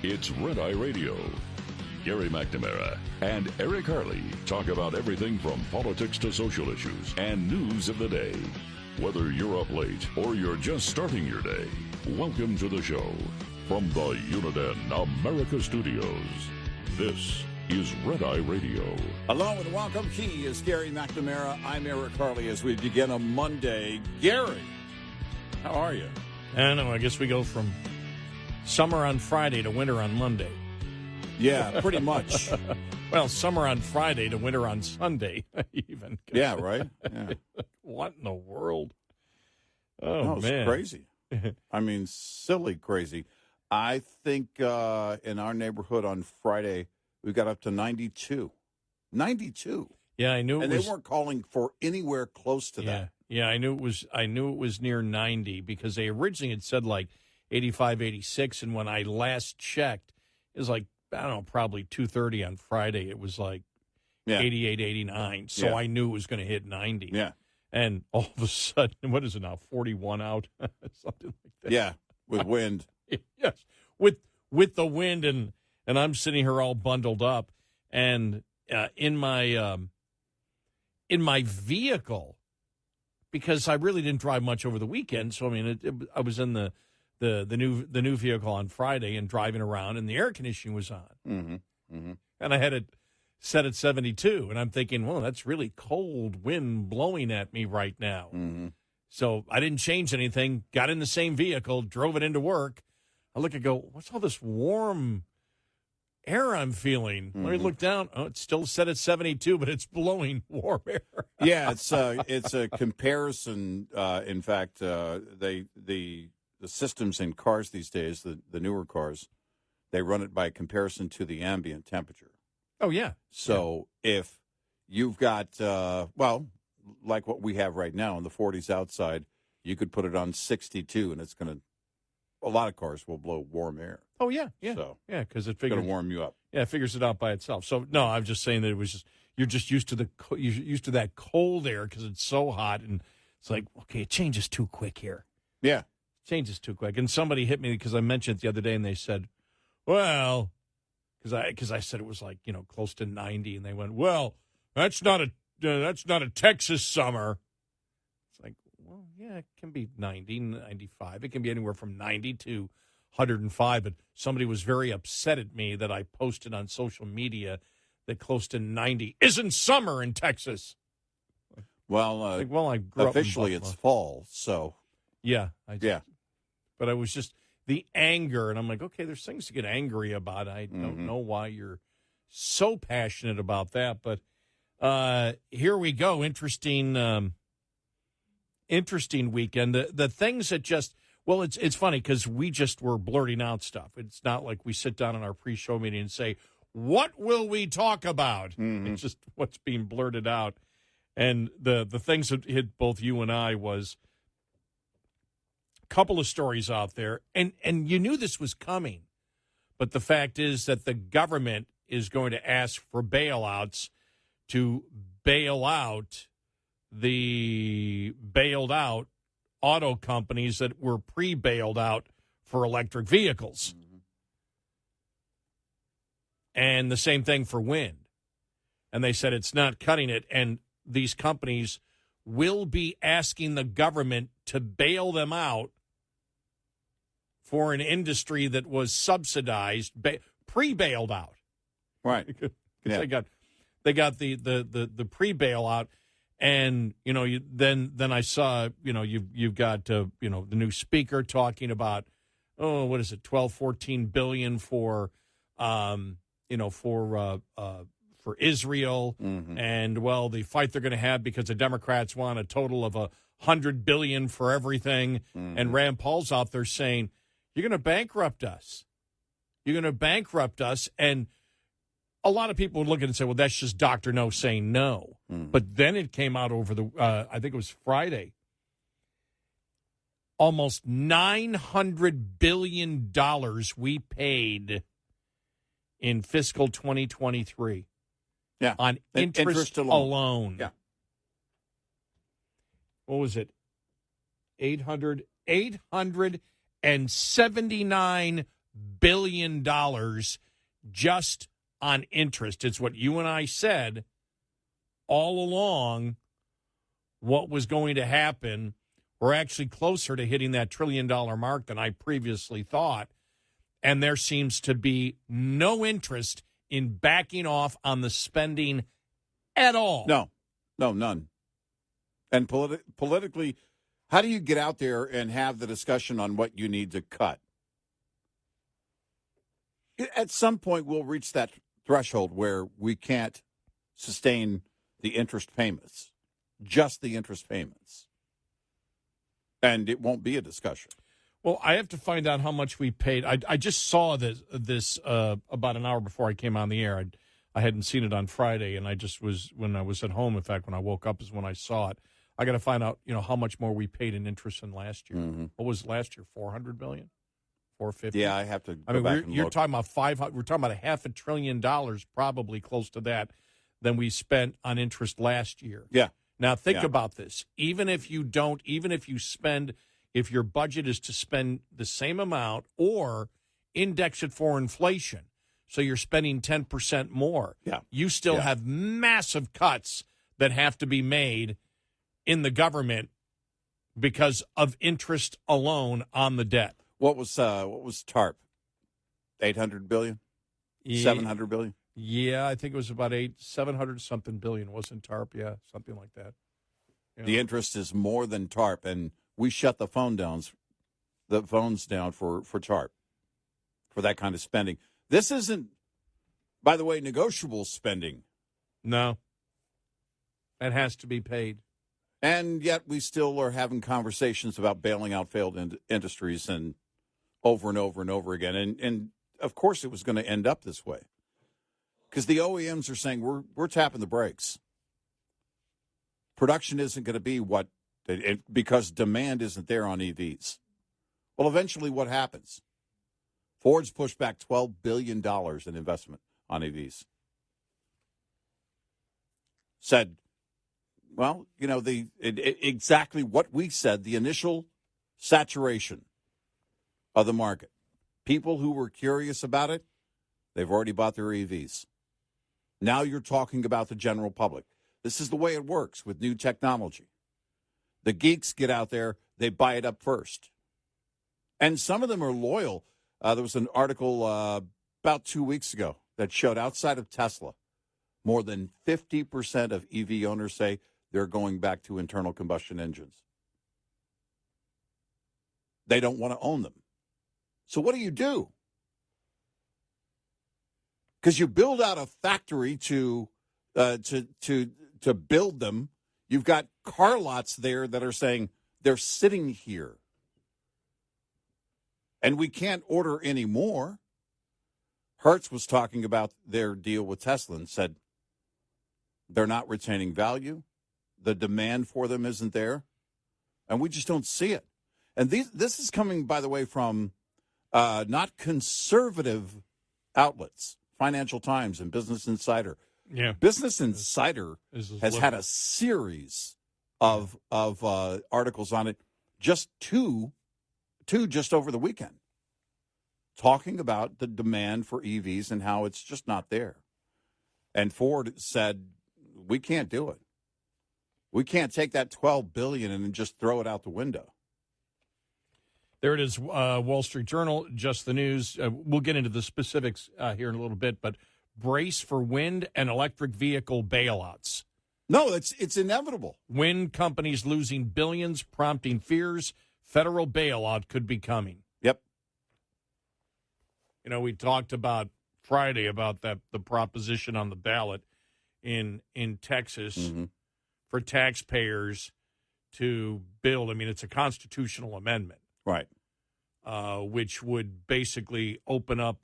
It's Red Eye Radio. Gary McNamara and Eric Harley talk about everything from politics to social issues and news of the day. Whether you're up late or you're just starting your day, welcome to the show. From the Uniden America Studios, this is Red Eye Radio. Hello and welcome. He is Gary McNamara. I'm Eric Harley as we begin a Monday. Gary, how are you? I don't know. I guess we go from summer on Friday to winter on Monday. Yeah, pretty much. Well, summer on Friday to winter on Sunday, even. Yeah, right? Yeah. What in the world? No, it's man. crazy. I mean, silly crazy. I think in our neighborhood on Friday, we got up to 92. 92. Yeah, I knew it and was. They weren't calling for anywhere close to that. Yeah, I knew it was near 90 because they originally had said like 85, 86, and when I last checked, it was like, I don't know, probably 2:30 on Friday. It was like 88, 89. So I knew it was going to hit 90. Yeah. And all of a sudden, what is it now, 41 out? Something like that. Yeah, with wind. Yes, with the wind, and I'm sitting here all bundled up, and in my vehicle, because I really didn't drive much over the weekend. So I mean, I was in the new vehicle on Friday and driving around, and the air conditioning was on, and I had it set at 72, and I'm thinking, well, that's really cold wind blowing at me right now. So I didn't change anything. Got in the same vehicle, drove it into work. I look and go, what's all this warm air I'm feeling? Let me look down. Oh, it's still set at 72, but it's blowing warm air. Yeah, it's a comparison. In fact, the systems in cars these days, the newer cars, they run it by comparison to the ambient temperature. Oh, yeah. So if you've got, like what we have right now in the 40s outside, you could put it on 62, and it's going to, a lot of cars will blow warm air. Oh, yeah. So yeah, because it going to warm you up. Yeah, it figures it out by itself. So, no, I'm just saying that it was just, you're just used to that cold air because it's so hot, and it's like, okay, it changes too quick here. Yeah. It changes too quick. And somebody hit me because I mentioned it the other day, and they said, well, because I said it was like, close to 90, and they went, well, that's not a Texas summer. It's like, well, yeah, it can be 90, 95. It can be anywhere from 90 to 105. But somebody was very upset at me that I posted on social media that close to 90 isn't summer in Texas. Well, I grew officially up in it's fall, so. Yeah. Yeah. But I was just the anger, and I'm like, okay, there's things to get angry about. I don't know why you're so passionate about that, but here we go. Interesting weekend. The things that just, well, it's funny because we just were blurting out stuff. It's not like we sit down in our pre-show meeting and say, what will we talk about? It's just what's being blurted out. And the things that hit both you and I was a couple of stories out there, and you knew this was coming, but the fact is that the government is going to ask for bailouts to bail out the bailed out auto companies that were pre-bailed out for electric vehicles. And the same thing for wind. And they said it's not cutting it, and these companies will be asking the government to bail them out for an industry that was subsidized, pre-bailed out. Right. Yeah. They got the pre-bailout, and then I saw you've got the new speaker talking about what is it, 12, 14 billion for for Israel, and the fight they're going to have because the Democrats want a total of $100 billion for everything, and Rand Paul's out there saying, you're going to bankrupt us. You're going to bankrupt us. And a lot of people would look at it and say, well, that's just Dr. No saying no. But then it came out over I think it was Friday, almost $900 billion we paid in fiscal 2023. Yeah. On interest alone. Yeah. What was it? $879 billion just on interest. It's what you and I said all along what was going to happen. We're actually closer to hitting that $1 trillion mark than I previously thought. And there seems to be no interest in backing off on the spending at all. No, none. And politically, how do you get out there and have the discussion on what you need to cut? At some point, we'll reach that threshold where we can't sustain the interest payments, just the interest payments. And it won't be a discussion. Well, I have to find out how much we paid. I just saw this about an hour before I came on the air. I hadn't seen it on Friday, and I just was, when I was at home, in fact, when I woke up is when I saw it. I got to find out, how much more we paid in interest than last year. Mm-hmm. What was last year? $400 billion? $450? Yeah, I have to go back and look. You're talking about we're talking about $500 billion, probably close to that, than we spent on interest last year. Yeah. Now, think about this. Even if your budget is to spend the same amount or index it for inflation, so you're spending 10% more, you still have massive cuts that have to be made in the government because of interest alone on the debt. What was TARP? 800 billion? 700 billion? Yeah, I think it was about 700-something billion. Wasn't TARP? Yeah, something like that. The interest is more than TARP, and we shut the phones down for TARP, for that kind of spending. This isn't, by the way, negotiable spending. No. That has to be paid. And yet we still are having conversations about bailing out failed industries and over and over and over again. And of course it was going to end up this way. Because the OEMs are saying we're tapping the brakes. Production isn't going to be because demand isn't there on EVs. Well, eventually what happens? Ford's pushed back $12 billion in investment on EVs. Said, well, exactly what we said, the initial saturation of the market. People who were curious about it, they've already bought their EVs. Now you're talking about the general public. This is the way it works with new technology. The geeks get out there, they buy it up first. And some of them are loyal. There was an article about 2 weeks ago that showed outside of Tesla, more than 50% of EV owners say they're going back to internal combustion engines. They don't want to own them. So what do? Because you build out a factory to build them. You've got car lots there that are saying they're sitting here. And we can't order any more. Hertz was talking about their deal with Tesla and said they're not retaining value. The demand for them isn't there. And we just don't see it. And this is coming, by the way, from not conservative outlets, Financial Times and Business Insider. Yeah. Business Insider has had a series of articles on it, just two just over the weekend, talking about the demand for EVs and how it's just not there. And Ford said, we can't do it. We can't take that $12 billion and just throw it out the window. There it is, Wall Street Journal, just the news. We'll get into the specifics here in a little bit, but brace for wind and electric vehicle bailouts. No, it's inevitable. Wind companies losing billions, prompting fears federal bailout could be coming. Yep. We talked about Friday about the proposition on the ballot in Texas for taxpayers to build. I mean, it's a constitutional amendment. Right. Which would basically open up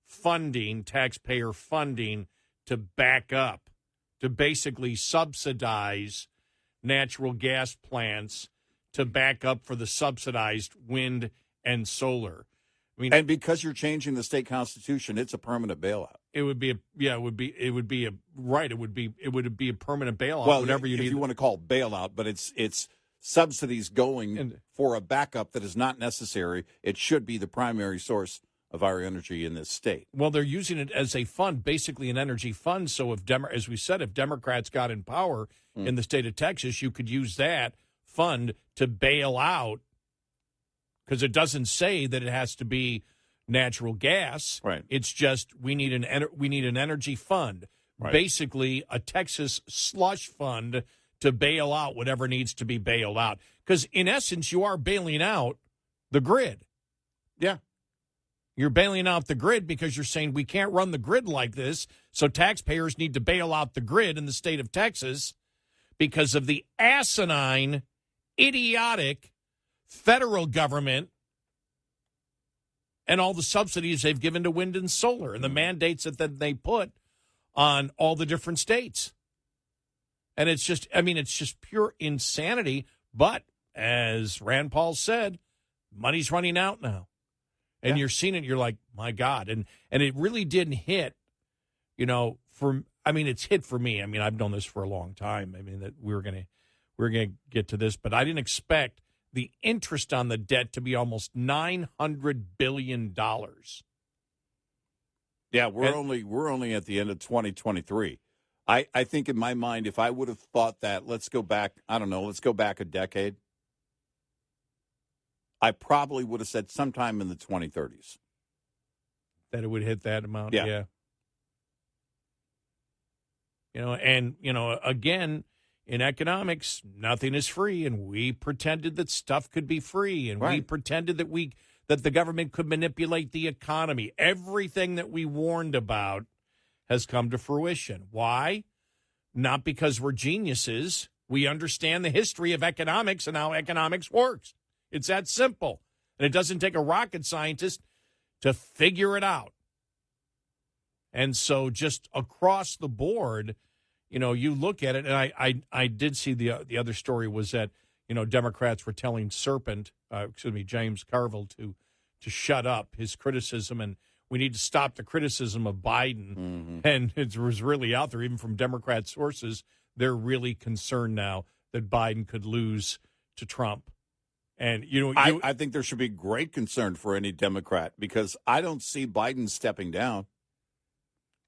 funding, taxpayer funding, to back up, to basically subsidize natural gas plants to back up for the subsidized wind and solar. I mean, and because you're changing the state constitution, it's a permanent bailout. It would be a permanent bailout. Well, whatever you if need. You want to call it bailout, but it's subsidies going for a backup that is not necessary. It should be the primary source of our energy in this state. Well, they're using it as a fund, basically an energy fund. So if as we said, if Democrats got in power in the state of Texas, you could use that fund to bail out, because it doesn't say that it has to be natural gas. Right. It's just we need an energy fund, right. Basically a Texas slush fund to bail out whatever needs to be bailed out. Because in essence, you are bailing out the grid. Yeah. You're bailing out the grid because you're saying we can't run the grid like this, so taxpayers need to bail out the grid in the state of Texas because of the asinine, idiotic federal government and all the subsidies they've given to wind and solar and the mandates that they put on all the different states. And it's just pure insanity. But as Rand Paul said, money's running out now. And you're seeing it, you're like, my God. And it really didn't hit, it's hit for me. I mean, I've known this for a long time. I mean, that we're gonna get to this, but I didn't expect the interest on the debt to be almost $900 billion. Yeah, we're only at the end of 2023. I think in my mind, if I would have thought that, let's go back a decade, I probably would have said sometime in the 2030s. That it would hit that amount? Yeah. Again, in economics, nothing is free, and we pretended that stuff could be free, and we pretended that the government could manipulate the economy. Everything that we warned about has come to fruition. Why? Not because we're geniuses. We understand the history of economics and how economics works. It's that simple. And it doesn't take a rocket scientist to figure it out. And so just across the board, you look at it, and I did see the other story was that, Democrats were telling James Carville to shut up his criticism, and we need to stop the criticism of Biden. Mm-hmm. And it was really out there, even from Democrat sources. They're really concerned now that Biden could lose to Trump. And, I think there should be great concern for any Democrat, because I don't see Biden stepping down.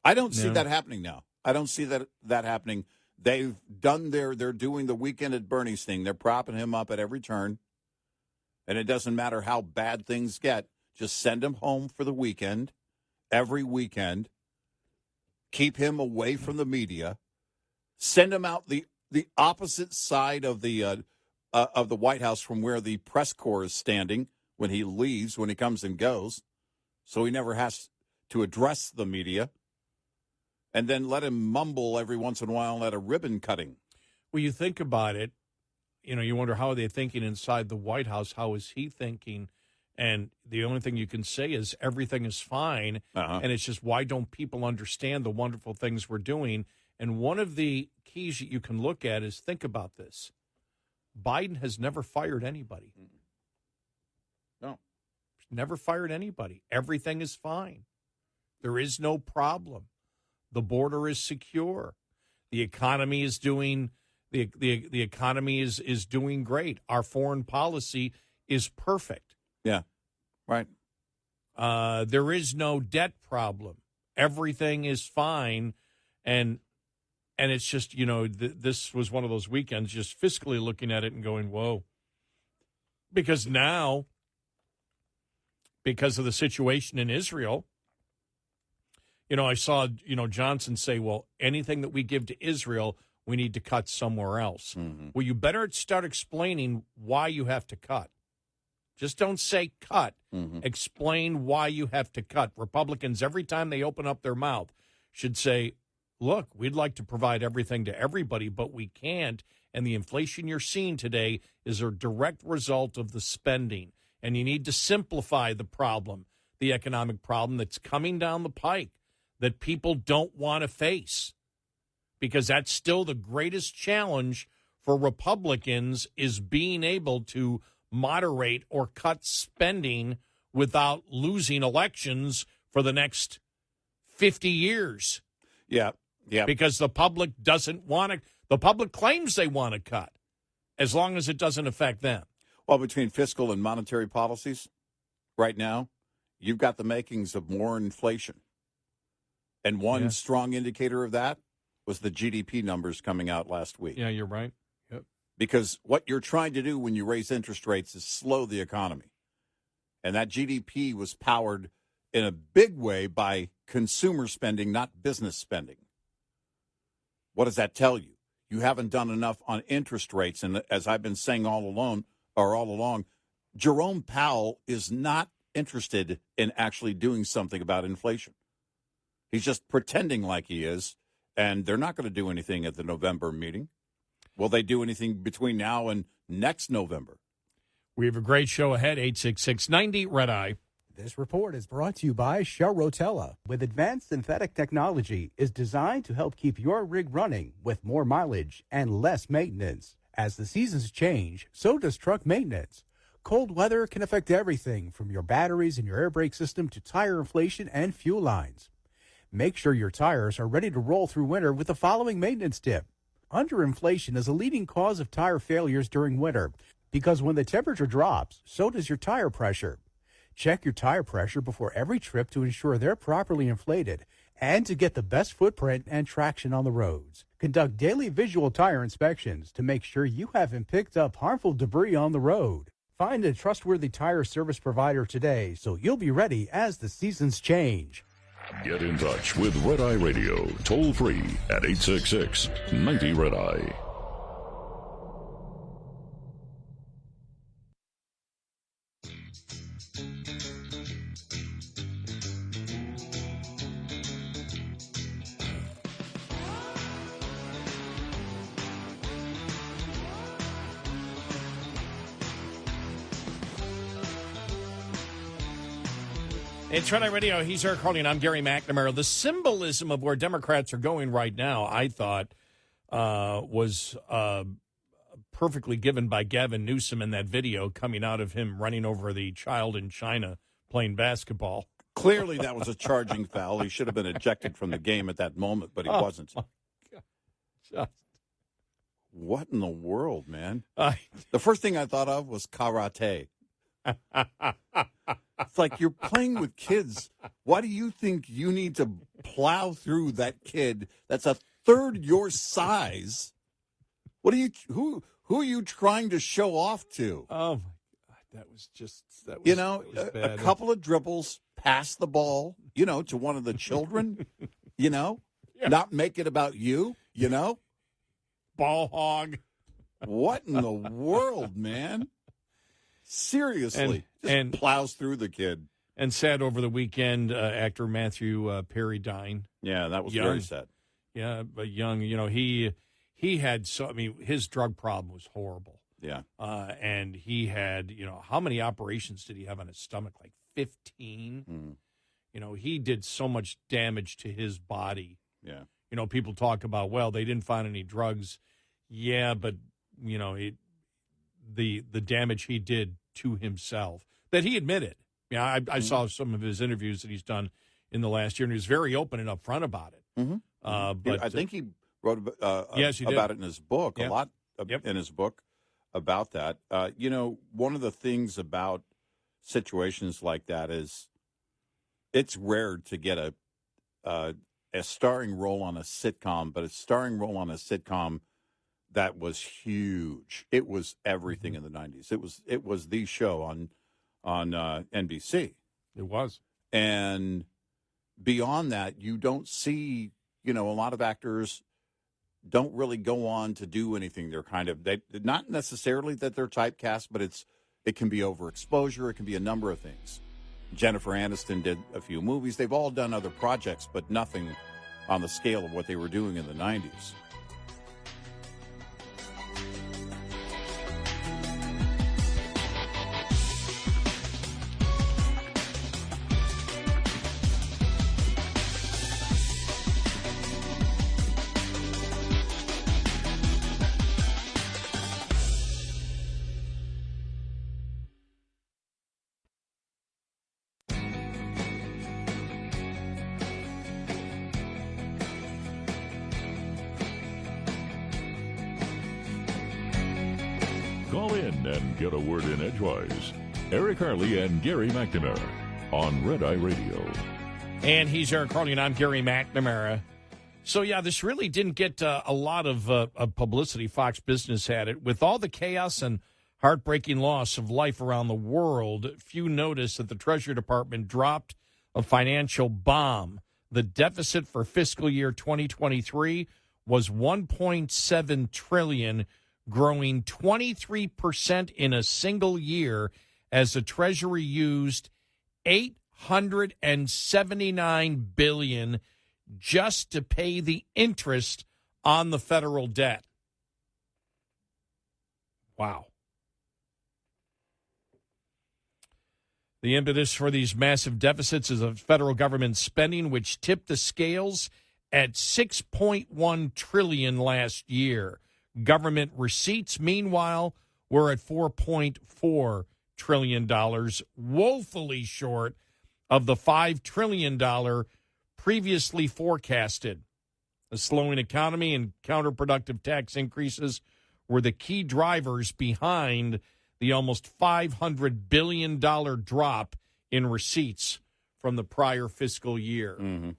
I don't see that happening now. I don't see that happening. They're doing the weekend at Bernie's thing. They're propping him up at every turn. And it doesn't matter how bad things get. Just send him home for the weekend, every weekend. Keep him away from the media. Send him out the opposite side of the White House from where the press corps is standing when he leaves, when he comes and goes, so he never has to address the media. And then let him mumble every once in a while at a ribbon cutting. Well, you think about it, you wonder how are they thinking inside the White House? How is he thinking? And the only thing you can say is everything is fine. And it's just, why don't people understand the wonderful things we're doing? And one of the keys that you can look at is, think about this. Biden has never fired anybody. No. Never fired anybody. Everything is fine. There is no problem. The border is secure. The economy is doing the economy is doing great. Our foreign policy is perfect. Yeah. Right. There is no debt problem. Everything is fine, and it's just, this was one of those weekends just fiscally looking at it and going, whoa. Because now, because of the situation in Israel, I saw, Johnson say, well, anything that we give to Israel, we need to cut somewhere else. Mm-hmm. Well, you better start explaining why you have to cut. Just don't say cut. Mm-hmm. Explain why you have to cut. Republicans, every time they open up their mouth, should say, look, we'd like to provide everything to everybody, but we can't. And the inflation you're seeing today is a direct result of the spending. And you need to simplify the problem, the economic problem that's coming down the pike that people don't want to face. Because that's still the greatest challenge for Republicans, is being able to moderate or cut spending without losing elections for the next 50 years. Yeah. Because the public doesn't want to. The public claims they want to cut, as long as it doesn't affect them. Well, between fiscal and monetary policies right now, you've got the makings of more inflation. And one strong indicator of that was the GDP numbers coming out last week. Yeah, you're right. Yep. Because what you're trying to do when you raise interest rates is slow the economy. And that GDP was powered in a big way by consumer spending, not business spending. What does that tell you? You haven't done enough on interest rates. And as I've been saying all along, Jerome Powell is not interested in actually doing something about inflation. He's just pretending like he is, and they're not going to do anything at the November meeting. Will they do anything between now and next November? We have a great show ahead, 866-90 Red Eye. This report is brought to you by Shell Rotella. With advanced synthetic technology, is designed to help keep your rig running with more mileage and less maintenance. As the seasons change, so does truck maintenance. Cold weather can affect everything from your batteries and your air brake system to tire inflation and fuel lines. Make sure your tires are ready to roll through winter with the following maintenance tip. Underinflation is a leading cause of tire failures during winter because when the temperature drops, so does your tire pressure. Check your tire pressure before every trip to ensure they're properly inflated and to get the best footprint and traction on the roads. Conduct daily visual tire inspections to make sure you haven't picked up harmful debris on the road. Find a trustworthy tire service provider today so you'll be ready as the seasons change. Get in touch with Red Eye Radio, toll free at 866-90 Red Eye. It's Red Eye Radio. He's Eric Harley, and I'm Gary McNamara. The symbolism of where Democrats are going right now, I thought, was perfectly given by Gavin Newsom in that video coming out of him running over the child in China playing basketball. Clearly, that was a charging foul. He should have been ejected from the game at that moment, but he wasn't. Just. What in the world, man? The first thing I thought of was karate. It's like you're playing with kids. Why do you think you need to plow through that kid that's a third your size? What are you? Who are you trying to show off to? Oh my God, that was a couple of dribbles, pass the ball, to one of the children, not make it about you, ball hog. What in the world, man? Seriously, and plows through the kid. And sad over the weekend, actor Matthew Perry dying. Yeah, that was very sad. Yeah, but young, he had his drug problem was horrible. Yeah. And he had, how many operations did he have on his stomach? Like 15? He did so much damage to his body. Yeah. People talk about, well, they didn't find any drugs. Yeah, but, the damage he did to himself that he admitted. Yeah, I saw some of his interviews that he's done in the last year, and he was very open and upfront about it. Mm-hmm. But I think he wrote yes, about it in his book, yep. a lot in his book about that. One of the things about situations like that is it's rare to get a starring role on a sitcom, but a starring role on a sitcom that was huge. It was everything in the 90s. It was the show on NBC. It was. And beyond that, you don't see, a lot of actors don't really go on to do anything. They're not necessarily that they're typecast, but it can be overexposure. It can be a number of things. Jennifer Aniston did a few movies. They've all done other projects, but nothing on the scale of what they were doing in the 90s. Call in and get a word in edgewise. Eric Harley and Gary McNamara. on Red Eye Radio. And he's Eric Carly, and I'm Gary McNamara. So, yeah, this really didn't get a lot of publicity. Fox Business had it. With all the chaos and heartbreaking loss of life around the world, few noticed that the Treasury Department dropped a financial bomb. The deficit for fiscal year 2023 was $1.7 trillion, growing 23% in a single year as the Treasury used $879 billion just to pay the interest on the federal debt. Wow. The impetus for these massive deficits is the federal government spending, which tipped the scales at $6.1 trillion last year. Government receipts, meanwhile, were at $4.4 trillion, woefully short of the $5 trillion previously forecasted. A slowing economy and counterproductive tax increases were the key drivers behind the almost $500 billion drop in receipts from the prior fiscal year. Mm-hmm.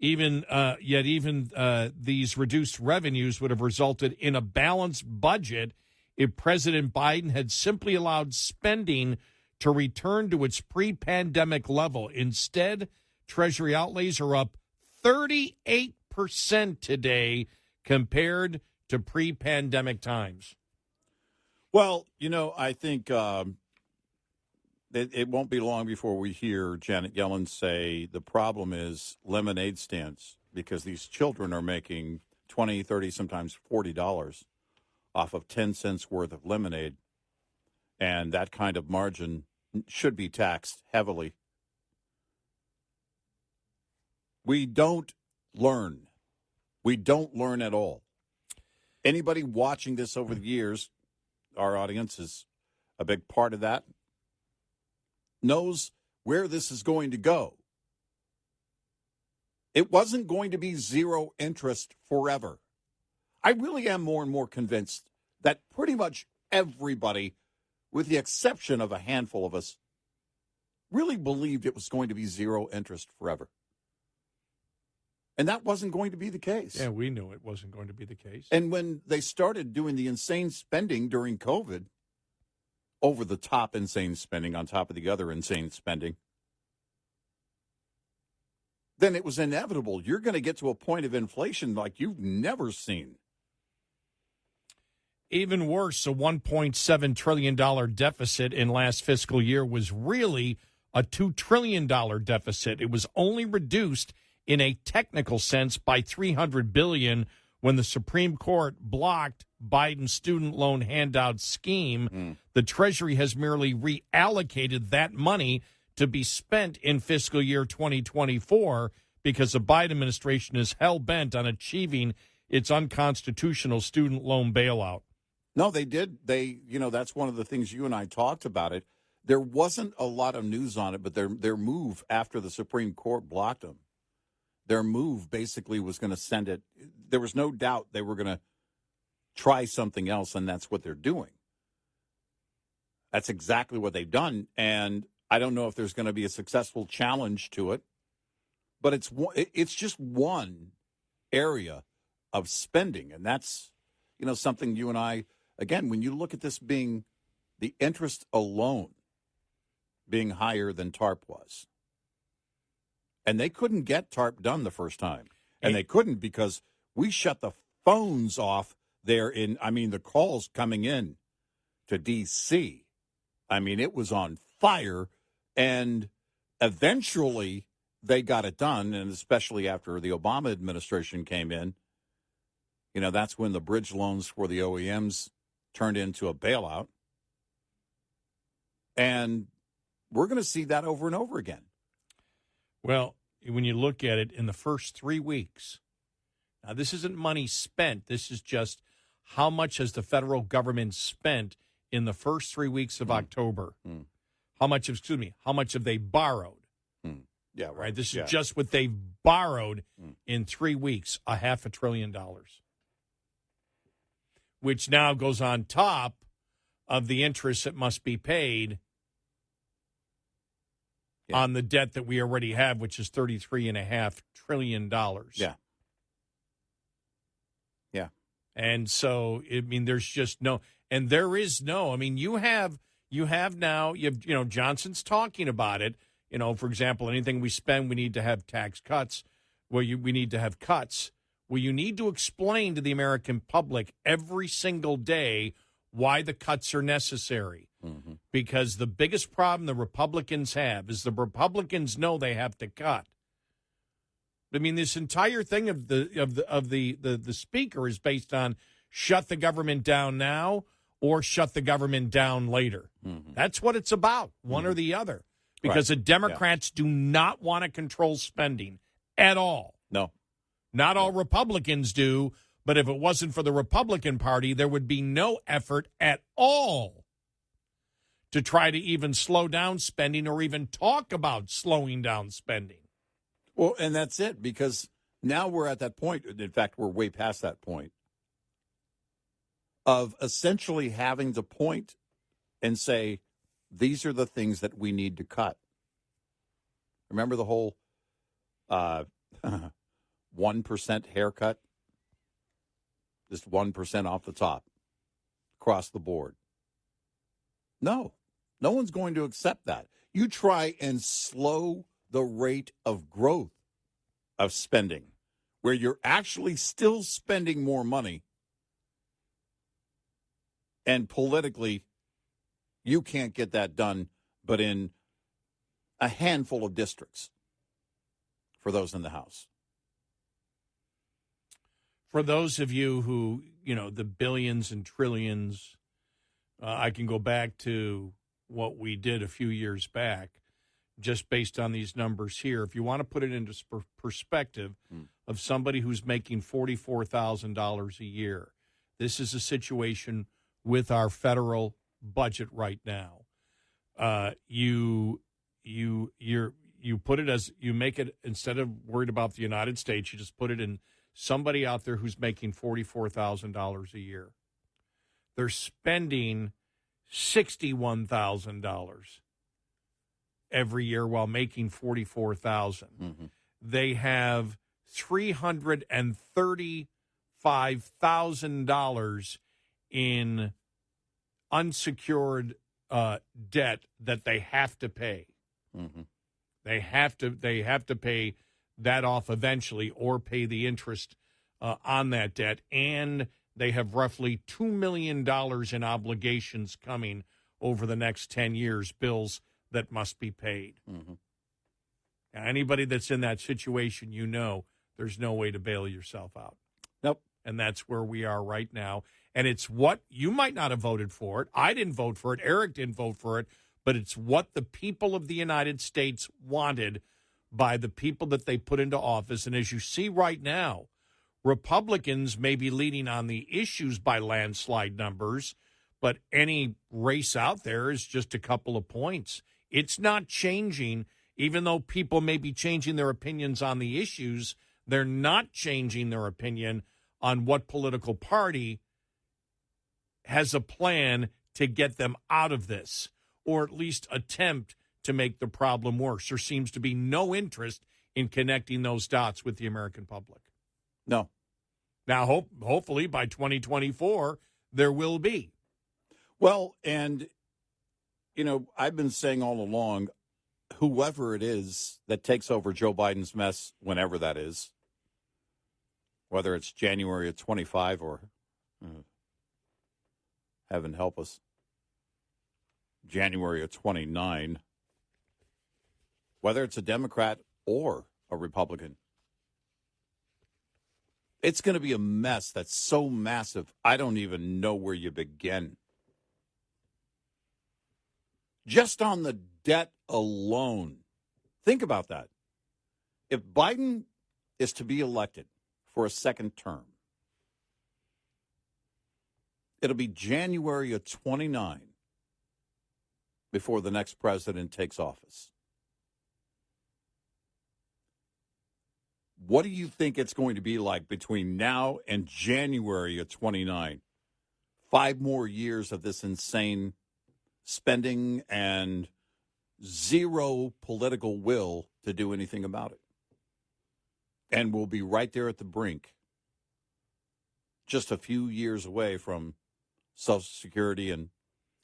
Even these reduced revenues would have resulted in a balanced budget if President Biden had simply allowed spending to return to its pre-pandemic level. Instead, Treasury outlays are up 38% today compared to pre-pandemic times. Well, I think it won't be long before we hear Janet Yellen say the problem is lemonade stands, because these children are making $20, $30, sometimes $40 off of 10 cents worth of lemonade, and that kind of margin should be taxed heavily. We don't learn. We don't learn at all. Anybody watching this over the years, our audience is a big part of that, knows where this is going to go. It wasn't going to be zero interest forever. I really am more and more convinced that pretty much everybody, with the exception of a handful of us, really believed it was going to be zero interest forever. And that wasn't going to be the case. Yeah, we knew it wasn't going to be the case. And when they started doing the insane spending during COVID, over the top insane spending on top of the other insane spending, then it was inevitable. You're going to get to a point of inflation like you've never seen. Even worse, a $1.7 trillion deficit in last fiscal year was really a $2 trillion deficit. It was only reduced in a technical sense by $300 billion when the Supreme Court blocked Biden's student loan handout scheme. The Treasury has merely reallocated that money to be spent in fiscal year 2024 because the Biden administration is hell-bent on achieving its unconstitutional student loan bailout. No, they did. That's one of the things you and I talked about it. There wasn't a lot of news on it, but their move after the Supreme Court blocked them, their move basically was going to send it. There was no doubt they were going to try something else, and that's what they're doing. That's exactly what they've done, and I don't know if there's going to be a successful challenge to it, but it's just one area of spending, and that's something you and I, again, when you look at this being the interest alone being higher than TARP was. And they couldn't get TARP done the first time. And they couldn't because we shut the phones off there the calls coming in to D.C. It was on fire. And eventually they got it done. And especially after the Obama administration came in, that's when the bridge loans for the OEMs turned into a bailout. And we're going to see that over and over again. Well, when you look at it in the first 3 weeks, now this isn't money spent. This is just how much has the federal government spent in the first 3 weeks of October? How much have they borrowed? Yeah, right. This is just what they've borrowed in 3 weeks, $500 billion, which now goes on top of the interest that must be paid on the debt that we already have, which is $33.5 trillion. Yeah. Yeah. And so, I mean, there's just no, and there is no, I mean, you have now, Johnson's talking about it. For example, anything we spend, we need to have tax cuts. We need to have cuts. Well, you need to explain to the American public every single day why the cuts are necessary. Mm-hmm. Because the biggest problem the Republicans have is the Republicans know they have to cut. I mean, this entire thing of the speaker is based on shut the government down now or shut the government down later. Mm-hmm. That's what it's about, one or the other. Because the Democrats do not want to control spending at all. No. Not all Republicans do, but if it wasn't for the Republican Party, there would be no effort at all to try to even slow down spending or even talk about slowing down spending. Well, and that's it, because now we're at that point. In fact, we're way past that point of essentially having to point and say, these are the things that we need to cut. Remember the whole 1% haircut? Just 1% off the top, across the board. No one's going to accept that. You try and slow the rate of growth of spending, where you're actually still spending more money, and politically, you can't get that done but in a handful of districts for those in the House. For those of you who, the billions and trillions, I can go back to what we did a few years back, just based on these numbers here. If you want to put it into perspective of somebody who's making $44,000 a year, this is a situation with our federal budget right now. You put it as, you make it, instead of worried about the United States, you just put it in somebody out there who's making $44,000 a year. They're spending $61,000 every year while making $44,000. Mm-hmm. They have $335,000 in unsecured debt that they have to pay. Mm-hmm. They have to pay that off eventually, or pay the interest on that debt, and they have roughly $2 million in obligations coming over the next 10 years, bills that must be paid. Mm-hmm. Now, anybody that's in that situation, there's no way to bail yourself out. Nope. And that's where we are right now. And it's what you might not have voted for it. I didn't vote for it. Eric didn't vote for it. But it's what the people of the United States wanted by the people that they put into office. And as you see right now, Republicans may be leading on the issues by landslide numbers, but any race out there is just a couple of points. It's not changing, even though people may be changing their opinions on the issues. They're not changing their opinion on what political party has a plan to get them out of this, or at least attempt to make the problem worse. There seems to be no interest in connecting those dots with the American public. No. Now, hopefully by 2024, there will be. Well, and, I've been saying all along, whoever it is that takes over Joe Biden's mess, whenever that is, whether it's January of 25 or, heaven help us, January of 29, whether it's a Democrat or a Republican, it's going to be a mess that's so massive, I don't even know where you begin. Just on the debt alone. Think about that. If Biden is to be elected for a second term, it'll be January of 29 before the next president takes office. What do you think it's going to be like between now and January of 29 5 more years of this insane spending and zero political will to do anything about it. And we'll be right there at the brink, just a few years away from Social Security and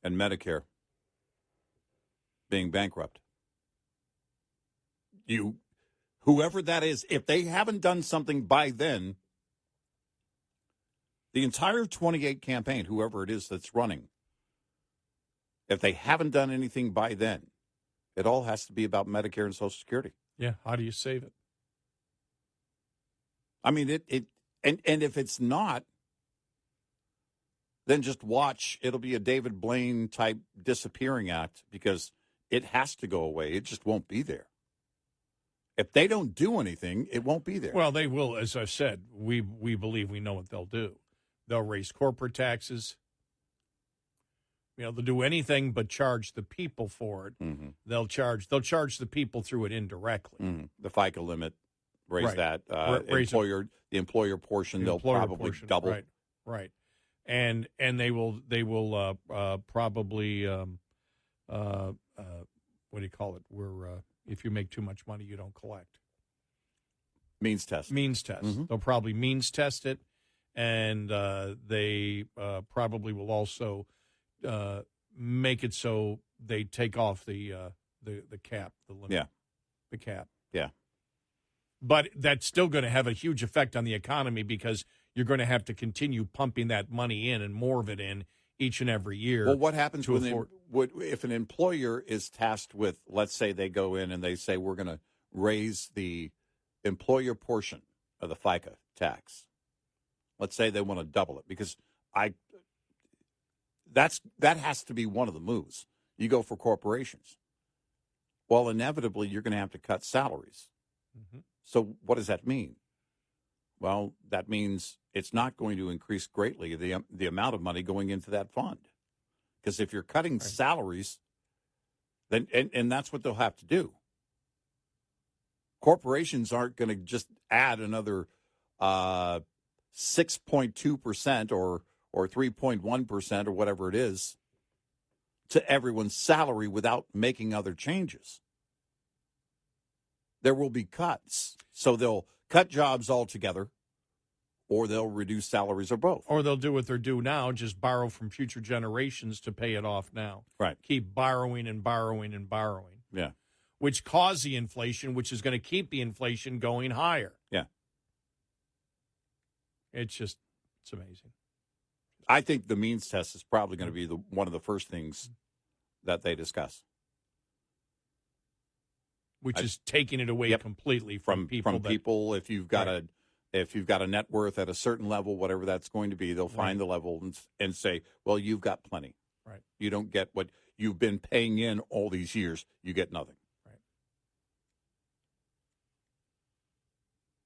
Medicare being bankrupt. Whoever that is, if they haven't done something by then, the entire 28 campaign, whoever it is that's running, if they haven't done anything by then, it all has to be about Medicare and Social Security. Yeah, how do you save it? I mean, and if it's not, then just watch. It'll be a David Blaine type disappearing act because it has to go away. It just won't be there. If they don't do anything, it won't be there. Well, they will, as I've said, we believe we know what they'll do. They'll raise corporate taxes. They'll do anything but charge the people for it. Mm-hmm. They'll charge the people through it indirectly. Mm-hmm. The FICA limit, raise Right. that. Raise the employer portion, they'll probably double. Right. And they will probably what do you call it? Where if you make too much money, you don't collect. Means test. Mm-hmm. They'll probably means test it, and they probably will also make it so they take off the cap, the limit. Yeah. The cap. Yeah. But that's still going to have a huge effect on the economy because you're going to have to continue pumping that money in and more of it in each and every year. Well, what happens if an employer is tasked with, let's say they go in and they say, we're going to raise the employer portion of the FICA tax. Let's say they want to double it because that has to be one of the moves. You go for corporations. Well, inevitably, you're going to have to cut salaries. Mm-hmm. So what does that mean? Well, that means it's not going to increase greatly the amount of money going into that fund. Because if you're cutting salaries, then and that's what they'll have to do. Corporations aren't going to just add another 6.2% or 3.1% or whatever it is to everyone's salary without making other changes. There will be cuts. So they'll cut jobs altogether, or they'll reduce salaries, or both. Or they'll do what they're doing now, just borrow from future generations to pay it off now. Right. Keep borrowing and borrowing and borrowing. Yeah. Which cause the inflation, which is going to keep the inflation going higher. Yeah. It's amazing. I think the means test is probably going to be one of the first things that they discuss. Which is taking it away completely from people. From people, if you've got a net worth at a certain level, whatever that's going to be, they'll find the level and say, well, you've got plenty. Right. You don't get what you've been paying in all these years. You get nothing. Right.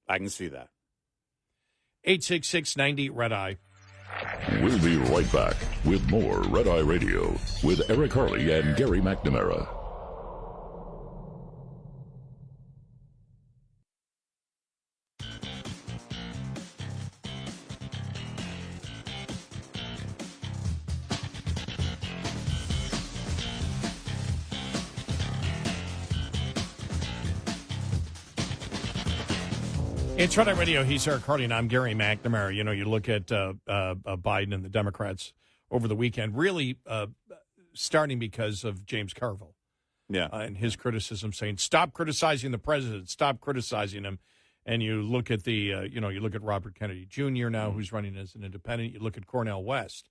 I can see that. 866-90-RED-EYE. We'll be right back with more Red Eye Radio with Eric Harley and Gary McNamara. It's Red Eye Radio. He's Eric Harley, and I'm Gary McNamara. You look at Biden and the Democrats over the weekend, really starting because of James Carville. Yeah. And his criticism saying, stop criticizing the president, stop criticizing him. And you look at you look at Robert Kennedy Jr. now, who's running as an independent. You look at Cornel West,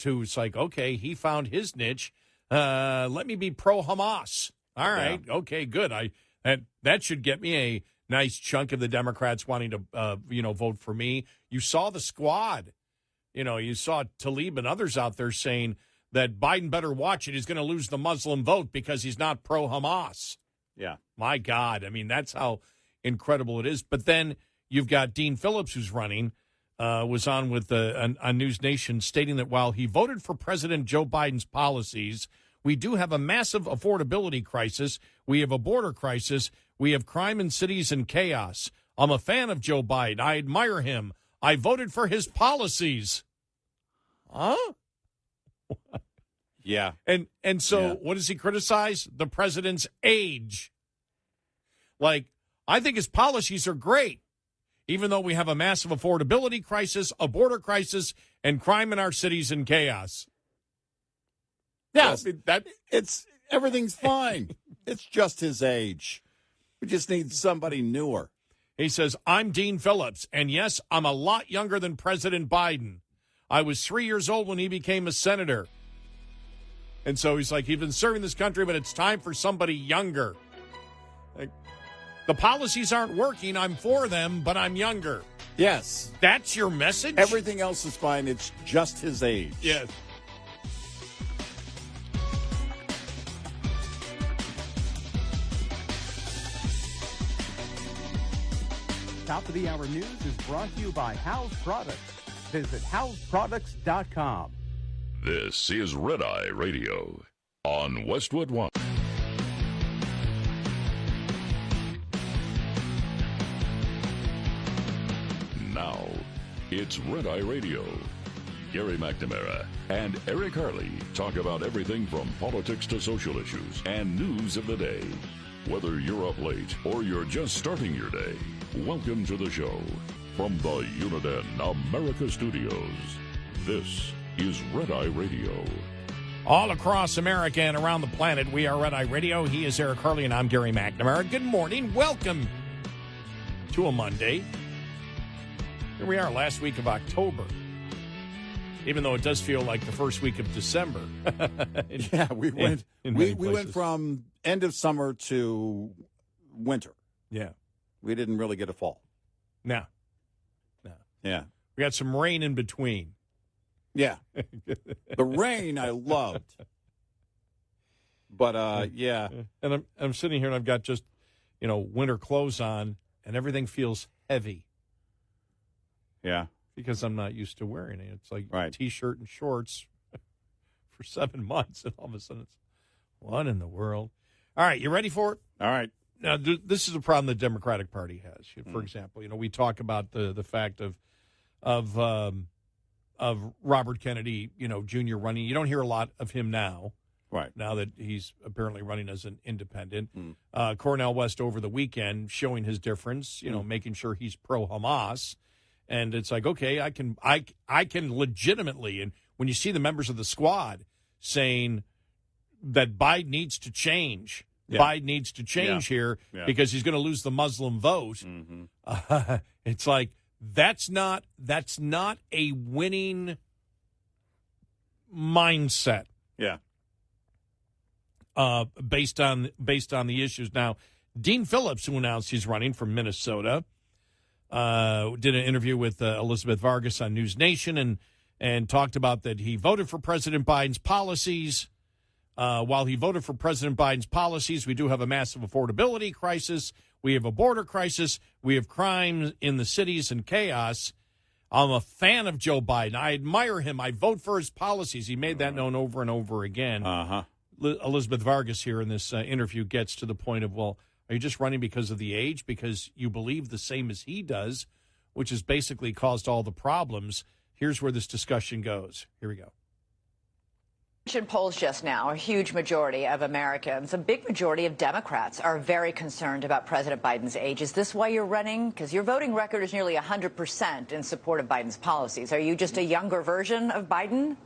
who's like, okay, he found his niche. Let me be pro-Hamas. All right. Yeah. Okay, good. That should get me a nice chunk of the Democrats wanting to, vote for me. You saw the squad. You saw Tlaib and others out there saying that Biden better watch it. He's going to lose the Muslim vote because he's not pro-Hamas. Yeah. My God. I mean, that's how incredible it is. But then you've got Dean Phillips, who's running, was on with on News Nation stating that while he voted for President Joe Biden's policies, we do have a massive affordability crisis. We have a border crisis. We have crime in cities and chaos. I'm a fan of Joe Biden. I admire him. I voted for his policies. Huh? Yeah. And so Yeah. what does he criticize? The president's age. Like, I think his policies are great, even though we have a massive affordability crisis, a border crisis, and crime in our cities and chaos. Yes. I mean, Everything's fine. It's just his age. We just need somebody newer. He says, I'm Dean Phillips, and yes, I'm a lot younger than President Biden. I was 3 years old when he became a senator. And so he's like, he's been serving this country, but it's time for somebody younger. Like, the policies aren't working. I'm for them, but I'm younger. Yes. That's your message? Everything else is fine. It's just his age. Yes. Top of the hour news is brought to you by House Products. Visit houseproducts.com. This is Red Eye Radio on Westwood One. Now, it's Red Eye Radio. Gary McNamara and Eric Harley talk about everything from politics to social issues and news of the day. Whether you're up late or you're just starting your day, welcome to the show. From the Uniden America Studios, this is Red Eye Radio. All across America and around the planet, we are Red Eye Radio. He is Eric Harley, and I'm Gary McNamara. Good morning. Welcome to a Monday. Here we are, last week of October. Even though it does feel like the first week of December. We went in we many went places. from end of summer to winter. Yeah. We didn't really get a fall. No. Yeah. We got some rain in between. Yeah. The rain I loved. But yeah. And I'm sitting here and I've got just, winter clothes on and everything feels heavy Yeah. because I'm not used to wearing it. It's like Right. T-shirt and shorts for 7 months and all of a sudden it's, what in the world? All right, you ready for it? All right. Now, this is a problem the Democratic Party has. For example, we talk about the fact of Robert Kennedy, Jr. running. You don't hear a lot of him now. Right. Now that he's apparently running as an independent. Cornel West over the weekend showing his difference, making sure he's pro-Hamas. And it's like, okay, I can legitimately, and when you see the members of the squad saying that Biden needs to change, Biden needs to change here because he's going to lose the Muslim vote. It's like that's not a winning mindset. Yeah. Based on the issues. Now, Dean Phillips, who announced he's running from Minnesota, did an interview with Elizabeth Vargas on News Nation and talked about that he voted for President Biden's policies. While he voted for President Biden's policies, we do have a massive affordability crisis. We have a border crisis. We have crime in the cities and chaos. I'm a fan of Joe Biden. I admire him. I vote for his policies. He made that known over and over again. Elizabeth Vargas here in this interview gets to the point of, well, are you just running because of the age? Because you believe the same as he does, which has basically caused all the problems. Here's where this discussion goes. Here we go. Polls just now, a huge majority of Americans, a big majority of Democrats are very concerned about President Biden's age. Is this why you're running? Because your voting record is nearly 100% in support of Biden's policies. Are you just a younger version of Biden?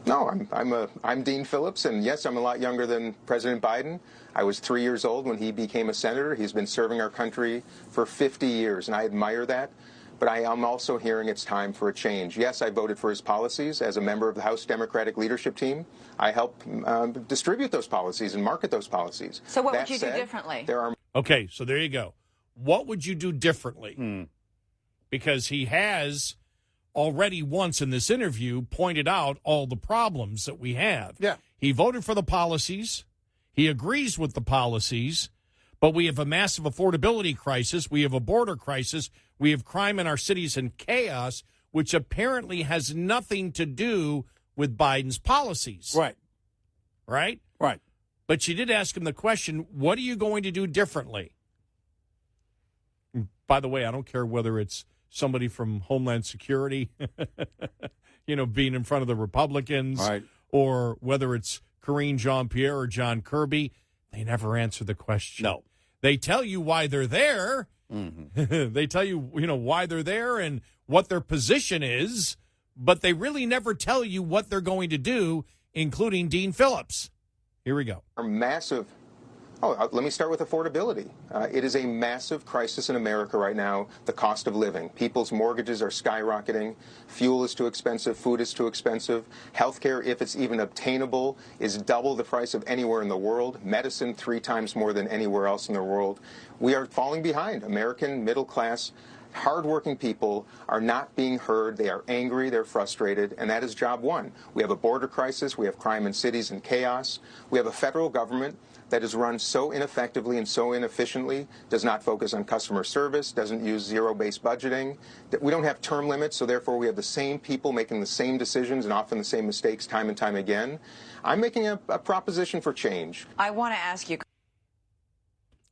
No, I'm Dean Phillips, and yes, I'm a lot younger than President Biden. I was 3 years old when he became a senator. He's been serving our country for 50 years, and I admire that. But I am also hearing it's time for a change. Yes, I voted for his policies as a member of the House Democratic leadership team. I helped distribute those policies and market those policies. So what would you do differently? Okay, so there you go. What would you do differently? Because he has already once in this interview pointed out all the problems that we have. Yeah. He voted for the policies. He agrees with the policies. But we have a massive affordability crisis. We have a border crisis. We have crime in our cities and chaos, which apparently has nothing to do with Biden's policies. Right. Right? Right. But she did ask him the question, what are you going to do differently? By the way, I don't care whether it's somebody from Homeland Security, being in front of the Republicans, Right. or whether it's Karine Jean-Pierre or John Kirby, they never answer the question. No. They tell you why they're there. Mm-hmm. They tell you, why they're there and what their position is, but they really never tell you what they're going to do, including Dean Phillips. Here we go. Are massive. Let me start with affordability. It is a massive crisis in America right now, the cost of living. People's mortgages are skyrocketing. Fuel is too expensive. Food is too expensive. Healthcare, if it's even obtainable, is double the price of anywhere in the world. Medicine, 3 times more than anywhere else in the world. We are falling behind. American middle class, hardworking people are not being heard. They are angry. They're frustrated. And that is job one. We have a border crisis. We have crime in cities and chaos. We have a federal government that is run so ineffectively and so inefficiently, does not focus on customer service, doesn't use zero-based budgeting. We don't have term limits, so therefore we have the same people making the same decisions and often the same mistakes time and time again. I'm making a proposition for change. I want to ask you.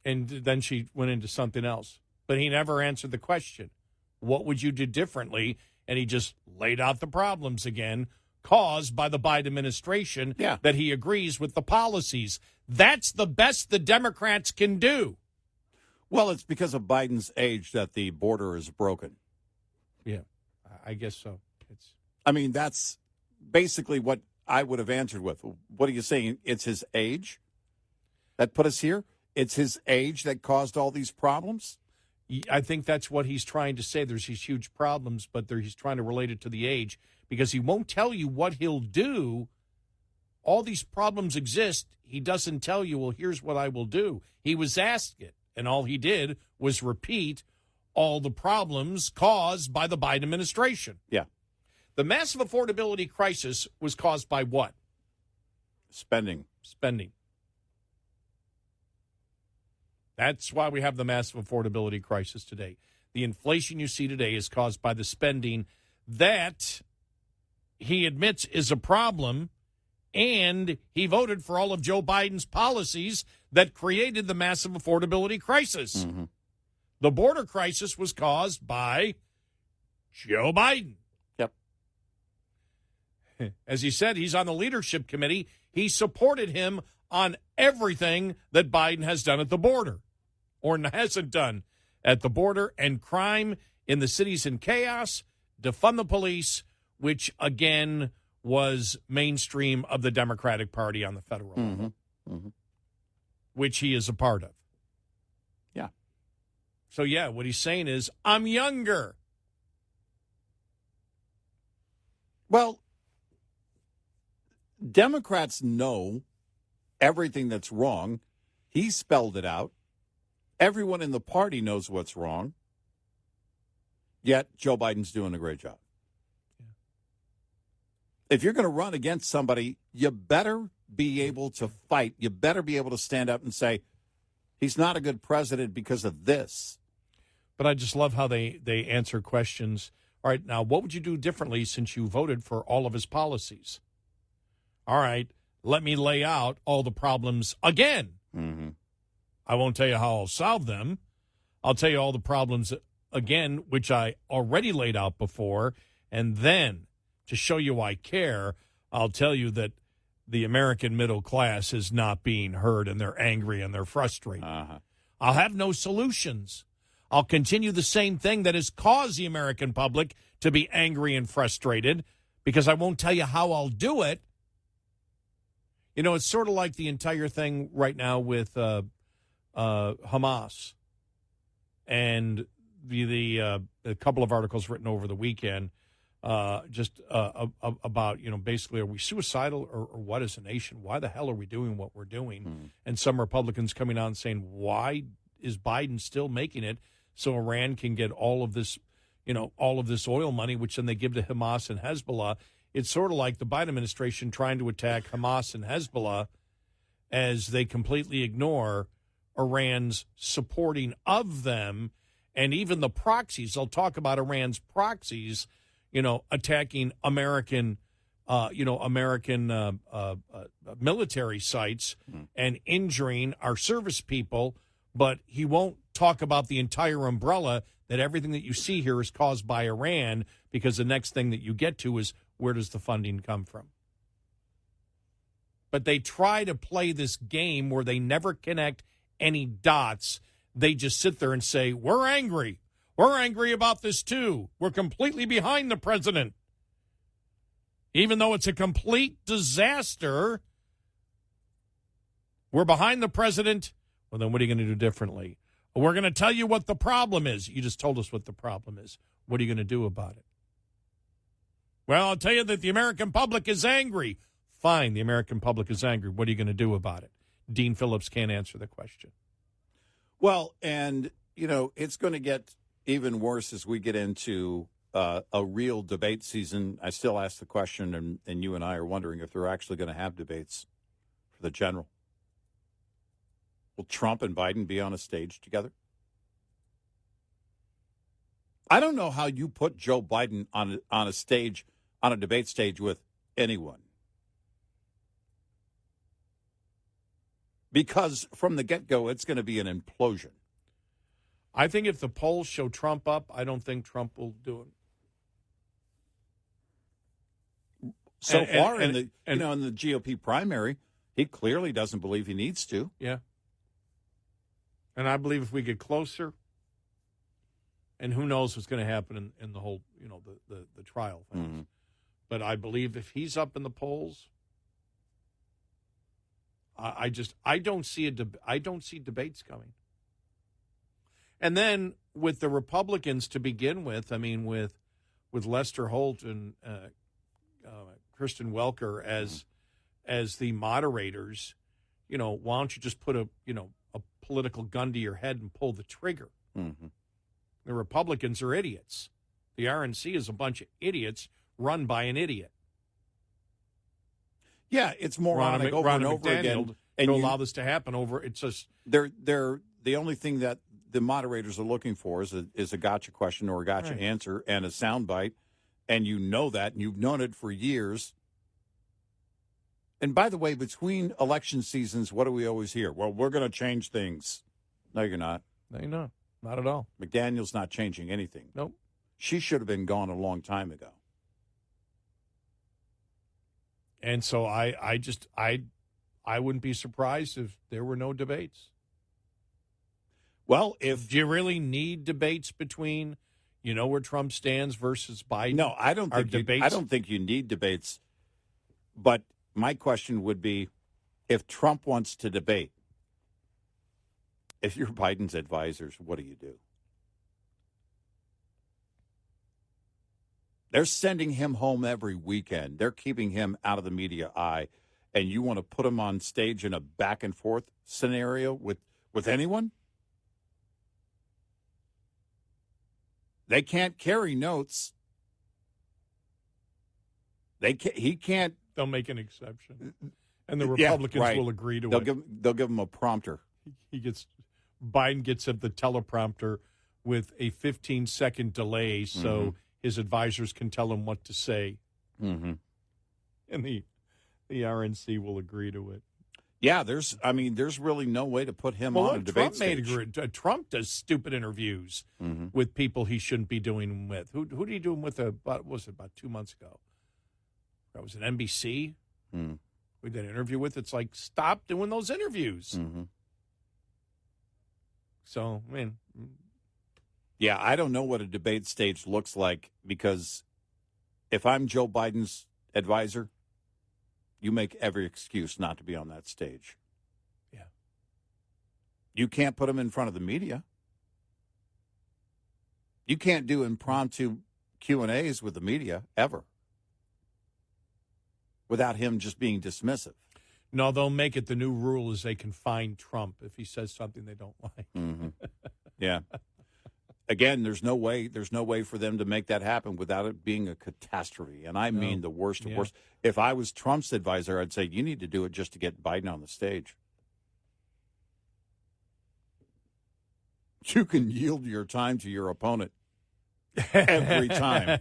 And then she went into something else. But he never answered the question. What would you do differently? And he just laid out the problems again, caused by the Biden administration, that he agrees with the policies. That's the best the Democrats can do. Well, it's because of Biden's age that the border is broken. Yeah, I guess so. That's basically what I would have answered with. What are you saying? It's his age that put us here? It's his age that caused all these problems? I think that's what he's trying to say. There's these huge problems, but he's trying to relate it to the age, because he won't tell you what he'll do. All these problems exist. He doesn't tell you, well, here's what I will do. He was asked it, and all he did was repeat all the problems caused by the Biden administration. Yeah. The massive affordability crisis was caused by what? Spending. That's why we have the massive affordability crisis today. The inflation you see today is caused by the spending that he admits is a problem, and he voted for all of Joe Biden's policies that created the massive affordability crisis. Mm-hmm. The border crisis was caused by Joe Biden. Yep. As he said, he's on the leadership committee. He supported him on everything that Biden has done at the border, or hasn't done at the border, and crime in the cities in chaos, defund the police, which, again, was mainstream of the Democratic Party on the federal level, which he is a part of. Yeah. So, yeah, what he's saying is, I'm younger. Well, Democrats know everything that's wrong. He spelled it out. Everyone in the party knows what's wrong. Yet Joe Biden's doing a great job. If you're going to run against somebody, you better be able to fight. You better be able to stand up and say, he's not a good president because of this. But I just love how they answer questions. All right, now, what would you do differently since you voted for all of his policies? All right, let me lay out all the problems again. Mm-hmm. I won't tell you how I'll solve them. I'll tell you all the problems again, which I already laid out before. And then, to show you I care, I'll tell you that the American middle class is not being heard, and they're angry and they're frustrated. I'll have no solutions. I'll continue the same thing that has caused the American public to be angry and frustrated, because I won't tell you how I'll do it. You know, it's sort of like the entire thing right now with Hamas, and a couple of articles written over the weekend just about, basically, are we suicidal or what as a nation? Why the hell are we doing what we're doing? And some Republicans coming out and saying, why is Biden still making it so Iran can get all of this oil money, which then they give to Hamas and Hezbollah? It's sort of like the Biden administration trying to attack Hamas and Hezbollah as they completely ignore Iran's supporting of them, and even the proxies. They'll talk about Iran's proxies, attacking American military sites and injuring our service people, but he won't talk about the entire umbrella, that everything that you see here is caused by Iran, because the next thing that you get to is where does the funding come from? But they try to play this game where they never connect any dots. They just sit there and say, we're angry. We're angry about this, too. We're completely behind the president. Even though it's a complete disaster, we're behind the president. Well, then what are you going to do differently? We're going to tell you what the problem is. You just told us what the problem is. What are you going to do about it? Well, I'll tell you that the American public is angry. Fine, the American public is angry. What are you going to do about it? Dean Phillips can't answer the question. Well, and, it's going to get even worse as we get into a real debate season. I still ask the question, and you and I are wondering if they're actually going to have debates for the general. Will Trump and Biden be on a stage together? I don't know how you put Joe Biden on a stage, on a debate stage with anyone. Because from the get-go, it's going to be an implosion. I think if the polls show Trump up, I don't think Trump will do it. So far in the GOP primary, he clearly doesn't believe he needs to. Yeah. And I believe if we get closer, and who knows what's going to happen in the whole, the trial things. Mm-hmm. But I believe if he's up in the polls, I don't see debates coming. And then with the Republicans to begin with, I mean, with Lester Holt and Kristen Welker as the moderators, why don't you just put a political gun to your head and pull the trigger? Mm-hmm. The Republicans are idiots. The RNC is a bunch of idiots run by an idiot. Yeah, it's moronic over and over again. And to allow this to happen it's just they're the only thing that the moderators are looking for is a gotcha question or a gotcha answer and a soundbite, and you know that, and you've known it for years. And by the way, between election seasons, what do we always hear? Well, we're going to change things. No, you're not. No, you're not. Not at all. McDaniel's not changing anything. Nope. She should have been gone a long time ago. And so I wouldn't be surprised if there were no debates. Well, do you really need debates between, where Trump stands versus Biden? No, I don't think you need debates. But my question would be, if Trump wants to debate, if you're Biden's advisors, what do you do? They're sending him home every weekend. They're keeping him out of the media eye. And you want to put him on stage in a back and forth scenario with anyone? They can't carry notes. He can't. They'll make an exception. And the Republicans will agree to it. They'll give him a prompter. Biden gets at the teleprompter with a 15-second delay so his advisors can tell him what to say. Mm-hmm. And the RNC will agree to it. Yeah, there's really no way to put him on a debate stage. Trump does stupid interviews with people he shouldn't be doing them with. Who did he do them with about 2 months ago? That was an NBC. We did an interview with. It's like, stop doing those interviews. Mm-hmm. So, yeah, I don't know what a debate stage looks like, because if I'm Joe Biden's advisor, you make every excuse not to be on that stage. Yeah. You can't put him in front of the media. You can't do impromptu Q&As with the media, ever, without him just being dismissive. No, they'll make it the new rule is they can fine Trump if he says something they don't like. Mm-hmm. Yeah. Again, there's no way for them to make that happen without it being a catastrophe. And I mean the worst of worst. If I was Trump's advisor, I'd say you need to do it just to get Biden on the stage. You can yield your time to your opponent every time.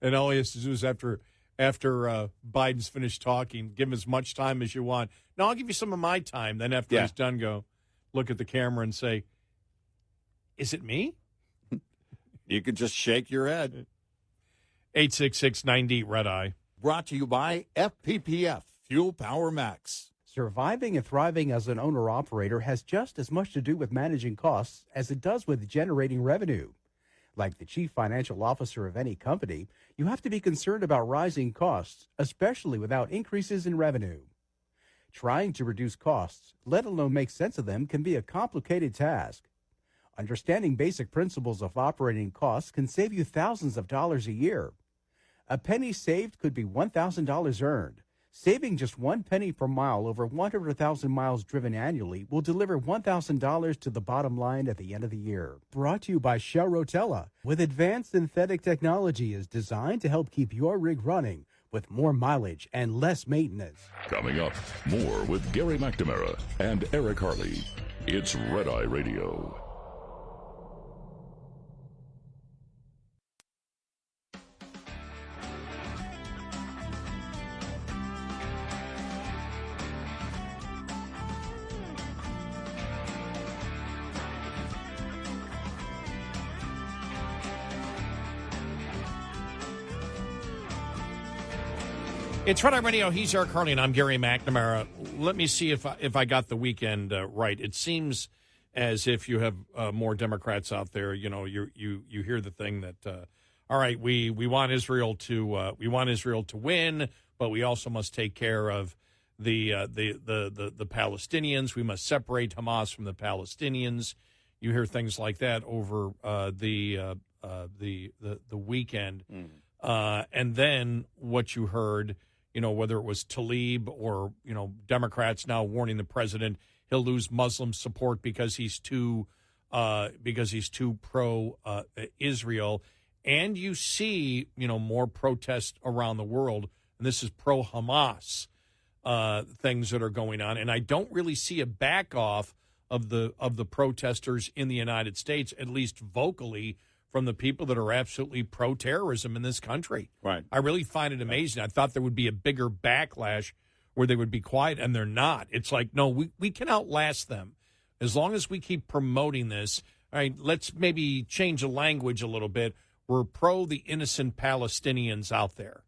And all he has to do is after Biden's finished talking, give him as much time as you want. No, I'll give you some of my time. Then after he's done, go look at the camera and say, Is it me? You could just shake your head. 866-90 Red Eye. Brought to you by FPPF, Fuel Power Max. Surviving and thriving as an owner-operator has just as much to do with managing costs as it does with generating revenue. Like the chief financial officer of any company, you have to be concerned about rising costs, especially without increases in revenue. Trying to reduce costs, let alone make sense of them, can be a complicated task. Understanding basic principles of operating costs can save you thousands of dollars a year. A penny saved could be $1,000 earned. Saving just 1 penny per mile over 100,000 miles driven annually will deliver $1,000 to the bottom line at the end of the year. Brought to you by Shell Rotella, with advanced synthetic technology is designed to help keep your rig running with more mileage and less maintenance. Coming up, more with Gary McNamara and Eric Harley. It's Red Eye Radio. It's Red Eye Radio. He's Eric Harley, and I'm Gary McNamara. Let me see if I got the weekend right. It seems as if you have more Democrats out there. You know, you hear the thing that, all right, we want Israel to win, but we also must take care of the Palestinians. We must separate Hamas from the Palestinians. You hear things like that over the weekend, and then what you heard. You know, whether it was Tlaib or, you know, Democrats now warning the president he'll lose Muslim support because he's too pro Israel. And you see, you know, more protests around the world. And this is pro Hamas things that are going on. And I don't really see a back off of the protesters in the United States, at least vocally, from the people that are absolutely pro-terrorism in this country. Right. I really find it amazing. I thought there would be a bigger backlash where they would be quiet, and they're not. It's like, no, we can outlast them. As long as we keep promoting this, all right, let's maybe change the language a little bit. We're pro the innocent Palestinians out there.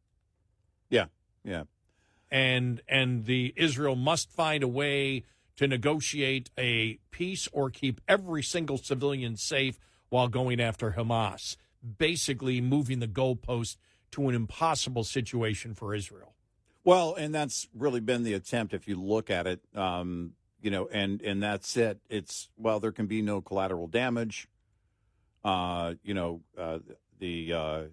Yeah, yeah. And the Israel must find a way to negotiate a peace or keep every single civilian safe while going after Hamas, basically moving the goalpost to an impossible situation for Israel. Well, and that's really been the attempt, if you look at it, you know, and that's it. It's, well, there can be no collateral damage. You know, the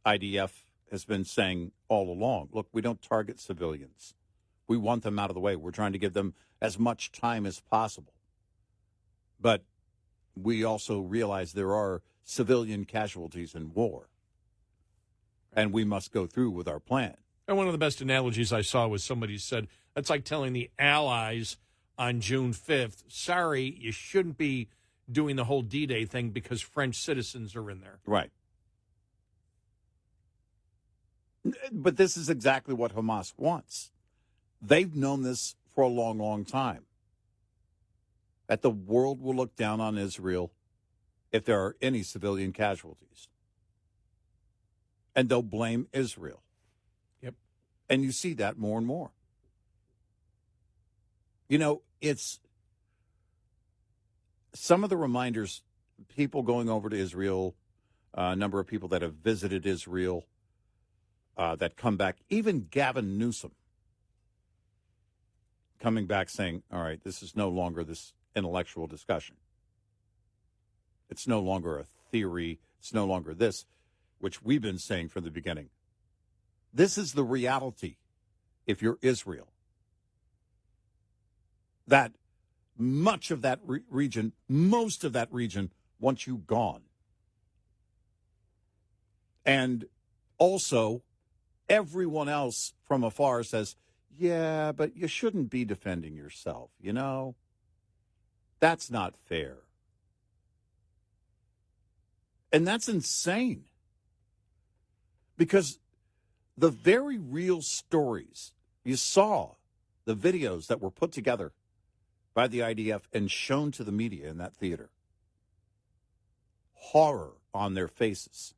IDF has been saying all along, look, we don't target civilians. We want them out of the way. We're trying to give them as much time as possible. But we also realize there are civilian casualties in war, and we must go through with our plan. And one of the best analogies I saw was somebody said, that's like telling the Allies on June 5th, sorry, you shouldn't be doing the whole D-Day thing because French citizens are in there. Right. But this is exactly what Hamas wants. They've known this for a long, long time. That the world will look down on Israel if there are any civilian casualties. And they'll blame Israel. Yep. And you see that more and more. You know, it's some of the reminders, people going over to Israel, a number of people that have visited Israel that come back, even Gavin Newsom coming back saying, all right, this is no longer this intellectual discussion. It's no longer a theory. It's no longer this, which we've been saying from the beginning. This is the reality if you're Israel. That much of that region, most of that region wants you gone. And also, everyone else from afar says, yeah, but you shouldn't be defending yourself, you know? That's not fair. And that's insane. Because the very real stories, you saw the videos that were put together by the IDF and shown to the media in that theater. horror on their faces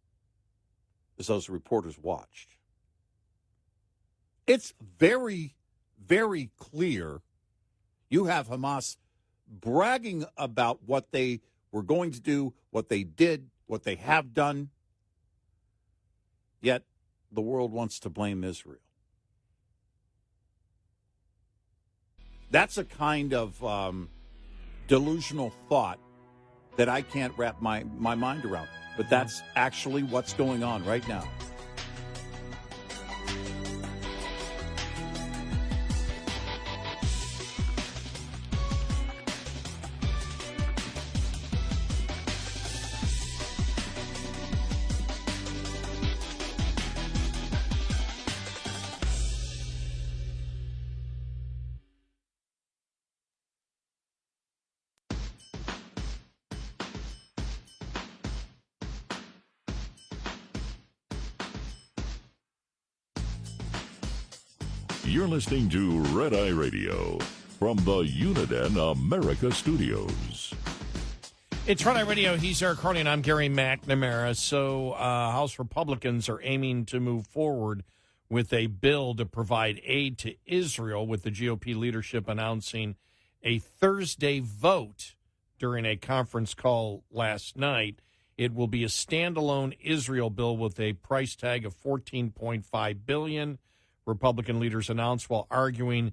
as those reporters watched. It's very, very clear you have Hamas bragging about what they were going to do, what they did, what they have done, yet the world wants to blame Israel. That's a kind of delusional thought that I can't wrap my mind around. But that's actually what's going on right now. You're listening to Red Eye Radio from the Uniden America Studios. It's Red Eye Radio. He's Eric Harley, and I'm Gary McNamara. So House Republicans are aiming to move forward with a bill to provide aid to Israel, with the GOP leadership announcing a Thursday vote during a conference call last night. It will be a standalone Israel bill with a price tag of $14.5 billion. Republican leaders announced while arguing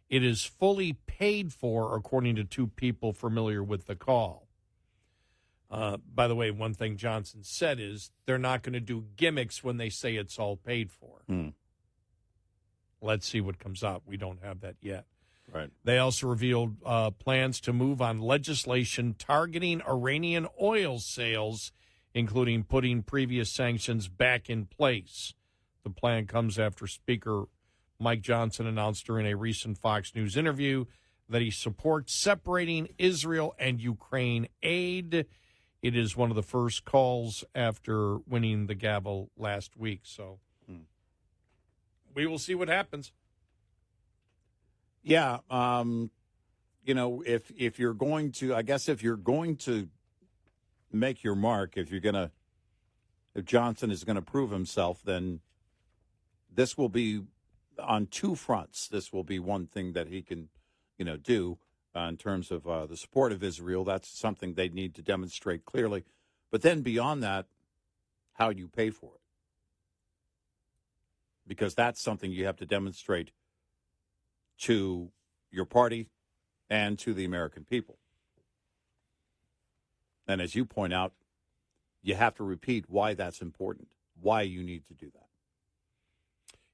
it is fully paid for, according to two people familiar with the call. By the way, one thing Johnson said is they're not going to do gimmicks when they say it's all paid for. Let's see what comes out. We don't have that yet. Right. They also revealed plans to move on legislation targeting Iranian oil sales, including putting previous sanctions back in place. The plan comes after Speaker Mike Johnson announced during a recent Fox News interview that he supports separating Israel and Ukraine aid. It is one of the first calls after winning the gavel last week. So we will see what happens. Yeah. If you're going to, I guess if you're going to make your mark, if Johnson is going to prove himself, then this will be on two fronts. This will be one thing that he can, do in terms of the support of Israel. That's something they need to demonstrate clearly. But then beyond that, how you pay for it. Because that's something you have to demonstrate to your party and to the American people. And as you point out, you have to repeat why that's important, why you need to do that.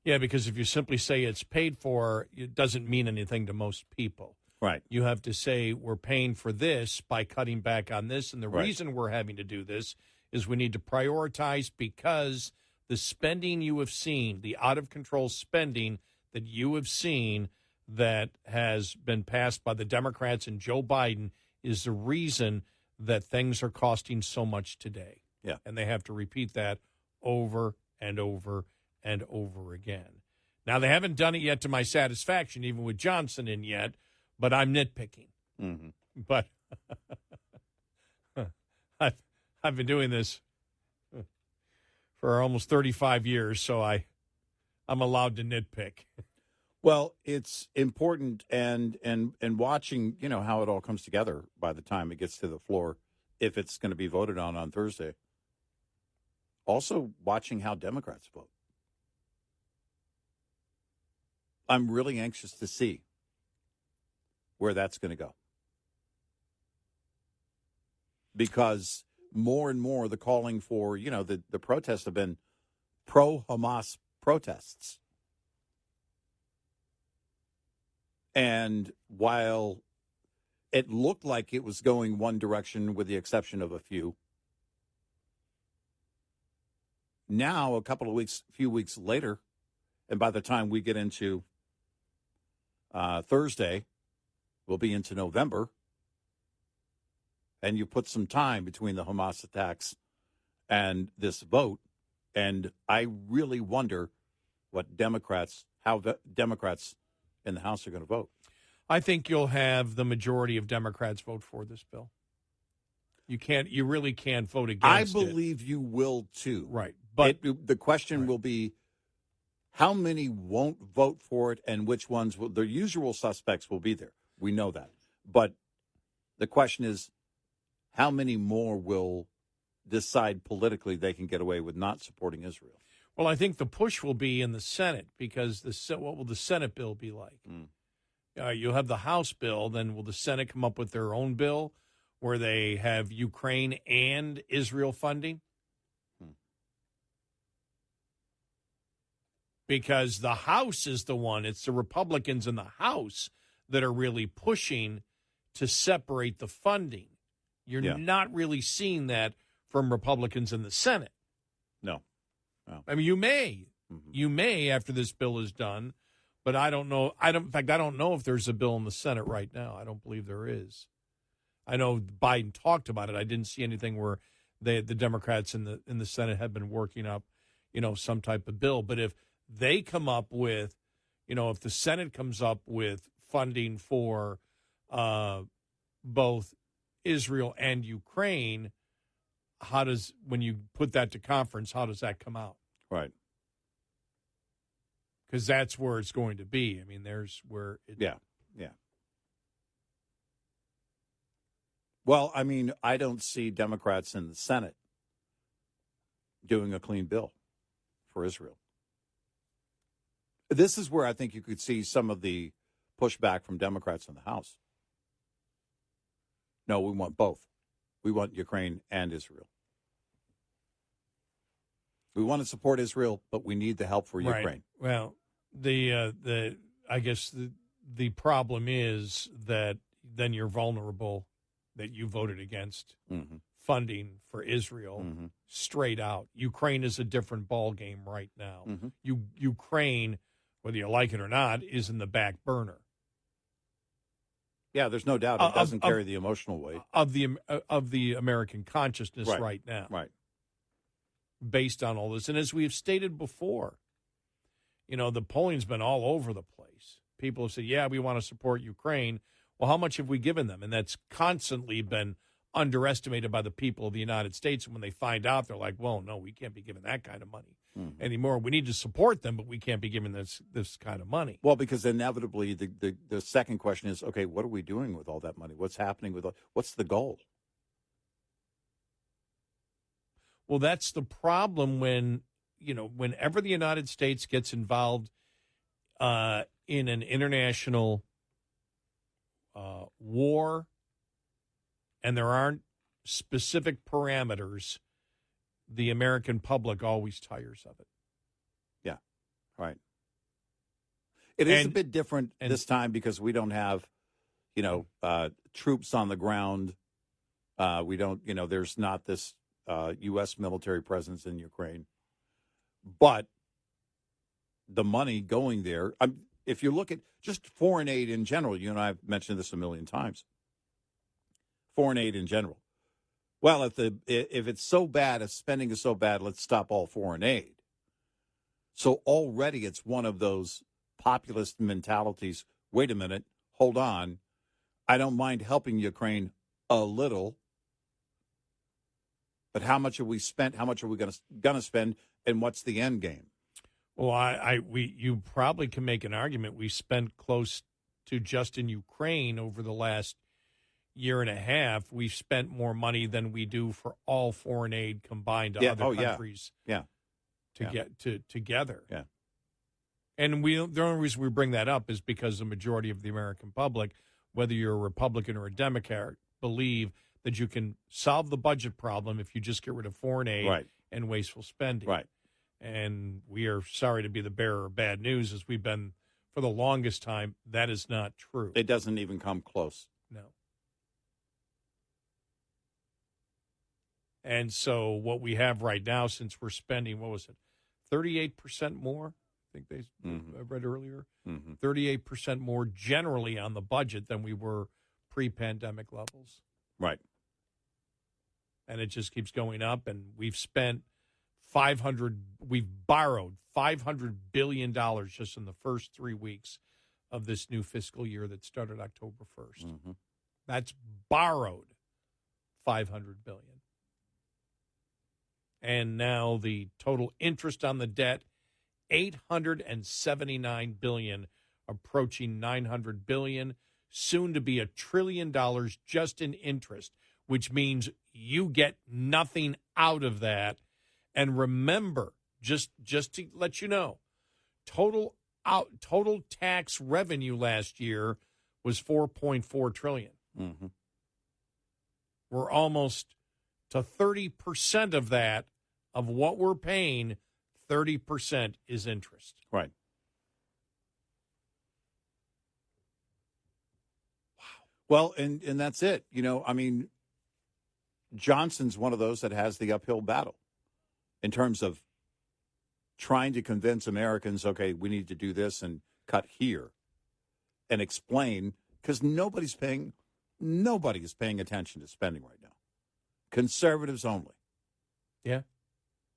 Yeah, because if you simply say it's paid for, it doesn't mean anything to most people. Right. You have to say we're paying for this by cutting back on this. And the Right. reason we're having to do this is we need to prioritize, because the spending you have seen, the out-of-control spending that you have seen that has been passed by the Democrats and Joe Biden, is the reason that things are costing so much today. Yeah. And they have to repeat that over and over and over again. Now, they haven't done it yet to my satisfaction, even with Johnson in yet, but I'm nitpicking. Mm-hmm. But I've been doing this for almost 35 years, so I'm allowed to nitpick. Well, it's important and watching, how it all comes together by the time it gets to the floor, if it's going to be voted on Thursday. Also watching how Democrats vote. I'm really anxious to see where that's going to go. Because more and more the calling for, the protests have been pro-Hamas protests. And while it looked like it was going one direction with the exception of a few, now few weeks later, and by the time we get into Thursday, we'll be into November, and you put some time between the Hamas attacks and this vote, and I really wonder how the Democrats in the House are going to vote. I think you'll have the majority of Democrats vote for this bill. You really can't vote I against it. believe you will too. Right. But the question will be how many won't vote for it and which ones will. The usual suspects will be there. We know that. But the question is how many more will decide politically they can get away with not supporting Israel? Well, I think the push will be in the Senate because what will the Senate bill be like? You'll have the House bill. Then will the Senate come up with their own bill where they have Ukraine and Israel funding? Because the House is the one, it's the Republicans in the House that are really pushing to separate the funding. You're not really seeing that from Republicans in the Senate. No. I mean, you may after this bill is done, but I don't know. In fact, I don't know if there's a bill in the Senate right now. I don't believe there is. I know Biden talked about it. I didn't see anything where the Democrats in the Senate have been working up, some type of bill. But if they come up with, if the Senate comes up with funding for both Israel and Ukraine, when you put that to conference, how does that come out? Right. Because that's where it's going to be. I mean, there's where it... Yeah. Well, I mean, I don't see Democrats in the Senate doing a clean bill for Israel. This is where I think you could see some of the pushback from Democrats in the House. No, we want both. We want Ukraine and Israel. We want to support Israel, but we need the help for Ukraine. Right. Well, I guess the problem is that then you're vulnerable that you voted against funding for Israel straight out. Ukraine is a different ballgame right now. Ukraine, whether you like it or not, is in the back burner. Yeah, there's no doubt it doesn't carry the emotional weight of the American consciousness right now. Right. Based on all this. And as we have stated before, the polling's been all over the place. People have said, yeah, we want to support Ukraine. Well, how much have we given them? And that's constantly been underestimated by the people of the United States. And when they find out, they're like, well, no, we can't be giving that kind of money anymore. We need to support them, but we can't be giving this kind of money. Well, because inevitably the second question is, okay, what are we doing with all that money? What's happening what's the goal? Well, that's the problem whenever the United States gets involved in an international war and there aren't specific parameters, the American public always tires of it. Yeah, right. It is a bit different this time because we don't have, troops on the ground. We don't, there's not this U.S. military presence in Ukraine. But the money going there, if you look at just foreign aid in general, you and I have mentioned this a million times. Foreign aid in general. Well, if it's so bad, if spending is so bad, let's stop all foreign aid. So already it's one of those populist mentalities. Wait a minute, hold on. I don't mind helping Ukraine a little. But how much have we spent? How much are we going to spend? And what's the end game? Well, you probably can make an argument. We spent close to just in Ukraine over the last year and a half. We've spent more money than we do for all foreign aid combined to other countries. Get together. Yeah. And the only reason we bring that up is because the majority of the American public, whether you're a Republican or a Democrat, believe that you can solve the budget problem if you just get rid of foreign aid and wasteful spending. Right. And we are sorry to be the bearer of bad news, as we've been for the longest time. That is not true. It doesn't even come close. No. And so what we have right now, since we're spending, 38% more? I think I read earlier. 38% more generally on the budget than we were pre-pandemic levels. Right. And it just keeps going up, and we've borrowed $500 billion just in the first 3 weeks of this new fiscal year that started October 1st. That's borrowed $500 billion. And now the total interest on the debt, $879 billion, approaching $900 billion, soon to be $1 trillion just in interest, which means you get nothing out of that. And remember, just to let you know, total tax revenue last year was $4.4 trillion. Mm-hmm. We're almost to 30% of that, of what we're paying, 30% is interest. Right. Wow. Well, and that's it. You know, I mean, Johnson's one of those that has the uphill battle in terms of trying to convince Americans, okay, we need to do this and cut here and explain, because nobody is paying attention to spending right now. Conservatives only. Yeah,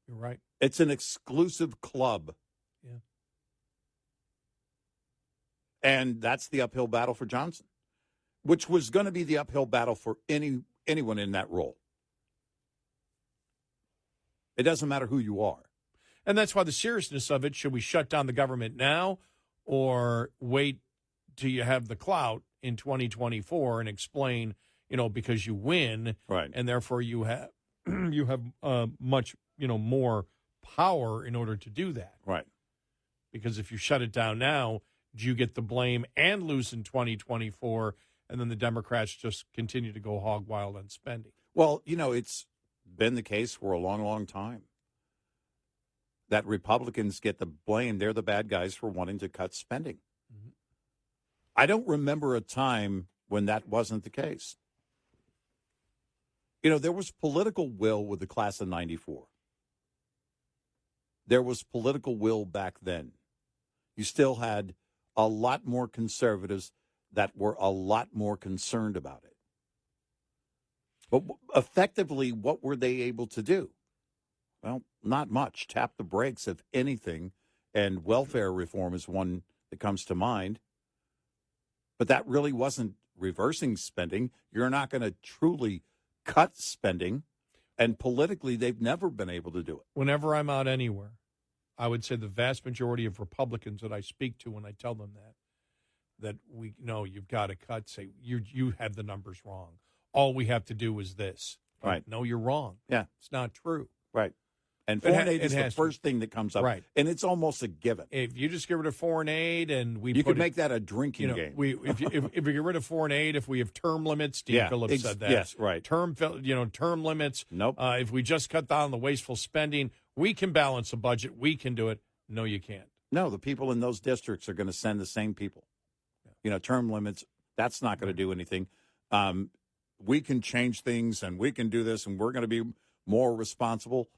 you're right. It's an exclusive club. Yeah. And that's the uphill battle for Johnson, which was going to be the uphill battle for anyone in that role. It doesn't matter who you are. And that's why the seriousness of it, should we shut down the government now or wait till you have the clout in 2024 and explain, because you win, right, and therefore you have much, more power in order to do that. Right. Because if you shut it down now, do you get the blame and lose in 2024, and then the Democrats just continue to go hog wild on spending? Well, it's been the case for a long, long time that Republicans get the blame. They're the bad guys for wanting to cut spending. Mm-hmm. I don't remember a time when that wasn't the case. There was political will with the class of 94. There was political will back then. You still had a lot more conservatives that were a lot more concerned about it. But effectively, what were they able to do? Well, not much. Tap the brakes, if anything, and welfare reform is one that comes to mind. But that really wasn't reversing spending. You're not going to truly cut spending, and politically, they've never been able to do it. Whenever I'm out anywhere, I would say the vast majority of Republicans that I speak to, when I tell them that we know you've got to cut, say, you have the numbers wrong. All we have to do is this. Right. No, you're wrong. Yeah. It's not true. Right. And foreign aid is the first thing that comes up. Right. And it's almost a given. If you just get rid of foreign aid and you could make that a drinking game. If you get rid of foreign aid, if we have term limits, Dean Phillips said that. Yes, right. Term limits. Nope. If we just cut down the wasteful spending, we can balance a budget. We can do it. No, you can't. No, the people in those districts are going to send the same people. Yeah. Term limits, that's not going to do anything. We can change things and we can do this and we're going to be more responsible.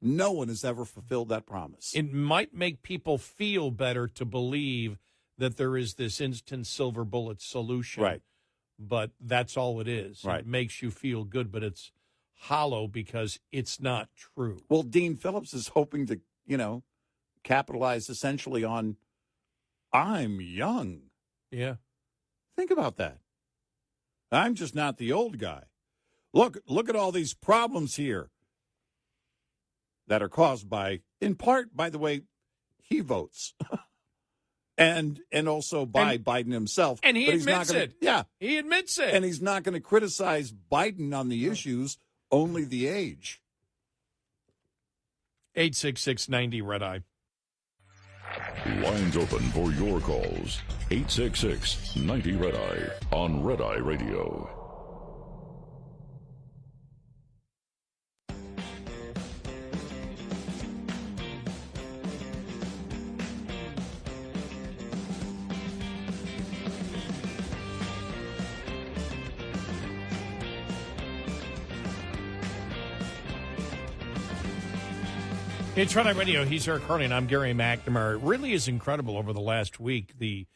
No one has ever fulfilled that promise. It might make people feel better to believe that there is this instant silver bullet solution. Right. But that's all it is. Right. It makes you feel good, but it's hollow because it's not true. Well, Dean Phillips is hoping to, capitalize essentially on, I'm young. Yeah. Think about that. I'm just not the old guy. Look at all these problems here that are caused by, in part, by the way, he votes. and also by Biden himself. And he admits it. Yeah. He admits it. And he's not going to criticize Biden on the issues, only the age. 866-90 Red Eye. Lines open for your calls. 866-90 Red Eye on Red Eye Radio. It's Red Eye Radio. He's Eric Harley, and I'm Gary McNamara. It really is incredible over the last week, the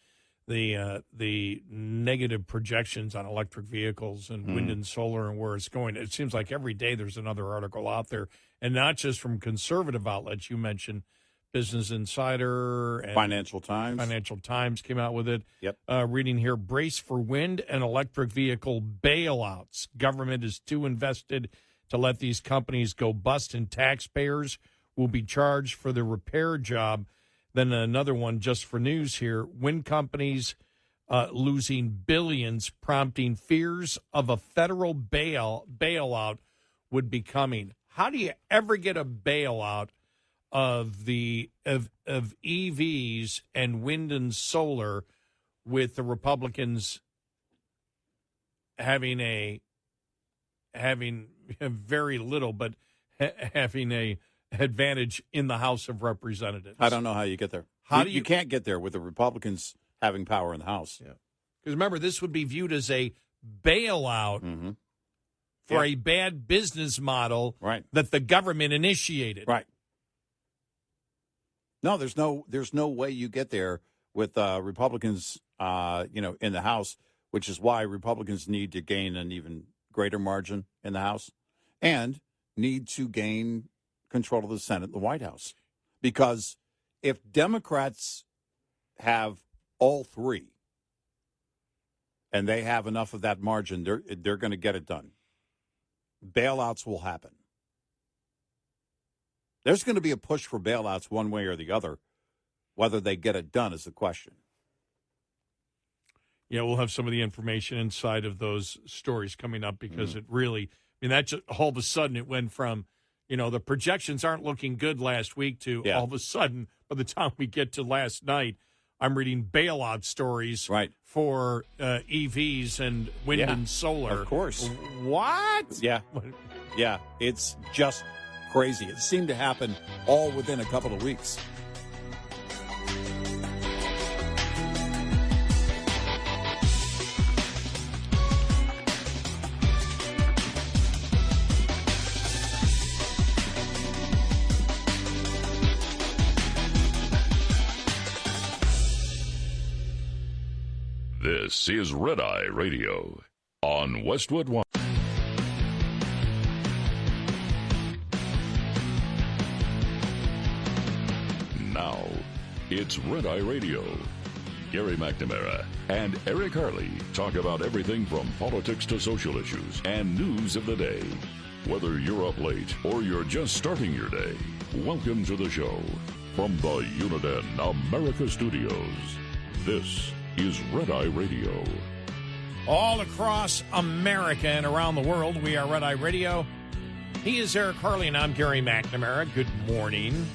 negative projections on electric vehicles and wind and solar and where it's going. It seems like every day there's another article out there, and not just from conservative outlets. You mentioned Business Insider and Financial Times came out with it. Yep. Reading here, brace for wind and electric vehicle bailouts. Government is too invested to let these companies go bust, and taxpayers will be charged for the repair job. Then another one just for news here. Wind companies losing billions, prompting fears of a federal bailout would be coming. How do you ever get a bailout of EVs and wind and solar with the Republicans having very little, but having a advantage in the House of Representatives? I don't know how you get there. You can't get there with the Republicans having power in the House. Yeah. Because remember, this would be viewed as a bailout for a bad business model that the government initiated. Right. No, there's no way you get there with Republicans, in the House, which is why Republicans need to gain an even greater margin in the House and need to gain control of the Senate and the White House. Because if Democrats have all three and they have enough of that margin, they're going to get it done. Bailouts will happen. There's going to be a push for bailouts one way or the other. Whether they get it done is the question. Yeah, we'll have some of the information inside of those stories coming up because it really, that just, all of a sudden it went from, the projections aren't looking good last week to all of a sudden, by the time we get to last night, I'm reading bailout stories for EVs and wind and solar. Of course. What? Yeah. Yeah, it's just crazy. It seemed to happen all within a couple of weeks. This is Red Eye Radio on Westwood One. Now, it's Red Eye Radio. Gary McNamara and Eric Harley talk about everything from politics to social issues and news of the day. Whether you're up late or you're just starting your day, welcome to the show. From the Uniden America Studios, this is Red Eye Radio. All across America and around the world, we are Red Eye Radio. He is Eric Harley, and I'm Gary McNamara. Good morning.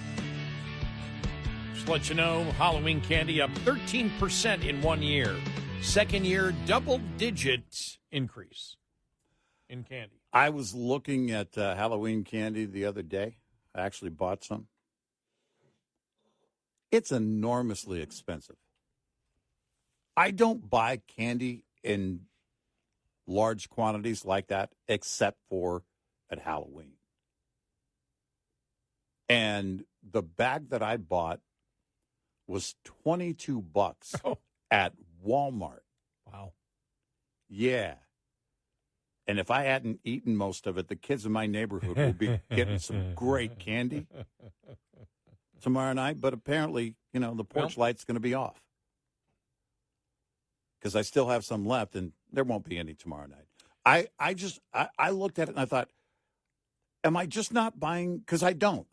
Just to let you know, Halloween candy up 13% in 1 year. Second year, double-digit increase in candy. I was looking at Halloween candy the other day. I actually bought some. It's enormously expensive. I don't buy candy in large quantities like that except for at Halloween. And the bag that I bought was $22 at Walmart. Wow. Yeah. And if I hadn't eaten most of it, the kids in my neighborhood will be getting some great candy tomorrow night. But apparently, the porch light's going to be off. Because I still have some left, and there won't be any tomorrow night. I looked at it and I thought, am I just not buying? Because I don't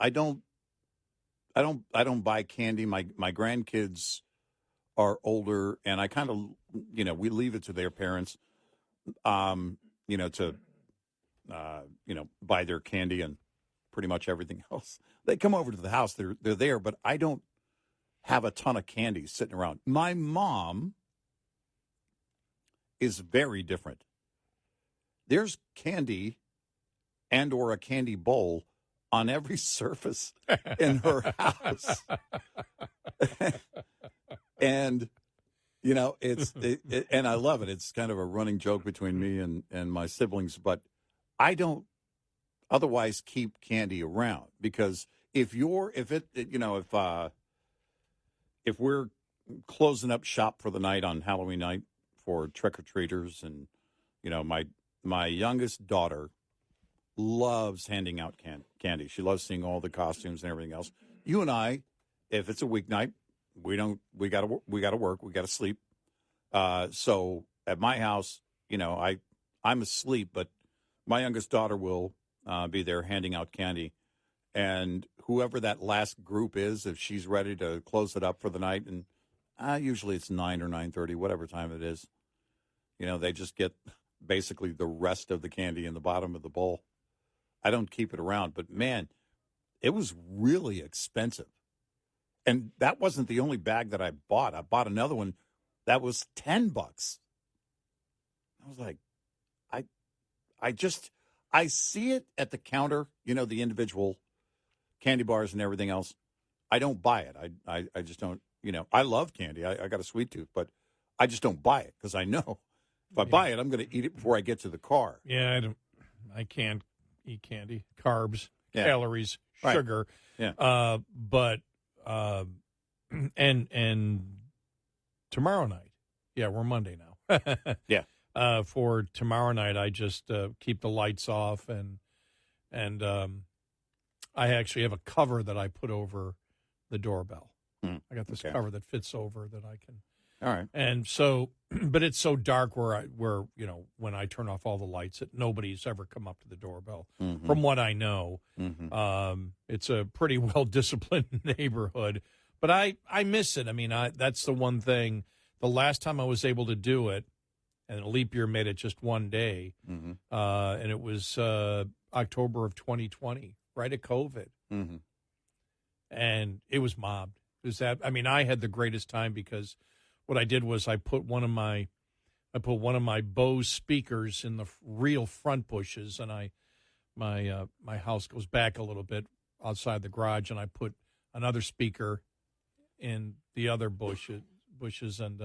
buy candy. My grandkids are older, and I kind of, we leave it to their parents, to buy their candy and pretty much everything else. They come over to the house, they're there, but I don't have a ton of candy sitting around. My mom is very different. There's candy and or a candy bowl on every surface in her house. And, and I love it. It's kind of a running joke between me and my siblings, but I don't otherwise keep candy around because if we're closing up shop for the night on Halloween night, for trick-or-treaters, and, my youngest daughter loves handing out candy. She loves seeing all the costumes and everything else. You and I if it's a weeknight, we got to work, we got to sleep. So at my house, I'm asleep, but my youngest daughter will be there handing out candy. And whoever that last group is, if she's ready to close it up for the night, and usually it's 9 or 9:30, whatever time it is, they just get basically the rest of the candy in the bottom of the bowl. I don't keep it around, but man, it was really expensive. And that wasn't the only bag that I bought. I bought another one that was $10. I was like, I see it at the counter, the individual candy bars and everything else. I don't buy it. I just don't, I love candy. I got a sweet tooth, but I just don't buy it because I know if I buy it, I'm going to eat it before I get to the car. Yeah, I can't eat candy, carbs, calories, sugar. Yeah. But and tomorrow night, we're Monday now. Yeah. For tomorrow night, I just keep the lights off and I actually have a cover that I put over the doorbell. I got this cover that fits over that I can. All right. And so, but it's so dark where when I turn off all the lights, nobody's ever come up to the doorbell. Mm-hmm. From what I know, it's a pretty well disciplined neighborhood. But I miss it. I mean, that's the one thing. The last time I was able to do it, and a leap year made it just one day, and it was October of 2020, right at COVID, and it was mobbed. It was that. I mean, I had the greatest time because what I did was I put one of my Bose speakers in the real front bushes, and my house goes back a little bit outside the garage, and I put another speaker in the other bushes, and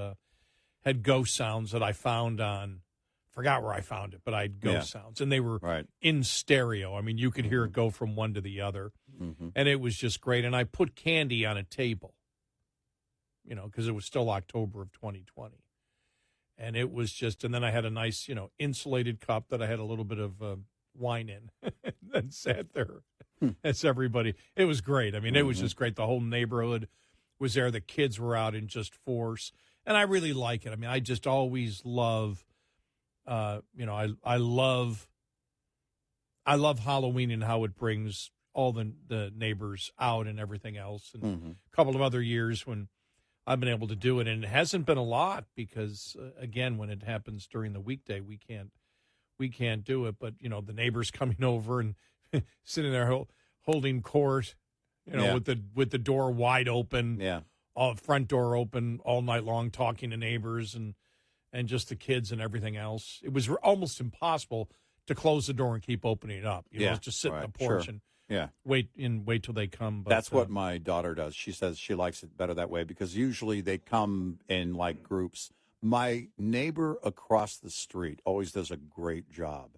had ghost sounds that I found forgot where I found it, but I had ghost sounds, and they were in stereo. I mean, you could hear it go from one to the other, and it was just great. And I put candy on a table, because it was still October of 2020. And it was just, and then I had a nice, insulated cup that I had a little bit of wine in and sat there as everybody. It was great. I mean, it was just great. The whole neighborhood was there. The kids were out in just force. And I really like it. I mean, I just always love, I love Halloween and how it brings all the neighbors out and everything else. And a couple of other years when I've been able to do it, and it hasn't been a lot because, again, when it happens during the weekday, we can't do it. But, the neighbors coming over and sitting there holding court, with the door wide open, front door open all night long, talking to neighbors and just the kids and everything else. It was almost impossible to close the door and keep opening it up. Just sit on the porch and wait till they come. But, that's what my daughter does. She says she likes it better that way because usually they come in like groups. My neighbor across the street always does a great job.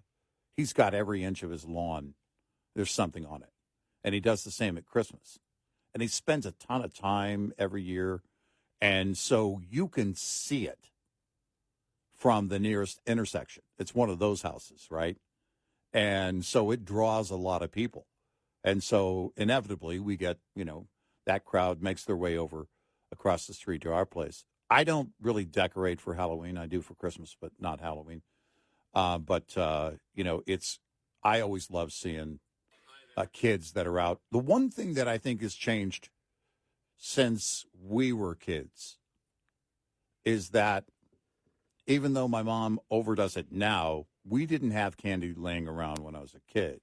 He's got every inch of his lawn. There's something on it. And he does the same at Christmas. And he spends a ton of time every year. And so you can see it from the nearest intersection. It's one of those houses, right? And so it draws a lot of people. And so inevitably we get, that crowd makes their way over across the street to our place. I don't really decorate for Halloween. I do for Christmas, but not Halloween. I always love seeing kids that are out. The one thing that I think has changed since we were kids is that even though my mom overdoes it now, we didn't have candy laying around when I was a kid.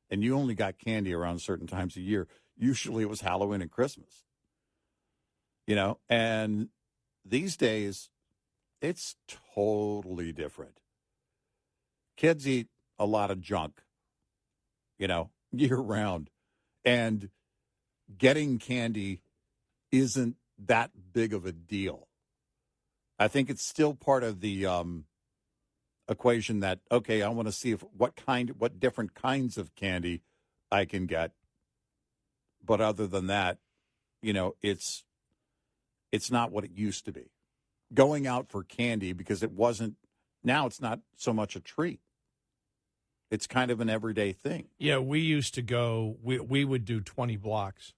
And you only got candy around certain times a year. Usually it was Halloween and Christmas. And these days, it's totally different. Kids eat a lot of junk, year round. And getting candy isn't that big of a deal. I think it's still part of the equation that, okay, I want to see what different kinds of candy I can get. But other than that, it's not what it used to be. Going out for candy because now it's not so much a treat. It's kind of an everyday thing. Yeah, we used to go, we would do 20 blocks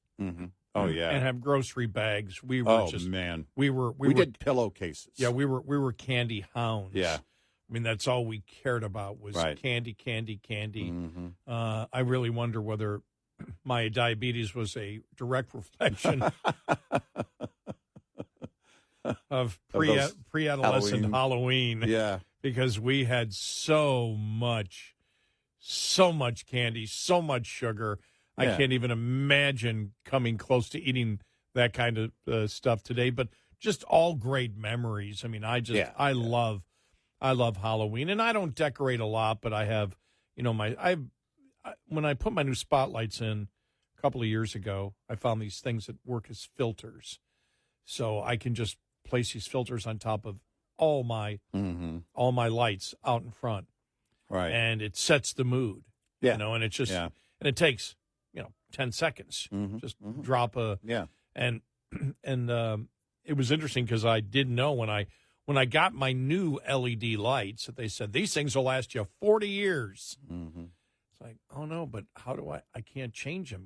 Oh, yeah. and have grocery bags. We were man. We did pillowcases. Yeah, we were candy hounds. Yeah. I mean, that's all we cared about was candy. Mm-hmm. I really wonder whether my diabetes was a direct reflection of pre-adolescent Halloween. Yeah. Because we had so much candy, so much sugar. I can't even imagine coming close to eating that kind of stuff today. But just all great memories. I mean, I love Halloween, and I don't decorate a lot, but I have, when I put my new spotlights in a couple of years ago, I found these things that work as filters, so I can just place these filters on top of all my lights out in front, right? And it sets the mood, and it just and it takes 10 seconds, just drop a and it was interesting because I didn't know when I got my new LED lights that they said these things will last you 40 years. Mm-hmm. It's like, oh no, but how do I can't change them?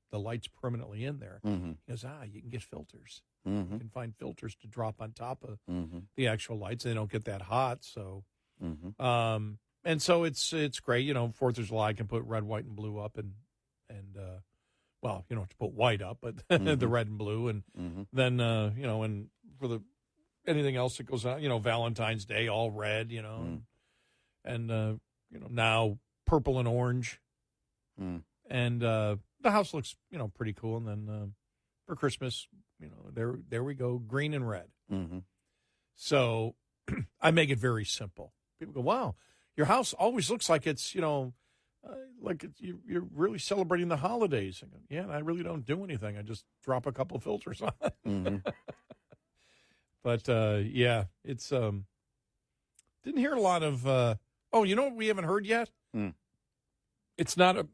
The light's permanently in there. Mm-hmm. He goes, you can get filters. Mm-hmm. You can find filters to drop on top of the actual lights. They don't get that hot. So, and so it's great. 4th of July, I can put red, white, and blue up and well, you don't have to put white up, but the red and blue. And then, and for anything else that goes on, Valentine's Day, all red, and now purple and orange. And the house looks, pretty cool. And then for Christmas, there we go, green and red. So I make it very simple. People go, wow, your house always looks like it's, you're really celebrating the holidays. I go, yeah, and I really don't do anything. I just drop a couple of filters on it. But, it's, didn't hear a lot of, you know what we haven't heard yet? It's not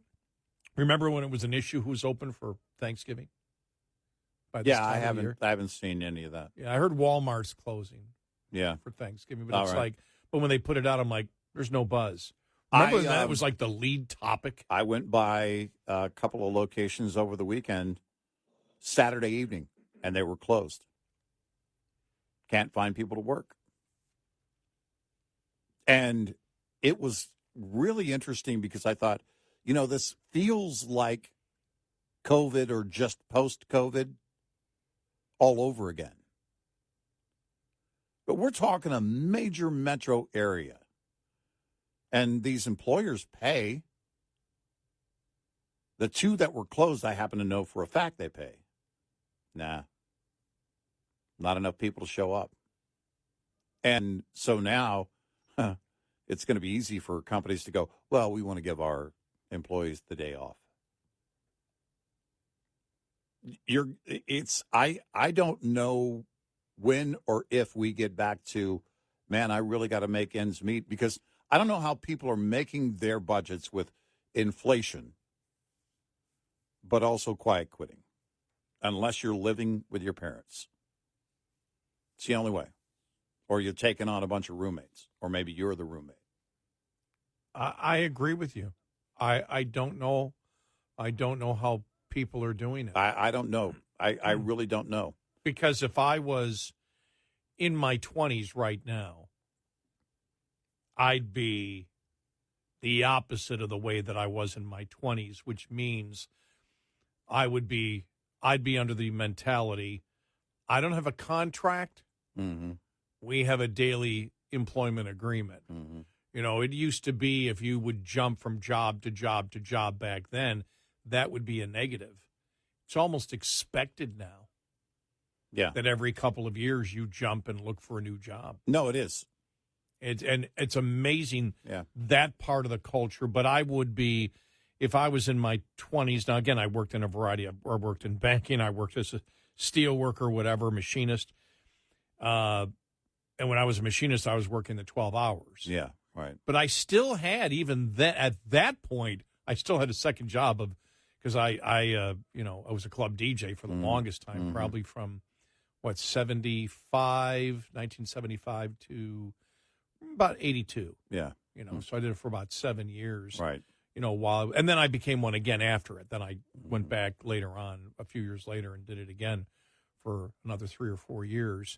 remember when it was an issue who's open for Thanksgiving? By this time of year? I haven't seen any of that. Yeah, I heard Walmart's closing. Yeah. For Thanksgiving. But but when they put it out, I'm like, there's no buzz. Remember that was like the lead topic? I went by a couple of locations over the weekend, Saturday evening, and they were closed. Can't find people to work. And it was really interesting because I thought, this feels like COVID or just post-COVID all over again. But we're talking a major metro area. And these employers pay. The two that were closed, I happen to know for a fact they pay. Nah. Not enough people to show up. And so now it's going to be easy for companies to go, well, we want to give our employees the day off. I don't know when or if we get back to, man, I really got to make ends meet, because I don't know how people are making their budgets with inflation, but also quiet quitting, unless you're living with your parents. It's the only way. Or you're taking on a bunch of roommates, or maybe you're the roommate. I agree with you. I don't know. I don't know how people are doing it. I don't know. I really don't know. Because if I was in my 20s right now, I'd be the opposite of the way that I was in my 20s, which means I'd be under the mentality, I don't have a contract. We have a daily employment agreement. It used to be if you would jump from job to job to job back then, that would be a negative. It's almost expected now. Yeah. That every couple of years you jump and look for a new job. No, it is. It's amazing, yeah, that part of the culture. But I would be, if I was in my 20s, now again, I worked in a variety of, I worked in banking, I worked as a steel worker, whatever, machinist. And when I was a machinist, I was working the 12 hours. Yeah, right. But I still had, even then, at that point, I still had a second job of, because I was a club DJ for the longest time, probably from, 1975 to about 82. Yeah. So I did it for about 7 years. Right. And then I became one again after it. Then I went back later on, a few years later, and did it again for another 3 or 4 years.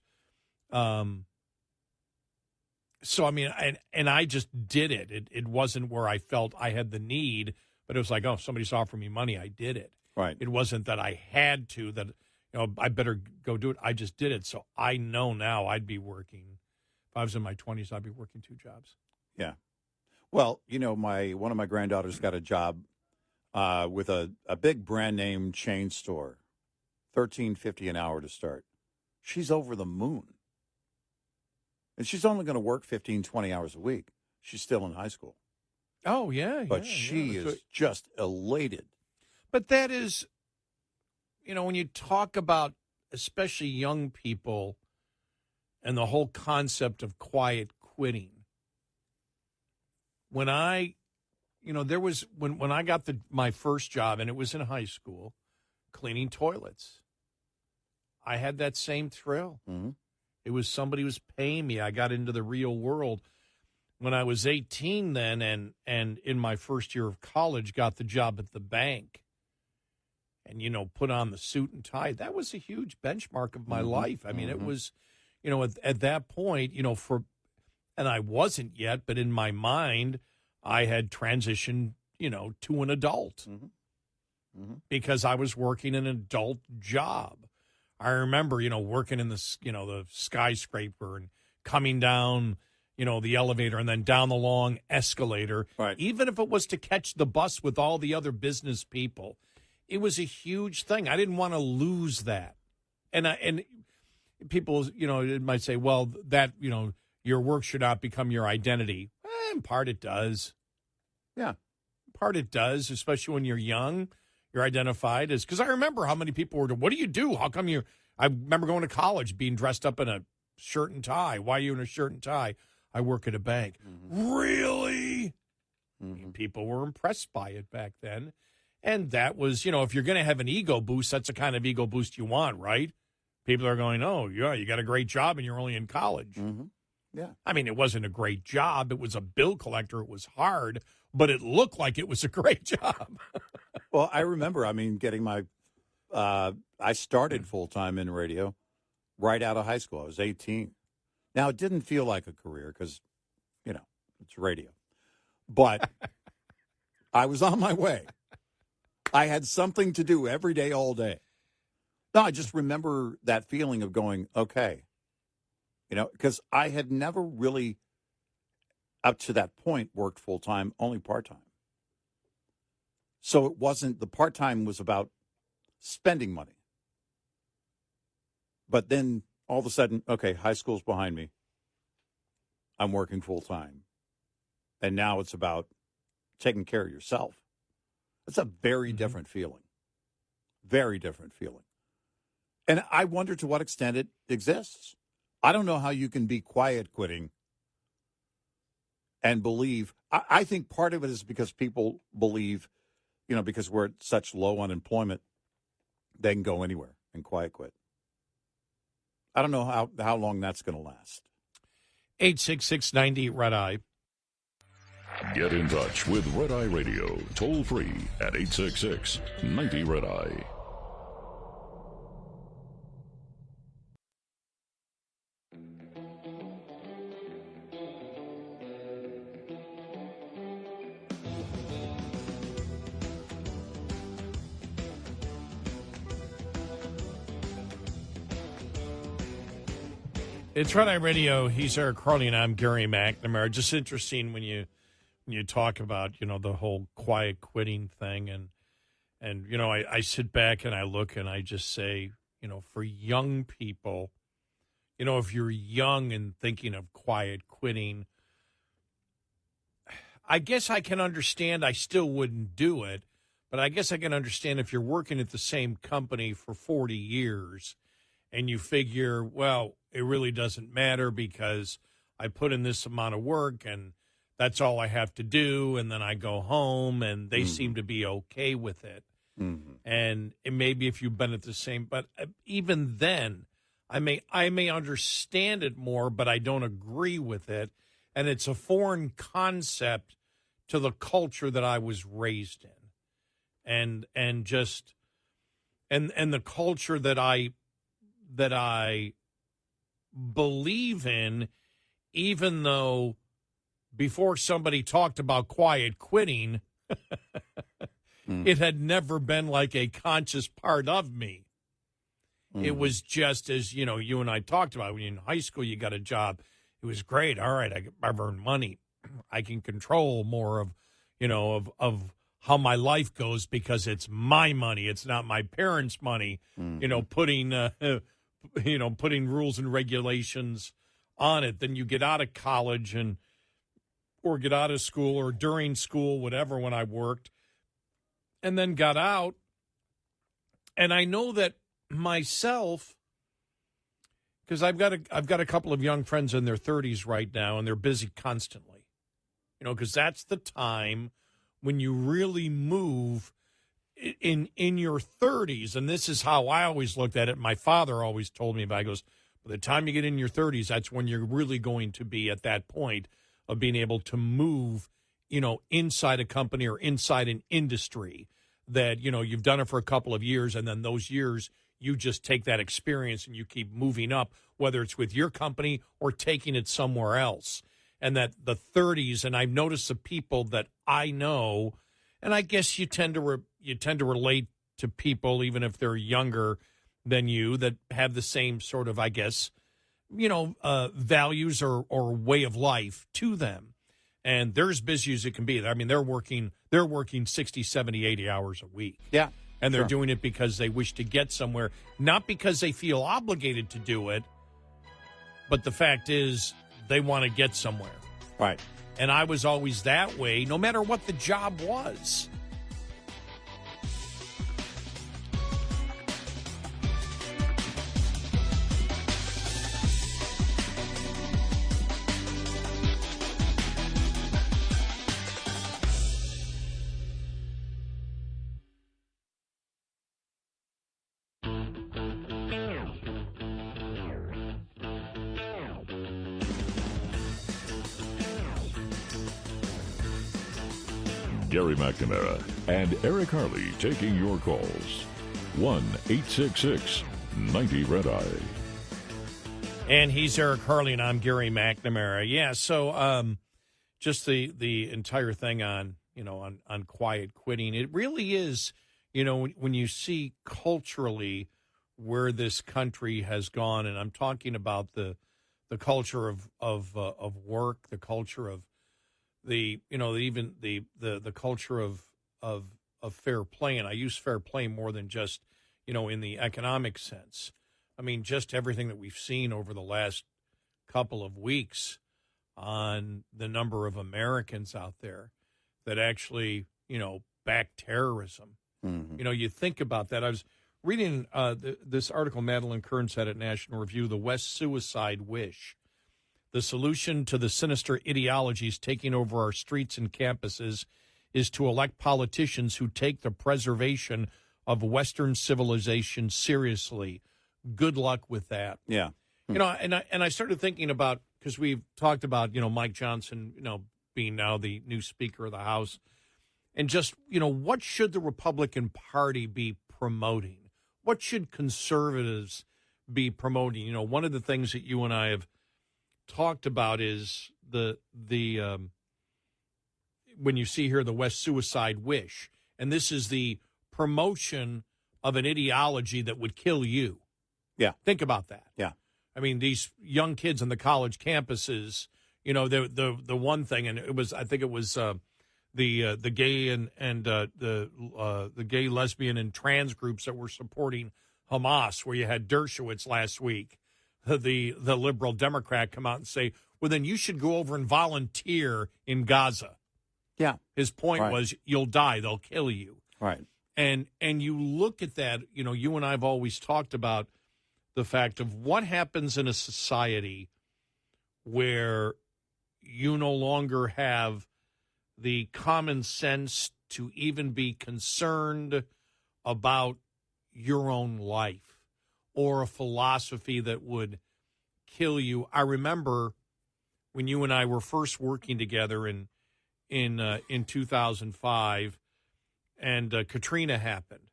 So, I mean, and I just did it. It wasn't where I felt I had the need, but it was like, oh, if somebody's offering me money, I did it. Right. It wasn't that I had to, that, I better go do it. I just did it. So I know now I'd be working. If I was in my 20s, I'd be working 2 jobs. Yeah. Well, one of my granddaughters got a job with a big brand name chain store, $13.50 an hour to start. She's over the moon. And she's only going to work 15, 20 hours a week. She's still in high school. Oh, yeah. But she is just elated. But that is, when you talk about especially young people and the whole concept of quiet quitting, when I, there was, when I got my first job, and it was in high school, cleaning toilets, I had that same thrill. Mm-hmm. It was somebody was paying me. I got into the real world. When I was 18 then, and in my first year of college, got the job at the bank and, put on the suit and tie. That was a huge benchmark of my life. I mean, it was, at that point, and I wasn't yet, but in my mind, I had transitioned, to an adult because I was working an adult job. I remember, working in the skyscraper and coming down, the elevator and then down the long escalator. Right. Even if it was to catch the bus with all the other business people, it was a huge thing. I didn't want to lose that. And people, might say, well, that, your work should not become your identity. In part it does. Yeah. In part it does, especially when you're young. You're identified as, because I remember how many people were, what do you do? How come I remember going to college being dressed up in a shirt and tie. Why are you in a shirt and tie? I work at a bank. Really? People were impressed by it back then. And that was, if you're going to have an ego boost, that's the kind of ego boost you want, right? People are going, oh, yeah, you got a great job and you're only in college. Yeah. I mean, it wasn't a great job. It was a bill collector. It was hard, but it looked like it was a great job. Well, I remember, getting my, I started full-time in radio right out of high school. I was 18. Now, it didn't feel like a career because, it's radio. But I was on my way. I had something to do every day, all day. No, I just remember that feeling of going, okay. Because I had never really, up to that point, worked full-time, only part-time. So it wasn't, the part-time was about spending money. But then all of a sudden, okay, high school's behind me. I'm working full-time. And now it's about taking care of yourself. It's a very different feeling. Very different feeling. And I wonder to what extent it exists. I don't know how you can be quiet quitting and believe. I think part of it is because people believe, because we're at such low unemployment, they can go anywhere and quiet quit. I don't know how long that's going to last. 866-90 Red Eye. Get in touch with Red Eye Radio, toll free at 866-90 Red Eye. It's Red Eye Radio. He's Eric Carly, and I'm Gary McNamara. Just interesting when you talk about, the whole quiet quitting thing. And I sit back and I look and I just say, for young people, if you're young and thinking of quiet quitting, I guess I can understand. I still wouldn't do it, but I guess I can understand if you're working at the same company for 40 years and you figure, well, it really doesn't matter because I put in this amount of work and that's all I have to do. And then I go home and they seem to be okay with it. And maybe if you've been at the same, but even then I may understand it more, but I don't agree with it. And it's a foreign concept to the culture that I was raised in. and just and the culture that I believe in, even though before somebody talked about quiet quitting, it had never been like a conscious part of me. It was just, as you know, you and I talked about, when you're in high school, you got a job. It was great. All right, I've earned money. I can control more of, of how my life goes because it's my money. It's not my parents' money. Putting rules and regulations on it. Then you get out of college or get out of school or during school, whatever, when I worked, and then got out. And I know that myself, because I've got a couple of young friends in their 30s right now, and they're busy constantly, because that's the time when you really move in your 30s. And this is how I always looked at it. My father always told me about it. He goes, by the time you get in your 30s, that's when you're really going to be at that point of being able to move, inside a company or inside an industry that, you've done it for a couple of years, and then those years you just take that experience and you keep moving up, whether it's with your company or taking it somewhere else. And that the 30s, and I've noticed the people that I know, and I guess you tend to relate to people, even if they're younger than you, that have the same sort of, I guess, values or way of life to them. And they're as busy as it can be. I mean, they're working 60, 70, 80 hours a week. Yeah. And they're doing it because they wish to get somewhere, not because they feel obligated to do it, but the fact is they want to get somewhere. Right. And I was always that way, no matter what the job was. Gary McNamara and Eric Harley taking your calls. 1-866-90-RED-EYE. And he's Eric Harley, and I'm Gary McNamara. Yeah, so just the entire thing on quiet quitting. It really is, when you see culturally where this country has gone, and I'm talking about the culture of work, the culture of the culture of fair play, and I use fair play more than just in the economic sense. I mean, just everything that we've seen over the last couple of weeks on the number of Americans out there that actually back terrorism. Mm-hmm. You think about that. I was reading this article Madeline Kern said at National Review, "The West Suicide Wish. The solution to the sinister ideologies taking over our streets and campuses is to elect politicians who take the preservation of Western civilization seriously. Good luck with that." Yeah. And I started thinking about, because we've talked about, Mike Johnson, being now the new Speaker of the House, and just, what should the Republican Party be promoting? What should conservatives be promoting? One of the things that you and I have talked about is the when you see here the West Suicide Wish, and this is the promotion of an ideology that would kill you. Yeah. Think about that. Yeah. I mean, these young kids on the college campuses, the one thing, and I think it was the gay and the gay, lesbian, and trans groups that were supporting Hamas, where you had Dershowitz last week, the liberal Democrat, come out and say, well, then you should go over and volunteer in Gaza. Yeah. His point was, you'll die, they'll kill you. Right. And you look at that, you and I have always talked about the fact of what happens in a society where you no longer have the common sense to even be concerned about your own life or a philosophy that would kill you. I remember when you and I were first working together in 2005, and Katrina happened,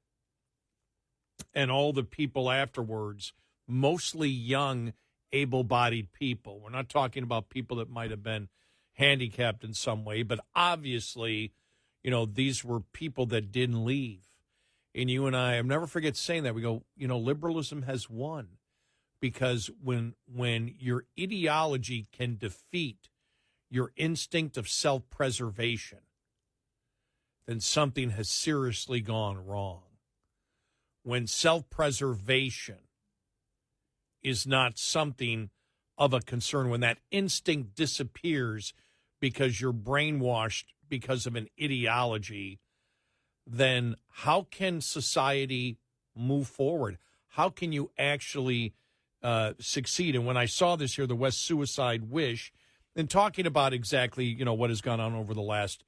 and all the people afterwards, mostly young, able-bodied people. We're not talking about people that might have been handicapped in some way, but obviously, these were people that didn't leave. And you and I'll never forget saying that. We go, liberalism has won, because when your ideology can defeat your instinct of self-preservation, then something has seriously gone wrong. When self-preservation is not something of a concern, when that instinct disappears because you're brainwashed because of an ideology, then how can society move forward? How can you actually succeed? And when I saw this here, the West Suicide Wish, and talking about exactly, what has gone on over the last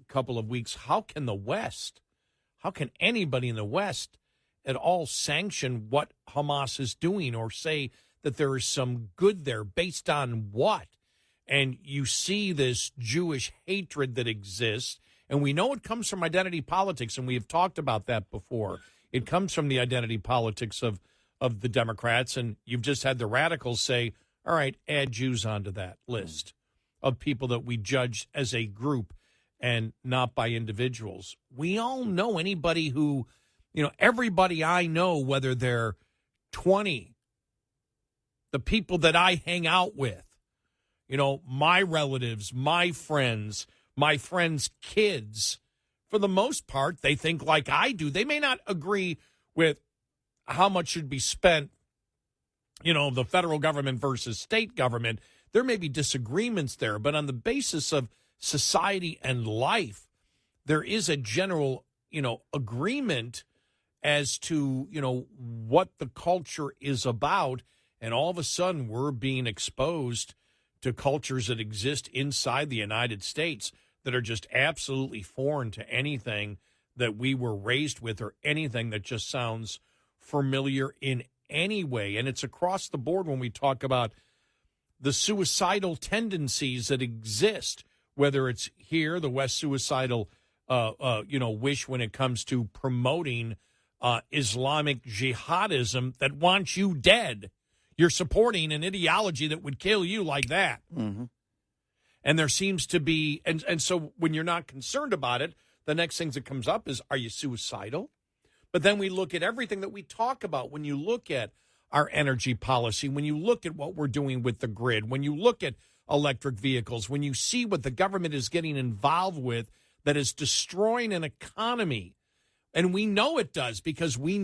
couple of weeks, how can anybody in the West at all sanction what Hamas is doing, or say that there is some good there? Based on what? And you see this Jewish hatred that exists, and we know it comes from identity politics, and we have talked about that before. It comes from the identity politics of the Democrats, and you've just had the radicals say, all right, add Jews onto that list of people that we judge as a group and not by individuals. We all know anybody who, everybody I know, whether they're 20, the people that I hang out with, my relatives, my friends' kids, for the most part, they think like I do. They may not agree with how much should be spent, the federal government versus state government. There may be disagreements there, but on the basis of society and life, there is a general, agreement as to, what the culture is about. And all of a sudden, we're being exposed to cultures that exist inside the United States that are just absolutely foreign to anything that we were raised with, or anything that just sounds familiar in any way. And it's across the board when we talk about the suicidal tendencies that exist, whether it's here, the West Suicidal wish when it comes to promoting Islamic jihadism that wants you dead. You're supporting an ideology that would kill you like that. Mm-hmm. And there seems to be, and so when you're not concerned about it, the next thing that comes up is, are you suicidal? But then we look at everything that we talk about. When you look at our energy policy, when you look at what we're doing with the grid, when you look at electric vehicles, when you see what the government is getting involved with that is destroying an economy, and we know it does because we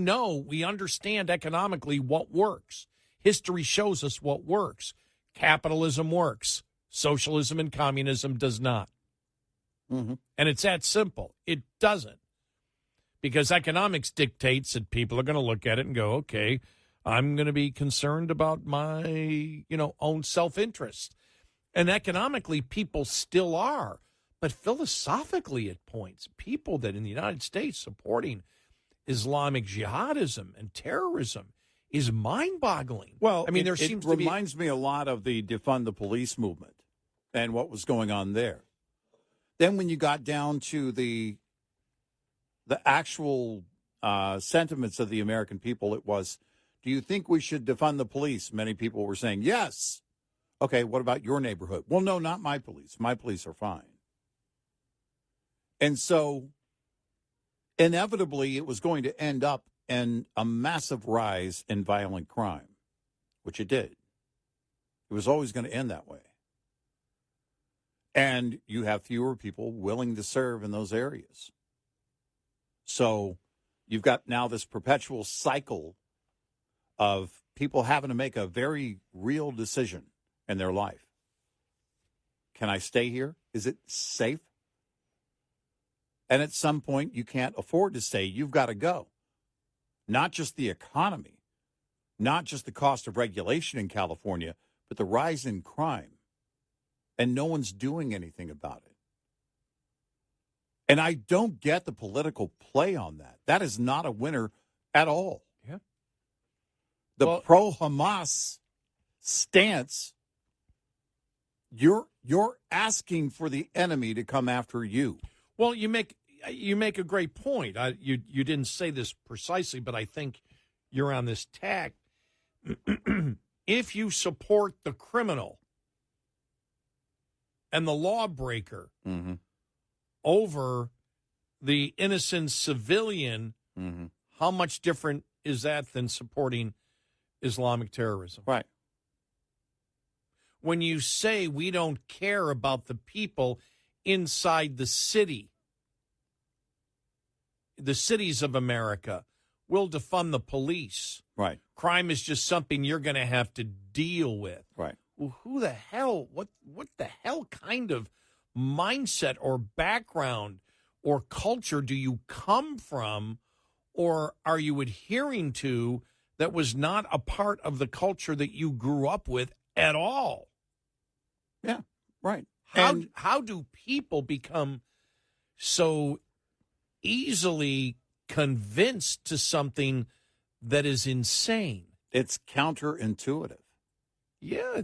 understand economically what works. History shows us what works. Capitalism works. Socialism and communism does not. Mm-hmm. And it's that simple. It doesn't. Because economics dictates that people are going to look at it and go, okay, I'm going to be concerned about my, own self-interest. And economically, people still are. But philosophically, at points, people that in the United States supporting Islamic jihadism and terrorism is mind-boggling. Well, I mean, there seems to be... It reminds me a lot of the defund the police movement and what was going on there. Then when you got down to the actual sentiments of the American people, it was, do you think we should defund the police? Many people were saying, yes. Okay, what about your neighborhood? Well, no, not my police. My police are fine. And so, inevitably, it was going to end up in a massive rise in violent crime, which it did. It was always going to end that way. And you have fewer people willing to serve in those areas. So you've got now this perpetual cycle of people having to make a very real decision in their life. Can I stay here? Is it safe? And at some point, you can't afford to stay. You've got to go. Not just the economy, not just the cost of regulation in California, but the rise in crime. And no one's doing anything about it. And I don't get the political play on that. That is not a winner at all. Yeah. The pro-Hamas stance, you're asking for the enemy to come after you. Well, you make, you make a great point. You didn't say this precisely, but I think you're on this tack. If you support the criminal and the lawbreaker over the innocent civilian, how much different is that than supporting Islamic terrorism? Right. When you say we don't care about the people inside the cities of America, we'll defund the police. Right. Crime is just something you're going to have to deal with. Right. Well, who the hell, what the hell kind of mindset or background or culture do you come from, or are you adhering to that was not a part of the culture that you grew up with at all? Yeah, right. How do people become so easily convinced to something that is insane? It's counterintuitive. Yeah,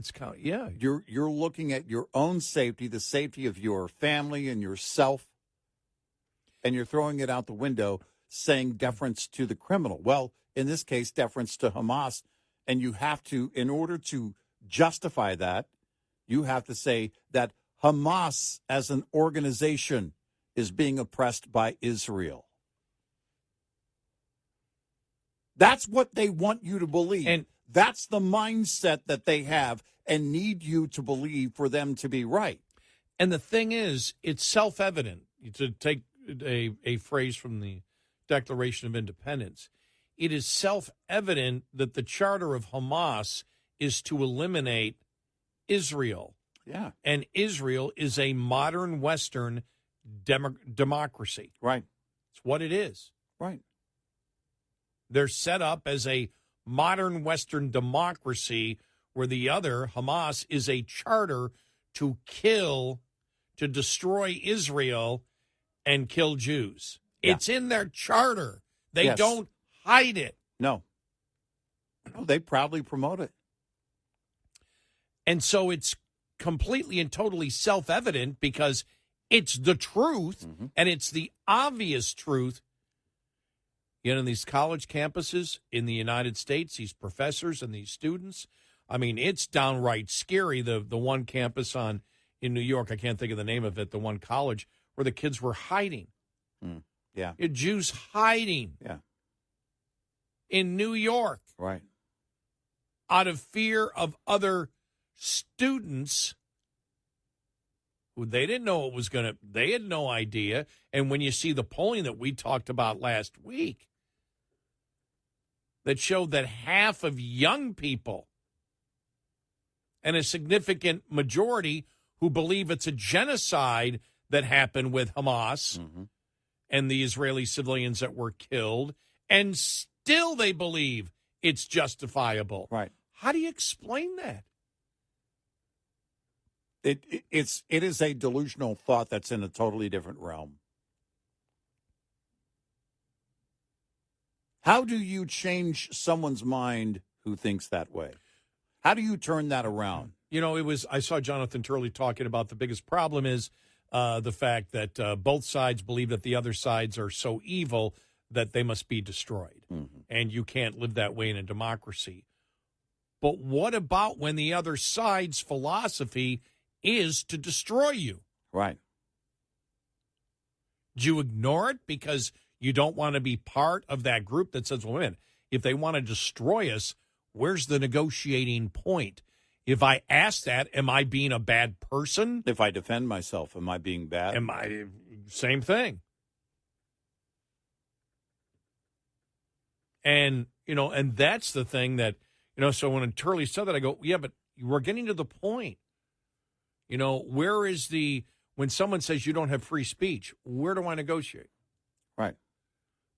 You're looking at your own safety, the safety of your family and yourself, and you're throwing it out the window, saying deference to the criminal. Well, in this case, deference to Hamas. And you have to, in order to justify that, you have to say that Hamas as an organization is being oppressed by Israel. That's what they want you to believe. And that's the mindset that they have and need you to believe for them to be right. And the thing is, it's self-evident, to take a phrase from the Declaration of Independence. It is self-evident that the charter of Hamas is to eliminate Israel. Yeah. And Israel is a modern Western democracy. Right. It's what it is. Right. They're set up as a modern Western democracy where the other, Hamas, is a charter to kill, to destroy Israel and kill Jews. Yeah. It's in their charter. They Yes. don't hide it. No, they proudly promote it. And so it's completely and totally self-evident because it's the truth, and it's the obvious truth. You know, in these college campuses in the United States, these professors and these students, I mean, it's downright scary. The one campus in New York, I can't think of the name of it, the one college where the kids were hiding. Yeah. Jews hiding. Yeah. In New York. Right. Out of fear of other students who they didn't know it was going to, they had no idea. And when you see the polling that we talked about last week that showed that half of young people and a significant majority who believe it's a genocide that happened with Hamas and the Israeli civilians that were killed, and still they believe it's justifiable. Right. How do you explain that? It is a delusional thought that's in a totally different realm. How do you change someone's mind who thinks that way? How do you turn that around? You know, I saw Jonathan Turley talking about the biggest problem is the fact that both sides believe that the other sides are so evil that they must be destroyed. And you can't live that way in a democracy. But what about when the other side's philosophy is to destroy you? Right. Do you ignore it because you don't want to be part of that group that says, well, man, if they want to destroy us, where's the negotiating point? If I ask that, am I being a bad person? If I defend myself, am I being bad? Same thing. And, you know, and that's the thing that, you know, so when Turley said that, I go, yeah, but we're getting to the point. You know, where is when someone says you don't have free speech, where do I negotiate? Right.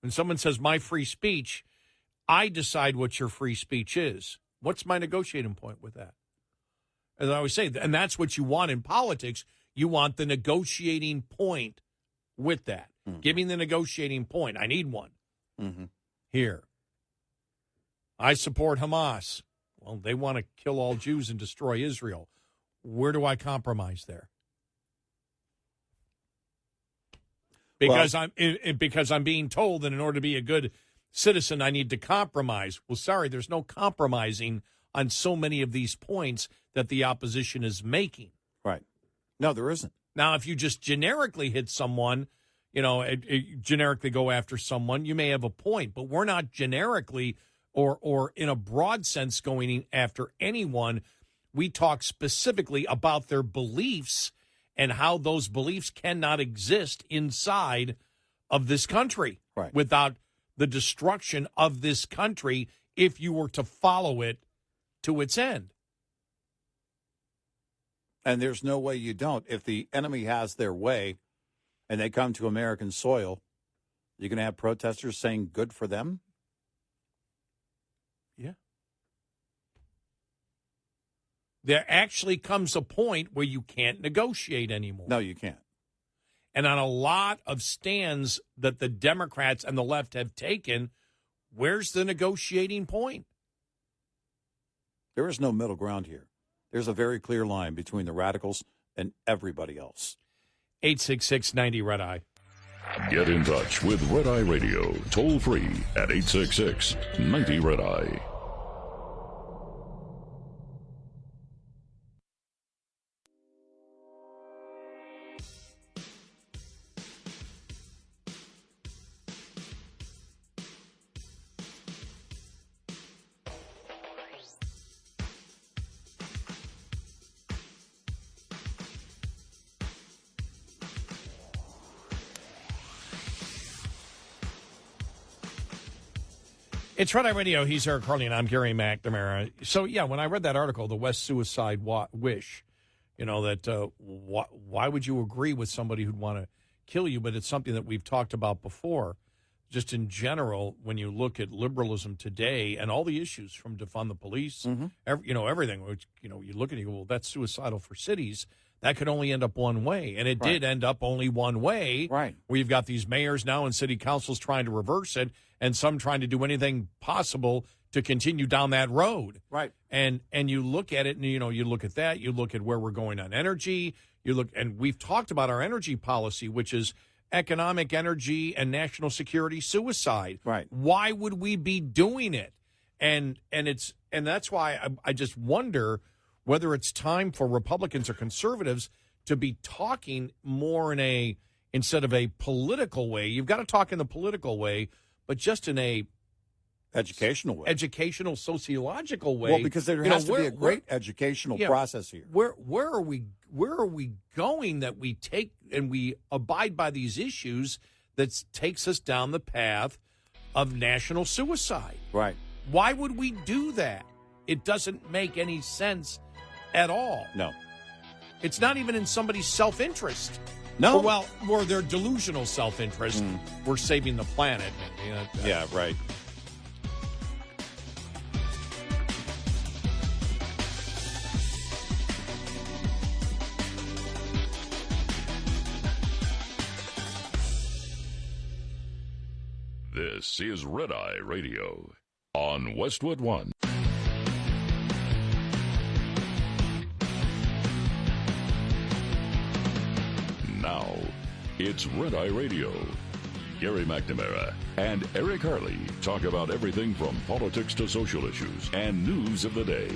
When someone says my free speech, I decide what your free speech is. What's my negotiating point with that? As I always say, and that's what you want in politics. You want the negotiating point with that. Give me the negotiating point. I need one. Here. I support Hamas. Well, they want to kill all Jews and destroy Israel. Where do I compromise there? because I'm being told that in order to be a good citizen, I need to compromise. Well, sorry, there's no compromising on so many of these points that the opposition is making. Right. No, there isn't. Now, if you just generically hit someone, generically go after someone, you may have a point, but we're not generically or in a broad sense going after anyone. We talk specifically about their beliefs and how those beliefs cannot exist inside of this country without the destruction of this country if you were to follow it to its end. And there's no way you don't. If the enemy has their way and they come to American soil, you're going to have protesters saying good for them? Yeah. There actually comes a point where you can't negotiate anymore. No, you can't. And on a lot of stands that the Democrats and the left have taken, where's the negotiating point? There is no middle ground here. There's a very clear line between the radicals and everybody else. 866-90-RED-EYE. Get in touch with Red Eye Radio, toll free at 866-90-RED-EYE. It's Red Eye Radio. He's Eric Harley, and I'm Gary McNamara. So, yeah, when I read that article, The West Suicide Wish, why would you agree with somebody who'd want to kill you? But it's something that we've talked about before. Just in general, when you look at liberalism today and all the issues from defund the police, everything, which, you look at it, you go, well, that's suicidal for cities. That could only end up one way. And it did end up only one way. Right. We've got these mayors now and city councils trying to reverse it, and some trying to do anything possible to continue down that road. Right. And you look at it, and, you look at that, you look at where we're going on energy, and we've talked about our energy policy, which is economic energy and national security suicide. Right. Why would we be doing it? And that's why I just wonder whether it's time for Republicans or conservatives to be talking more instead of a political way. You've got to talk in the political way, but just in a educational way, sociological way. Well, because there has to be a great educational process here. Where are we going that we take and we abide by these issues that takes us down the path of national suicide? Right. Why would we do that? It doesn't make any sense at all. No. It's not even in somebody's self-interest. No. Or their delusional self-interest. We're saving the planet. Yeah, right. This is Red Eye Radio on Westwood One. Now, it's Red Eye Radio. Gary McNamara and Eric Harley talk about everything from politics to social issues and news of the day.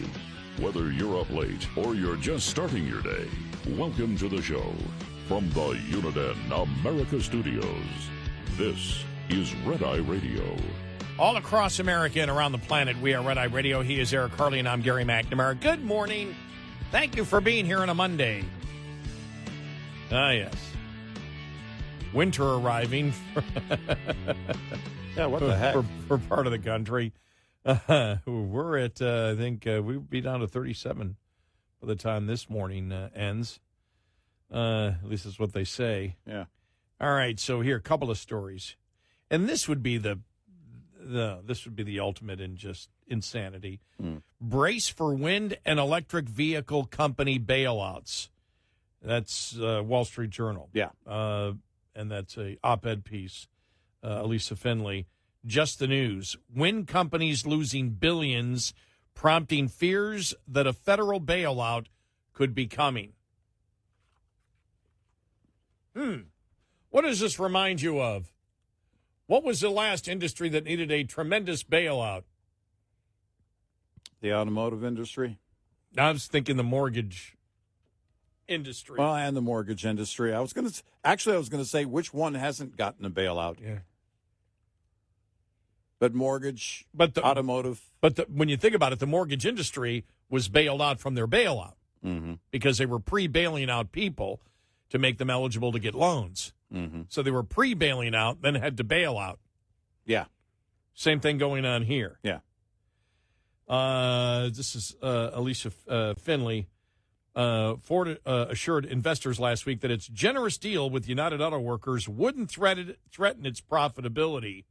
Whether you're up late or you're just starting your day, welcome to the show. From the Uniden America Studios, this is Red Eye Radio. All across America and around the planet, we are Red Eye Radio. He is Eric Harley, and I'm Gary McNamara. Good morning. Thank you for being here on a Monday. Ah, yes. Winter arriving. Yeah, what the heck? For part of the country. We're at, I think, we'll be down to 37 by the time this morning ends. At least that's what they say. Yeah. All right, so here, a couple of stories. And this would be the ultimate in just insanity. Brace for wind and electric vehicle company bailouts. That's Wall Street Journal. Yeah. And that's a op-ed piece. Elisa Finley. Just the news. Wind companies losing billions, prompting fears that a federal bailout could be coming. What does this remind you of? What was the last industry that needed a tremendous bailout? The automotive industry. I was thinking the mortgage industry. Well, and the mortgage industry. I was going to say which one hasn't gotten a bailout. Yeah. But mortgage, automotive. But when you think about it, the mortgage industry was bailed out from their bailout because they were pre-bailing out people to make them eligible to get loans. Mm-hmm. So they were pre-bailing out, then had to bail out. Yeah. Same thing going on here. Yeah. This is Alicia Finley. Ford assured investors last week that its generous deal with United Auto Workers wouldn't threaten its profitability.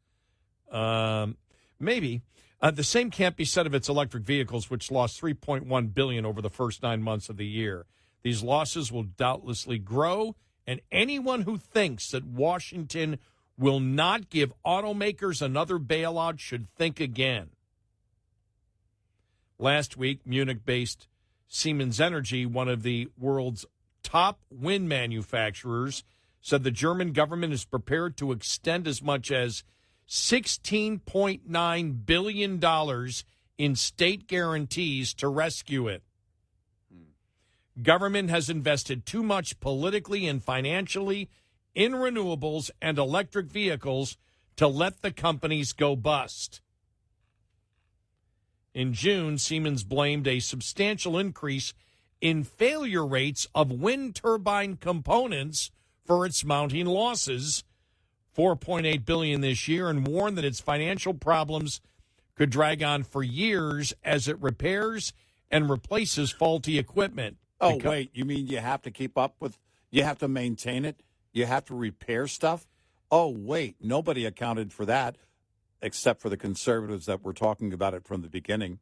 Maybe. The same can't be said of its electric vehicles, which lost $3.1 billion over the first 9 months of the year. These losses will doubtlessly grow, and anyone who thinks that Washington will not give automakers another bailout should think again. Last week, Munich-based Siemens Energy, one of the world's top wind manufacturers, said the German government is prepared to extend as much as $16.9 billion in state guarantees to rescue it. Government has invested too much politically and financially in renewables and electric vehicles to let the companies go bust. In June, Siemens blamed a substantial increase in failure rates of wind turbine components for its mounting losses, $4.8 billion this year, and warned that its financial problems could drag on for years as it repairs and replaces faulty equipment. Oh, wait, you mean you have to keep up with, you have to maintain it, you have to repair stuff? Oh, wait, nobody accounted for that except for the conservatives that were talking about it from the beginning.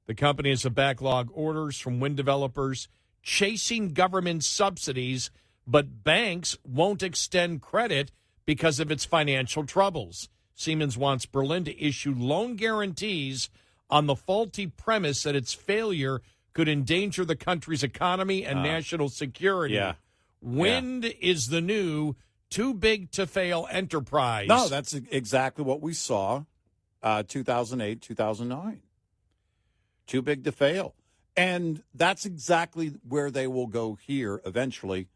The company has a backlog orders from wind developers chasing government subsidies, but banks won't extend credit because of its financial troubles. Siemens wants Berlin to issue loan guarantees on the faulty premise that its failure could endanger the country's economy and national security. Yeah. Wind is the new too-big-to-fail enterprise. No, that's exactly what we saw 2008, 2009. Too big to fail. And that's exactly where they will go here eventually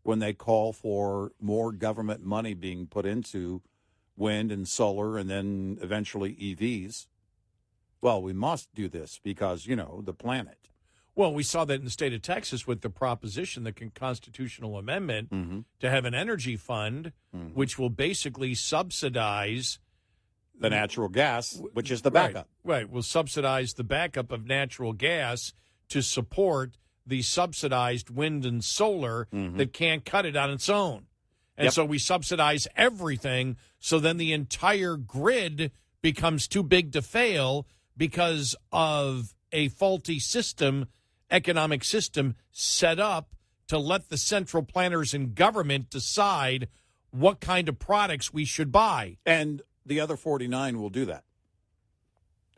when they call for more government money being put into wind and solar and then eventually EVs. Well, we must do this because, the planet. Well, we saw that in the state of Texas with the proposition, the constitutional amendment, to have an energy fund, which will basically subsidize the natural gas, which is the backup. Right. Will subsidize the backup of natural gas to support the subsidized wind and solar that can't cut it on its own. And so we subsidize everything, so then the entire grid becomes too big to fail because of a faulty system, economic system set up to let the central planners in government decide what kind of products we should buy. And the other 49 will do that.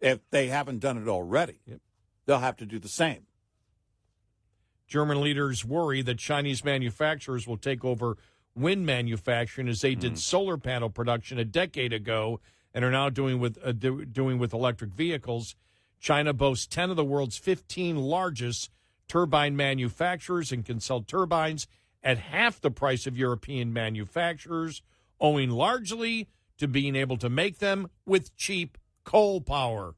If they haven't done it already, they'll have to do the same. German leaders worry that Chinese manufacturers will take over wind manufacturing as they did solar panel production a decade ago and are now doing with electric vehicles. China boasts 10 of the world's 15 largest turbine manufacturers and can sell turbines at half the price of European manufacturers, owing largely to being able to make them with cheap coal power.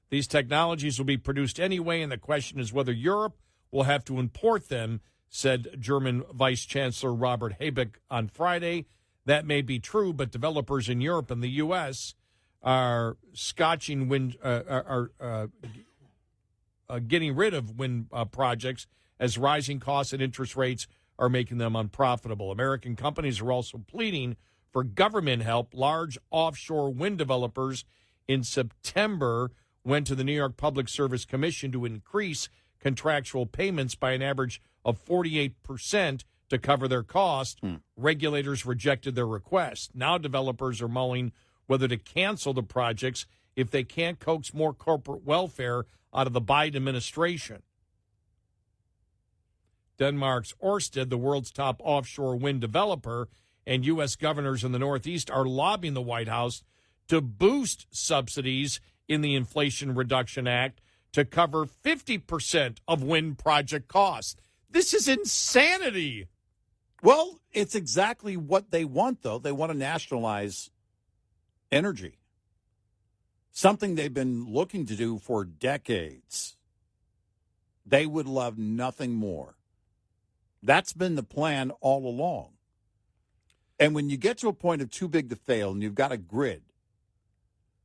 These technologies will be produced anyway, and the question is whether Europe will have to import them, said German Vice Chancellor Robert Habeck on Friday. That may be true, but developers in Europe and the U.S. are getting rid of wind projects as rising costs and interest rates are making them unprofitable. American companies are also pleading for government help. Large offshore wind developers in September went to the New York Public Service Commission to increase contractual payments by an average of 48% to cover their cost. Regulators rejected their request. Now developers are mulling whether to cancel the projects if they can't coax more corporate welfare out of the Biden administration. Denmark's Ørsted, the world's top offshore wind developer, and U.S. governors in the Northeast are lobbying the White House to boost subsidies in the Inflation Reduction Act to cover 50% of wind project costs. This is insanity. Well, it's exactly what they want, though. They want to nationalize energy, something they've been looking to do for decades. They would love nothing more. That's been the plan all along. And when you get to a point of too big to fail and you've got a grid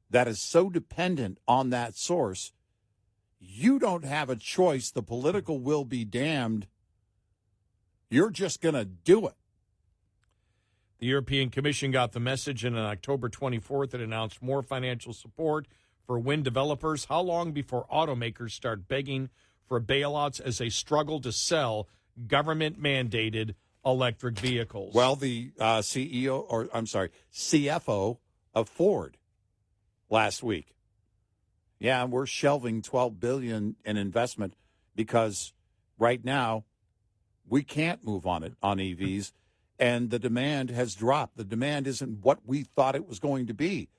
that is so dependent on that source, you don't have a choice. The political will be damned. You're just going to do it. The European Commission got the message, and on October 24th, it announced more financial support for wind developers. How long before automakers start begging for bailouts as they struggle to sell government-mandated electric vehicles? Well, the CFO of Ford last week. Yeah, we're shelving $12 billion in investment because right now we can't move on EVs, and the demand has dropped. The demand isn't what we thought it was going to be.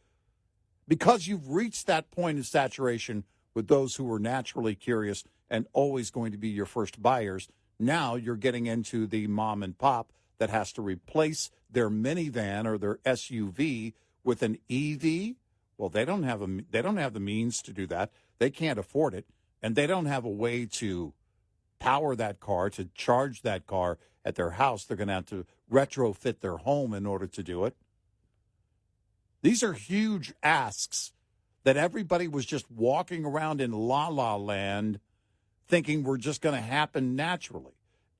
Because you've reached that point of saturation with those who were naturally curious and always going to be your first buyers, now you're getting into the mom and pop that has to replace their minivan or their SUV with an EV. Well, they don't have the means to do that. They can't afford it, and they don't have a way to power that car, to charge that car at their house. They're going to have to retrofit their home in order to do it. These are huge asks that everybody was just walking around in la-la land thinking were just going to happen naturally,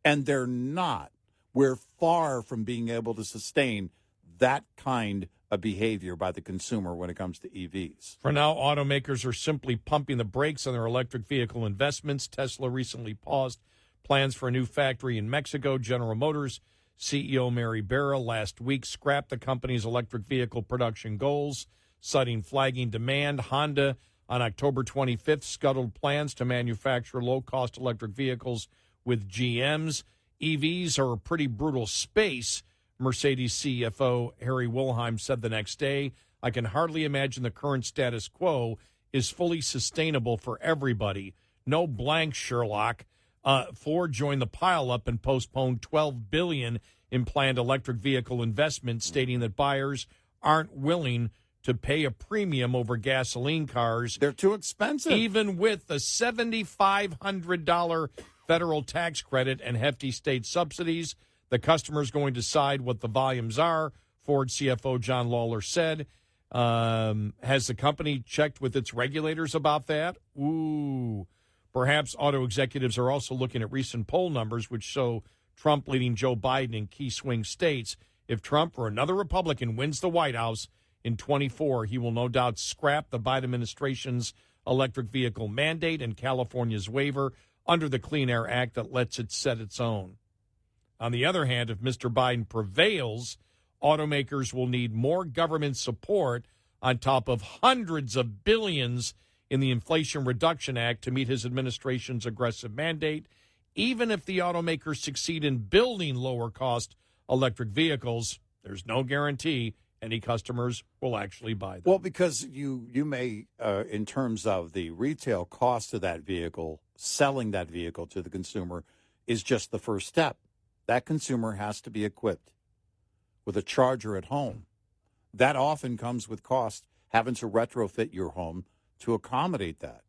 and they're not. We're far from being able to sustain that kind of behavior by the consumer when it comes to EVs. For now, automakers are simply pumping the brakes on their electric vehicle investments. Tesla recently paused plans for a new factory in Mexico. General Motors CEO Mary Barra last week scrapped the company's electric vehicle production goals, citing flagging demand. Honda, on October 25th, scuttled plans to manufacture low-cost electric vehicles with GM's. EVs are a pretty brutal space, Mercedes CFO Harry Wilhelm said the next day. I can hardly imagine the current status quo is fully sustainable for everybody. No blank, Sherlock. Ford joined the pileup and postponed $12 billion in planned electric vehicle investments, stating that buyers aren't willing to pay a premium over gasoline cars. They're too expensive. Even with the $7,500 federal tax credit and hefty state subsidies, the customer's going to decide what the volumes are, Ford CFO John Lawler said. Has the company checked with its regulators about that? Ooh. Perhaps auto executives are also looking at recent poll numbers, which show Trump leading Joe Biden in key swing states. If Trump or another Republican wins the White House in 24, he will no doubt scrap the Biden administration's electric vehicle mandate and California's waiver under the Clean Air Act that lets it set its own. On the other hand, if Mr. Biden prevails, automakers will need more government support on top of hundreds of billions in the Inflation Reduction Act to meet his administration's aggressive mandate. Even if the automakers succeed in building lower-cost electric vehicles, there's no guarantee any customers will actually buy them. Well, because you may, in terms of the retail cost of that vehicle, selling that vehicle to the consumer is just the first step. That consumer has to be equipped with a charger at home. That often comes with cost, having to retrofit your home to accommodate that.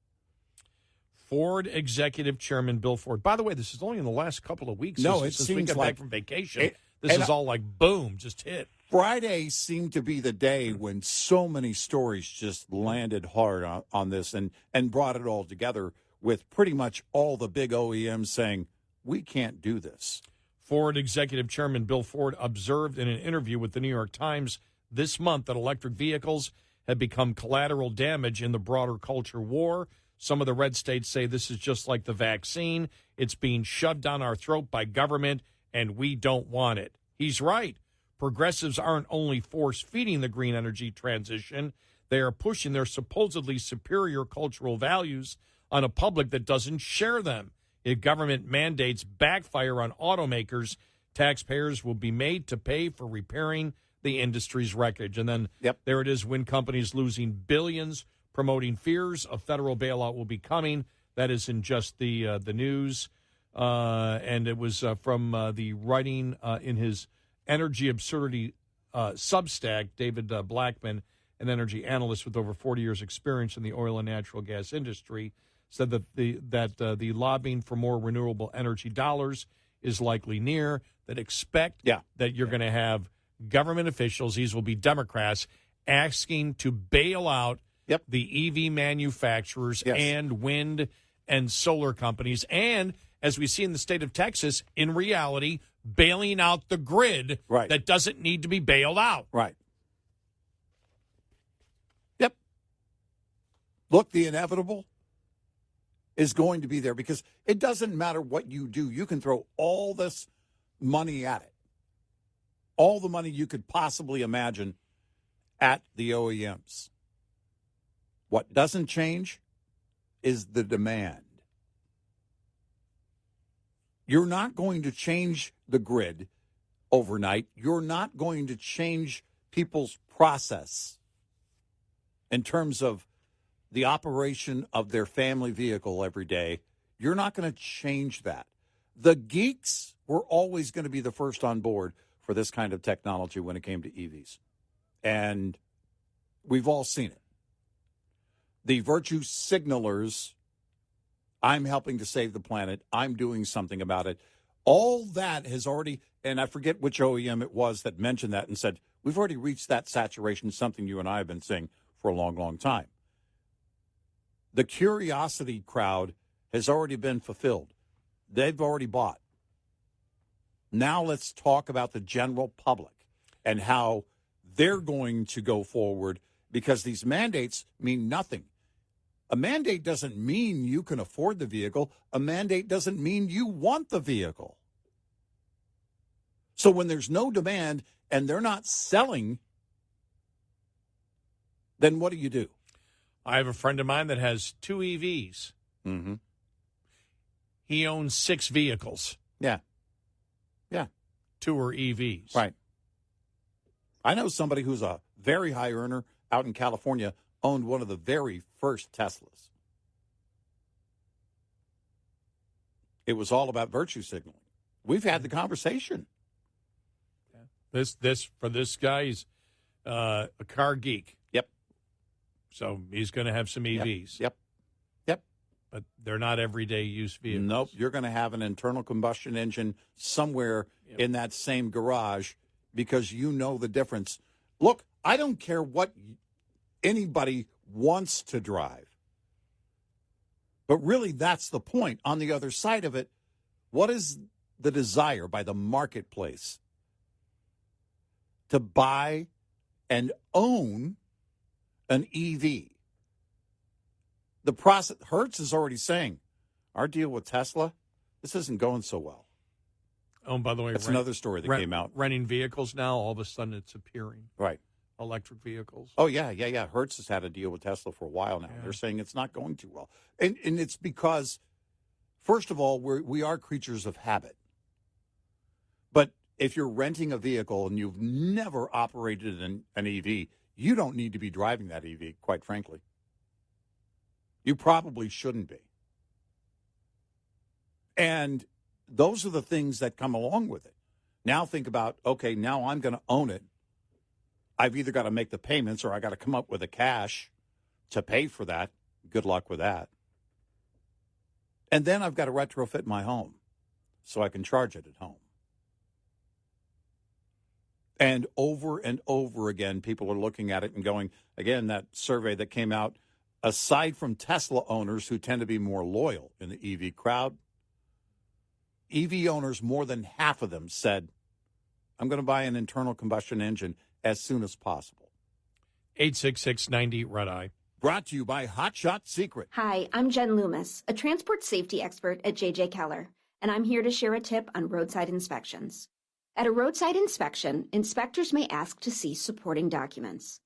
Ford Executive Chairman Bill Ford. By the way, this is only in the last couple of weeks. No, since we seems got like back from vacation. This is all like boom, just hit. Friday seemed to be the day when so many stories just landed hard on this and brought it all together with pretty much all the big OEMs saying, we can't do this. Ford Executive Chairman Bill Ford observed in an interview with the New York Times this month that electric vehicles have become collateral damage in the broader culture war. Some of the red states say this is just like the vaccine. It's being shoved down our throat by government, and we don't want it. He's right. Progressives aren't only force-feeding the green energy transition, they are pushing their supposedly superior cultural values on a public that doesn't share them. If government mandates backfire on automakers, taxpayers will be made to pay for repairing the industry's wreckage. And then there it is, when companies losing billions, promoting fears a federal bailout will be coming. That is in just the news. And it was from the writing in his Energy Absurdity Substack. David Blackman, an energy analyst with over 40 years' experience in the oil and natural gas industry, said that the lobbying for more renewable energy dollars is likely near. That expect that you're going to have government officials, these will be Democrats, asking to bail out the EV manufacturers and wind and solar companies, and as we see in the state of Texas, in reality, bailing out the grid that doesn't need to be bailed out. Right. Yep. Look, the inevitable is going to be there because it doesn't matter what you do. You can throw all this money at it, all the money you could possibly imagine at the OEMs. What doesn't change is the demand. You're not going to change the grid overnight. You're not going to change people's process in terms of the operation of their family vehicle every day. You're not going to change that. The geeks were always going to be the first on board for this kind of technology when it came to EVs. And we've all seen it. The virtue signalers, I'm helping to save the planet, I'm doing something about it. All that has already, and I forget which OEM it was that mentioned that and said, we've already reached that saturation, something you and I have been saying for a long, long time. The curiosity crowd has already been fulfilled. They've already bought. Now let's talk about the general public and how they're going to go forward, because these mandates mean nothing. A mandate doesn't mean you can afford the vehicle. A mandate doesn't mean you want the vehicle. So when there's no demand and they're not selling, then what do? I have a friend of mine that has 2 EVs. Mm-hmm. He owns 6 vehicles. Yeah. 2 are EVs. Right. I know somebody who's a very high earner out in California, owned one of the very first Teslas. It was all about virtue signaling. We've had the conversation. This for this guy, he's a car geek. Yep. So he's going to have some EVs. Yep. But they're not everyday use vehicles. Nope. You're going to have an internal combustion engine somewhere in that same garage, because you know the difference. Look, I don't care what anybody wants to drive. But really, that's the point. On the other side of it, what is the desire by the marketplace to buy and own an EV? The process, Hertz is already saying, our deal with Tesla, this isn't going so well. Oh, and by the way, that's another story that came out. Renting vehicles now, all of a sudden it's appearing. Right. Electric vehicles. Oh, yeah. Hertz has had a deal with Tesla for a while now. They're saying it's not going too well. And it's because, first of all, we are creatures of habit. But if you're renting a vehicle and you've never operated an EV, you don't need to be driving that EV, quite frankly. You probably shouldn't be. And those are the things that come along with it. Now think about, okay, now I'm going to own it. I've either got to make the payments or I got to come up with the cash to pay for that. Good luck with that. And then I've got to retrofit my home so I can charge it at home. And over again, people are looking at it and going, again, that survey that came out, aside from Tesla owners who tend to be more loyal in the EV crowd, EV owners, more than half of them said, I'm going to buy an internal combustion engine as soon as possible. 866-90 Red Eye. Brought to you by Hot Shot Secret. Hi, I'm Jen Loomis, a transport safety expert at J.J. Keller, and I'm here to share a tip on roadside inspections. At a roadside inspection, inspectors may ask to see supporting documents.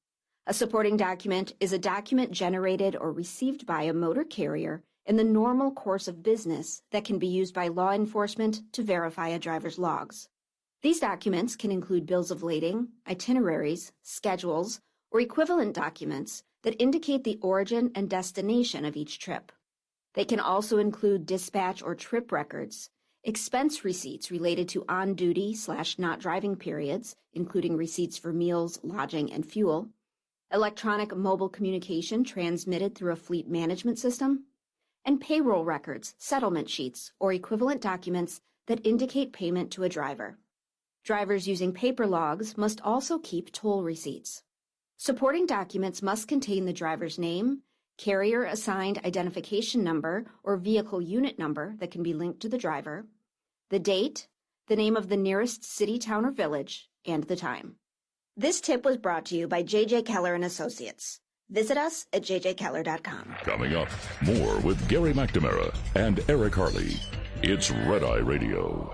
A supporting document is a document generated or received by a motor carrier in the normal course of business that can be used by law enforcement to verify a driver's logs. These documents can include bills of lading, itineraries, schedules, or equivalent documents that indicate the origin and destination of each trip. They can also include dispatch or trip records, expense receipts related to on-duty/not driving periods, including receipts for meals, lodging, and fuel, electronic mobile communication transmitted through a fleet management system, and payroll records, settlement sheets, or equivalent documents that indicate payment to a driver. Drivers using paper logs must also keep toll receipts. Supporting documents must contain the driver's name, carrier-assigned identification number or vehicle unit number that can be linked to the driver, the date, the name of the nearest city, town, or village, and the time. This tip was brought to you by J.J. Keller and Associates. Visit us at jjkeller.com. Coming up, more with Gary McNamara and Eric Harley. It's Red Eye Radio.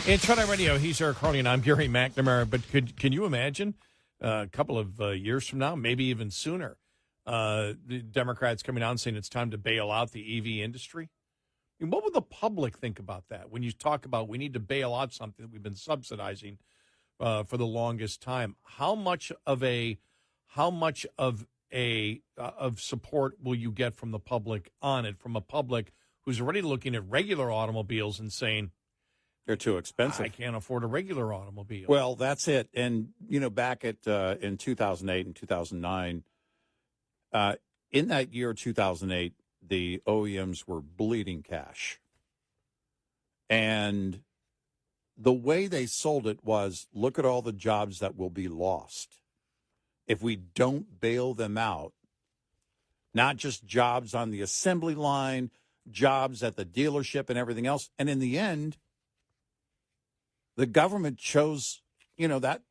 It's Red Eye Radio. He's Eric Harley, and I'm Gary McNamara. But can you imagine a couple of years from now, maybe even sooner, the Democrats coming out and saying it's time to bail out the EV industry? I mean, what would the public think about that when you talk about we need to bail out something that we've been subsidizing for the longest time? How much of support will you get from the public on it, from a public who's already looking at regular automobiles and saying, they're too expensive. I can't afford a regular automobile. Well, that's it. And, back at in 2008 and 2009, in that year, 2008, the OEMs were bleeding cash. And the way they sold it was, look at all the jobs that will be lost if we don't bail them out. Not just jobs on the assembly line, jobs at the dealership and everything else. And in the end, the government chose, that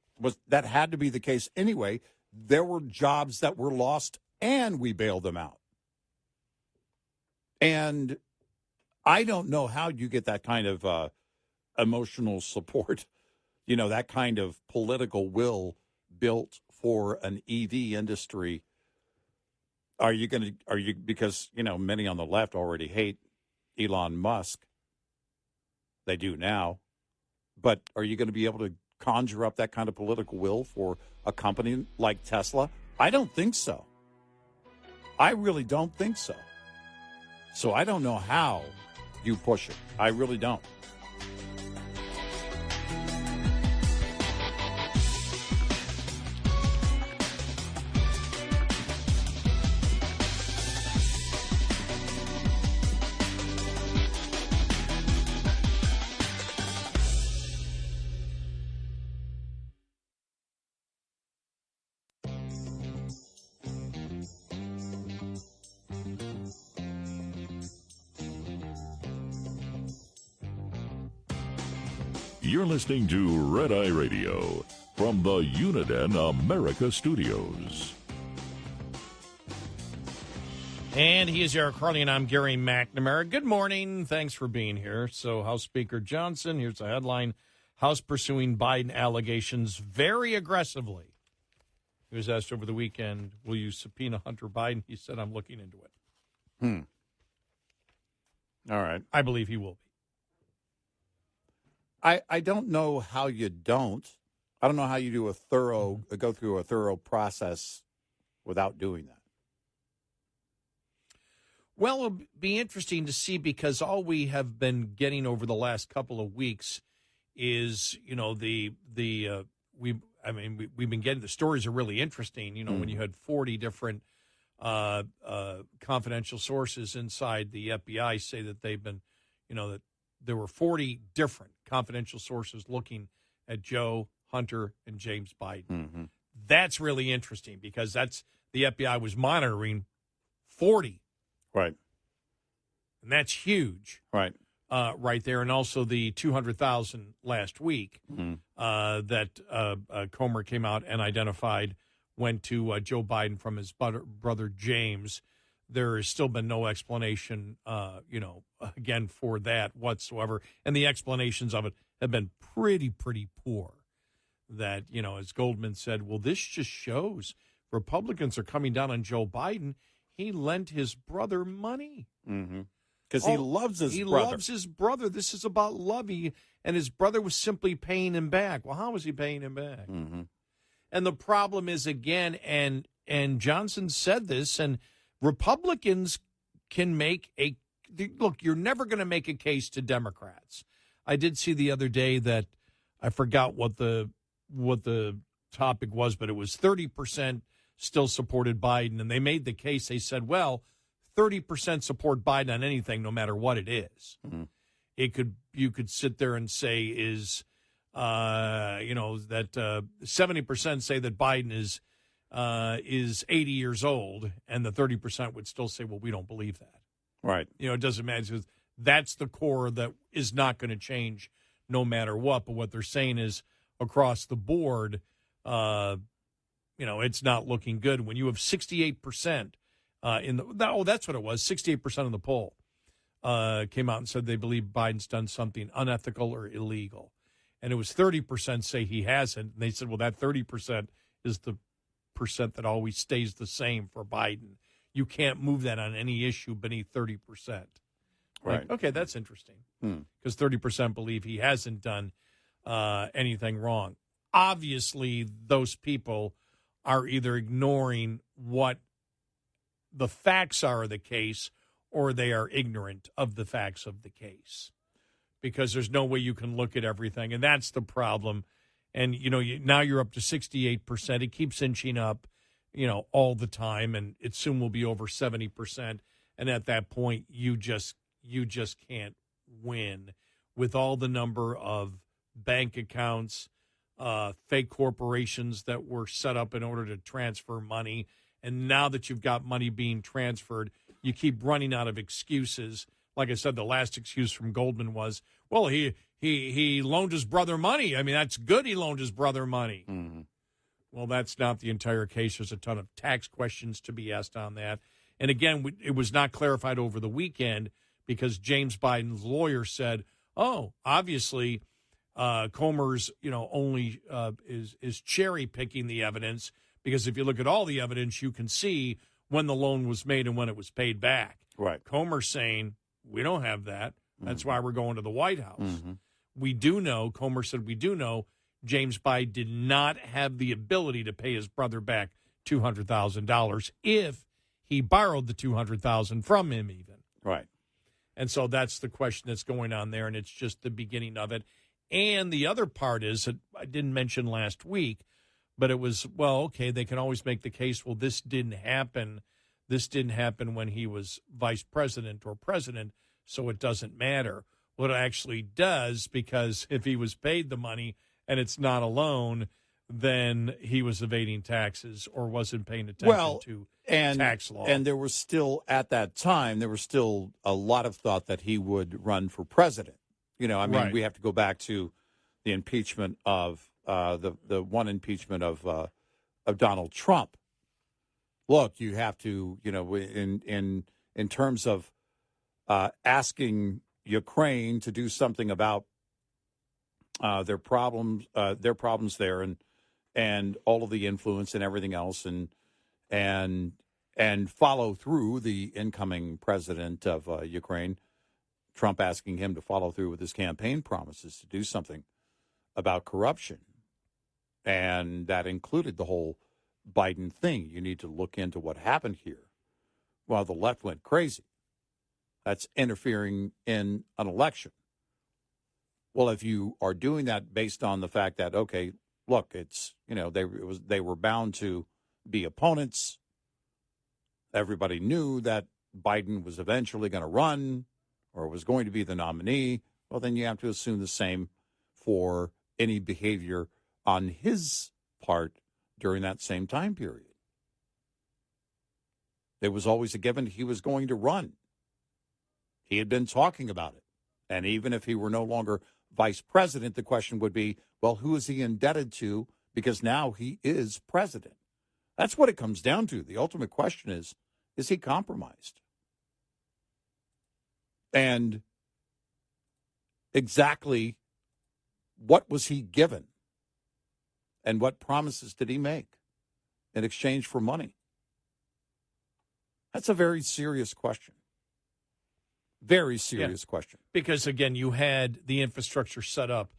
had to be the case anyway. There were jobs that were lost, and we bailed them out. And I don't know how you get that kind of emotional support, that kind of political will built for an EV industry. Because, many on the left already hate Elon Musk. They do now. But are you going to be able to conjure up that kind of political will for a company like Tesla? I don't think so. I really don't think so. So I don't know how you push it. I really don't. You're listening to Red Eye Radio from the Uniden America Studios. And he is Eric Harley, and I'm Gary McNamara. Good morning. Thanks for being here. So House Speaker Johnson, here's the headline, House pursuing Biden allegations very aggressively. He was asked over the weekend, will you subpoena Hunter Biden? He said, I'm looking into it. All right. I believe he will be. I don't know how you don't. I don't know how you go through a thorough process without doing that. Well, it'll be interesting to see because all we have been getting over the last couple of weeks is, we've been getting, the stories are really interesting. When you had 40 different confidential sources inside the FBI say that they've been, that there were 40 different confidential sources looking at Joe, Hunter, and James Biden. Mm-hmm. That's really interesting because the FBI was monitoring 40. Right. And that's huge. Right. right there, and also the 200,000 last week that Comer came out and identified went to Joe Biden from his brother James. There has still been no explanation, again, for that whatsoever. And the explanations of it have been pretty poor. That, as Goldman said, well, this just shows Republicans are coming down on Joe Biden. He lent his brother money. Because he loves his brother. He loves his brother. This is about love. And his brother was simply paying him back. Well, how was he paying him back? And the problem is, again, and Johnson said this, and Republicans can make look, you're never going to make a case to Democrats. I did see the other day that I forgot what the topic was, but it was 30% still supported Biden, and they made the case. They said, well, 30% support Biden on anything, no matter what it is. You could sit there and say is that 70% say that Biden is 80 years old, and the 30% would still say, well, we don't believe that. Right. It doesn't matter. That's the core that is not going to change no matter what. But what they're saying is across the board, it's not looking good. When you have 68% that's what it was, 68% of the poll came out and said they believe Biden's done something unethical or illegal. And it was 30% say he hasn't. And they said, well, that 30% is the percent that always stays the same for Biden. You can't move that on any issue beneath 30%. Right. Okay, that's interesting. Because 30% believe he hasn't done anything wrong. Obviously, those people are either ignoring what the facts are of the case, or they are ignorant of the facts of the case. Because there's no way you can look at everything, and that's the problem. And, now you're up to 68%. It keeps inching up, all the time, and it soon will be over 70%. And at that point, you just can't win with all the number of bank accounts, fake corporations that were set up in order to transfer money. And now that you've got money being transferred, you keep running out of excuses. Like I said, the last excuse from Goldman was, well, he loaned his brother money. I mean, that's good he loaned his brother money. Well, that's not the entire case. There's a ton of tax questions to be asked on that. And again, it was not clarified over the weekend because James Biden's lawyer said, oh, obviously Comer's, only is cherry picking the evidence, because if you look at all the evidence, you can see when the loan was made and when it was paid back. Right. Comer's saying, we don't have that. That's why we're going to the White House. We do know, Comer said, we do know James Biden did not have the ability to pay his brother back $200,000 if he borrowed the $200,000 from him even. Right. And so that's the question that's going on there, and it's just the beginning of it. And the other part is that I didn't mention last week, but it was, well, okay, they can always make the case, well, this didn't happen. This didn't happen when he was vice president or president, so it doesn't matter. Well, it actually does, because if he was paid the money and it's not a loan, then he was evading taxes or wasn't paying attention to tax law. And there was still, at that time, a lot of thought that he would run for president. Right. We have to go back to the impeachment of the one impeachment of Donald Trump. Look, you have to, in terms of asking Ukraine to do something about their problems there, and all of the influence and everything else, and follow through. The incoming president of Ukraine, Trump, asking him to follow through with his campaign promises to do something about corruption, and that included the whole Biden thing. You need to look into what happened here. Well, the left went crazy. That's interfering in an election. Well, if you are doing that based on the fact that, okay, look, it's, they were bound to be opponents. Everybody knew that Biden was eventually going to run or was going to be the nominee. Well, then you have to assume the same for any behavior on his part during that same time period. It was always a given he was going to run. He had been talking about it And even if he were no longer vice president, the question would be, well, who is he indebted to? Because now he is president. That's what it comes down to. The ultimate question is he compromised? And exactly what was he given? And what promises did he make in exchange for money? That's a very serious question. Very serious question. Because, again, you had the infrastructure set up,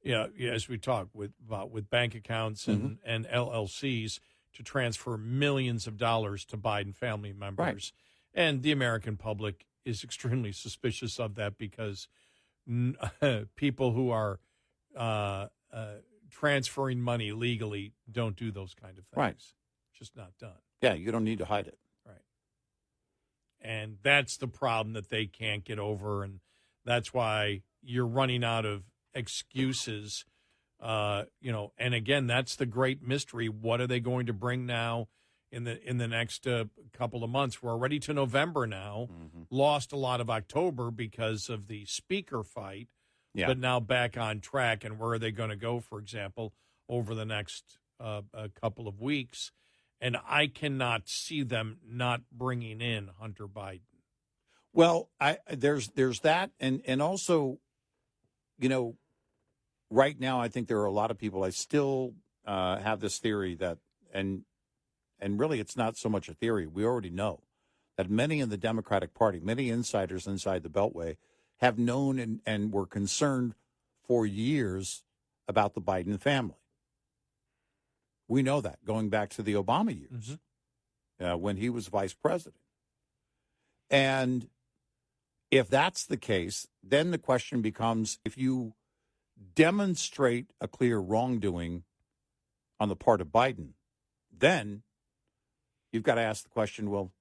as we talked with bank accounts and LLCs to transfer millions of dollars to Biden family members. Right. And the American public is extremely suspicious of that because people who are transferring money legally don't do those kind of things. Right. Just not done. Yeah, you don't need to hide it. Right. And that's the problem that they can't get over, and that's why you're running out of excuses. And again, that's the great mystery. What are they going to bring now in the next couple of months? We're already to November now. Lost a lot of October because of the speaker fight, but now back on track. And where are they going to go, for example, over the next couple of weeks? And I cannot see them not bringing in Hunter Biden. Well, there's that, and also, right now I think there are a lot of people. I still have this theory that, and really it's not so much a theory. We already know that many in the Democratic Party, many insiders inside the Beltway, have known and were concerned for years about the Biden family. We know that going back to the Obama years when he was vice president. And if that's the case, then the question becomes, if you demonstrate a clear wrongdoing on the part of Biden, then you've got to ask the question, well,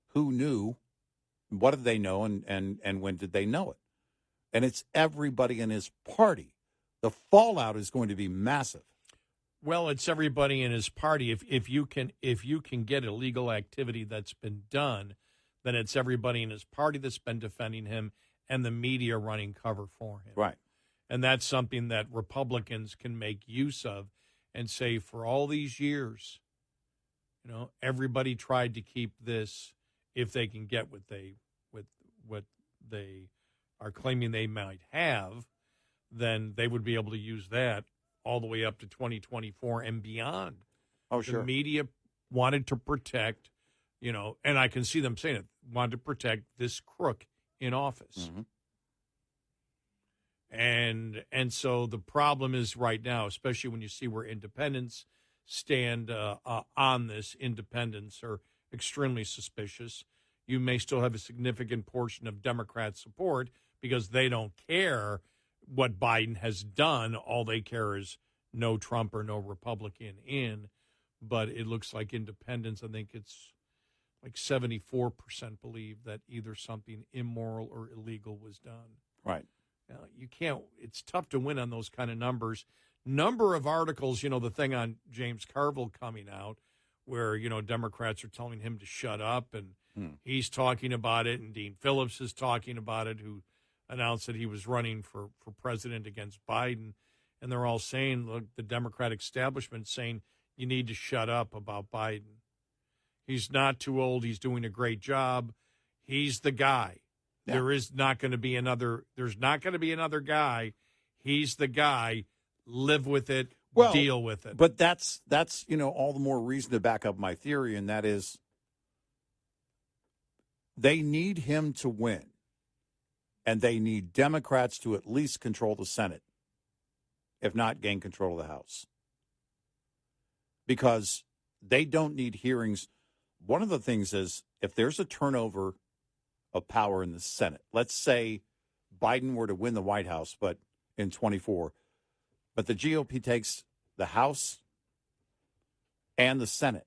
who knew? What did they know? And when did they know it? And it's everybody in his party. The fallout is going to be massive. Well, it's everybody in his party. If you can get illegal activity that's been done, then it's everybody in his party that's been defending him and the media running cover for him. Right. And that's something that Republicans can make use of and say, for all these years, everybody tried to keep this. If they can get what they are claiming they might have, then they would be able to use that all the way up to 2024 and beyond. Oh, sure. The media wanted to protect, and I can see them saying it, wanted to protect this crook in office. And so the problem is right now, especially when you see where independents stand on this, independents are extremely suspicious. You may still have a significant portion of Democrat support because they don't care what Biden has done. All they care is no Trump or no Republican in. But it looks like independents, I think it's like 74% believe that either something immoral or illegal was done. Right. You can't, it's tough to win on those kind of numbers. Number of articles, the thing on James Carville coming out where, Democrats are telling him to shut up and he's talking about it, and Dean Phillips is talking about it, who announced that he was running for president against Biden. And they're all saying, look, the Democratic establishment saying you need to shut up about Biden. He's not too old. He's doing a great job. He's the guy. Yeah. There's not going to be another guy. He's the guy. Live with it. Deal with it. But that's all the more reason to back up my theory, and that is they need him to win, and they need Democrats to at least control the Senate, if not gain control of the House, because they don't need hearings. One of the things is if there's a turnover of power in the Senate, let's say Biden were to win the White House, but in 24, but the GOP takes the House and the Senate,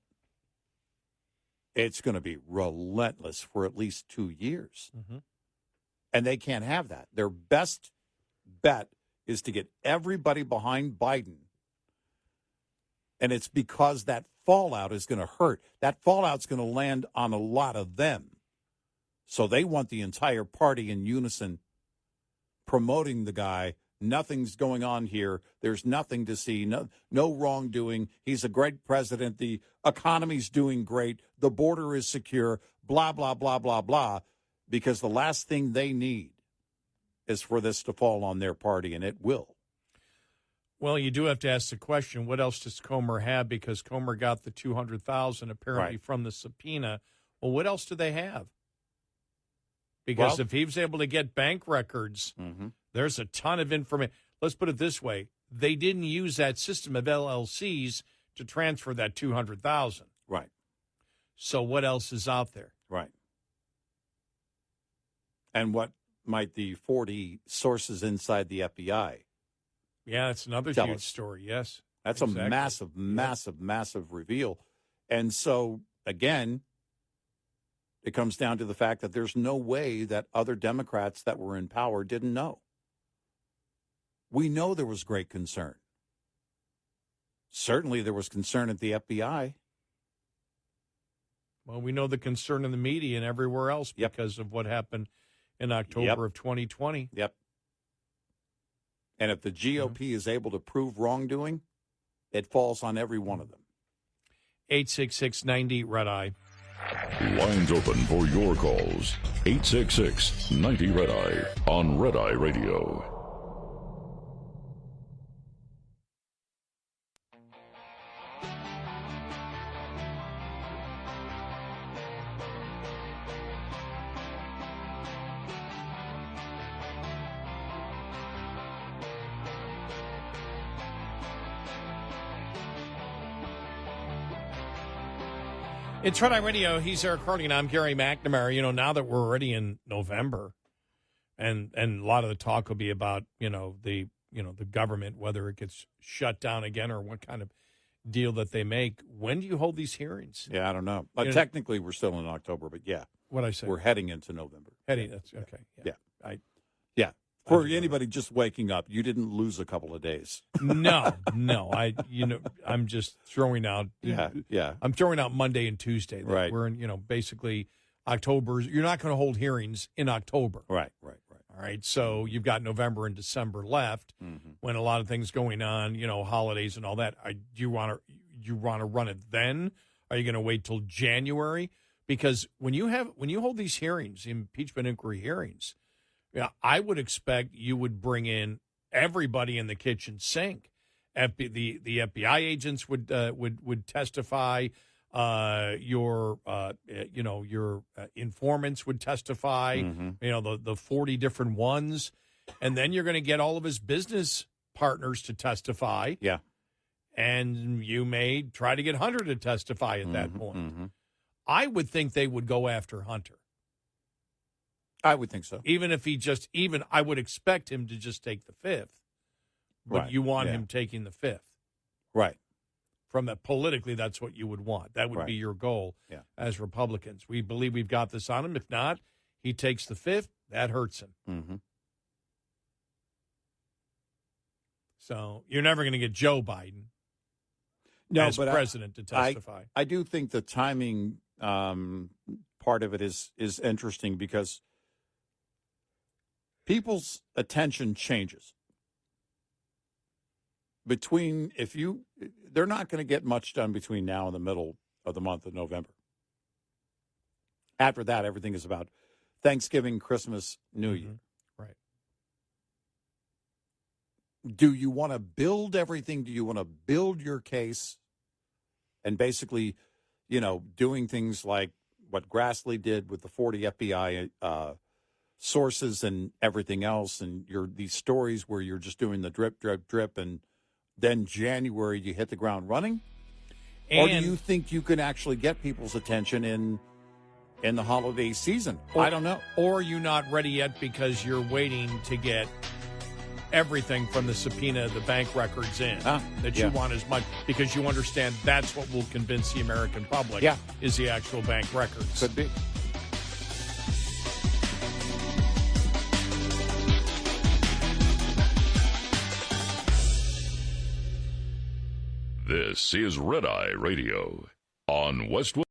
it's going to be relentless for at least 2 years. And they can't have that. Their best bet is to get everybody behind Biden. And it's because that fallout is going to hurt. That fallout's going to land on a lot of them. So they want the entire party in unison promoting the guy. Nothing's going on here. There's nothing to see. No wrongdoing. He's a great president. The economy's doing great. The border is secure. Blah, blah, blah, blah, blah. Because the last thing they need is for this to fall on their party, and it will. Well, you do have to ask the question, what else does Comer have? Because Comer got the $200,000 apparently from the subpoena. Well, what else do they have? Because if he was able to get bank records, there's a ton of information. Let's put it this way. They didn't use that system of LLCs to transfer that $200,000. Right. So what else is out there? Right. And what might the 40 sources inside the FBI? Yeah, that's another Tell huge us. story, yes. That's a massive reveal. And so, again, it comes down to the fact that there's no way that other Democrats that were in power didn't know. We know there was great concern. Certainly there was concern at the FBI. Well, we know the concern in the media and everywhere else because of what happened in October of 2020. Yep. And if the GOP is able to prove wrongdoing, it falls on every one of them. 866-90-RED-EYE. Lines open for your calls. 866-90-RED-EYE on Red Eye Radio. It's Red Eye Radio. He's Eric Harley, and I'm Gary McNamara. You know, now that we're already in November, and a lot of the talk will be about, the government, whether it gets shut down again or what kind of deal that they make. When do you hold these hearings? Yeah, I don't know. Technically, we're still in October, but yeah. What I say? We're heading into November. That's okay. Yeah. Yeah. For anybody just waking up, you didn't lose a couple of days. No. I'm just throwing out. Yeah. I'm throwing out Monday and Tuesday. Right. We're in, basically October. You're not going to hold hearings in October. Right. All right. So you've got November and December left when a lot of things going on, holidays and all that. Do you want to run it then? Are you going to wait till January? Because when you hold these hearings, impeachment inquiry hearings, I would expect you would bring in everybody in the kitchen sink. The FBI agents would testify. Your informants would testify. The 40 different ones, and then you're going to get all of his business partners to testify. Yeah, and you may try to get Hunter to testify at that point. I would think they would go after Hunter. I would think so. Even if I would expect him to just take the fifth. But Right. you want him taking the fifth. Right. From that, politically, that's what you would want. That would Right. be your goal Yeah. as Republicans. We believe we've got this on him. If not, he takes the fifth. That hurts him. So you're never going to get Joe Biden as president to testify. I do think the timing part of it is interesting because people's attention changes. They're not going to get much done between now and the middle of the month of November. After that, everything is about Thanksgiving, Christmas, New Year. Right. Do you want to build everything? Do you want to build your case and basically, doing things like what Grassley did with the 40 FBI sources and everything else, and these stories where you're just doing the drip, drip, drip, and then January you hit the ground running? Or do you think you can actually get people's attention in the holiday season? I don't know. Or you're not ready yet because you're waiting to get everything from the subpoena, the bank records in you want as much, because you understand that's what will convince the American public is the actual bank records. Could be. This is Red Eye Radio on Westwood.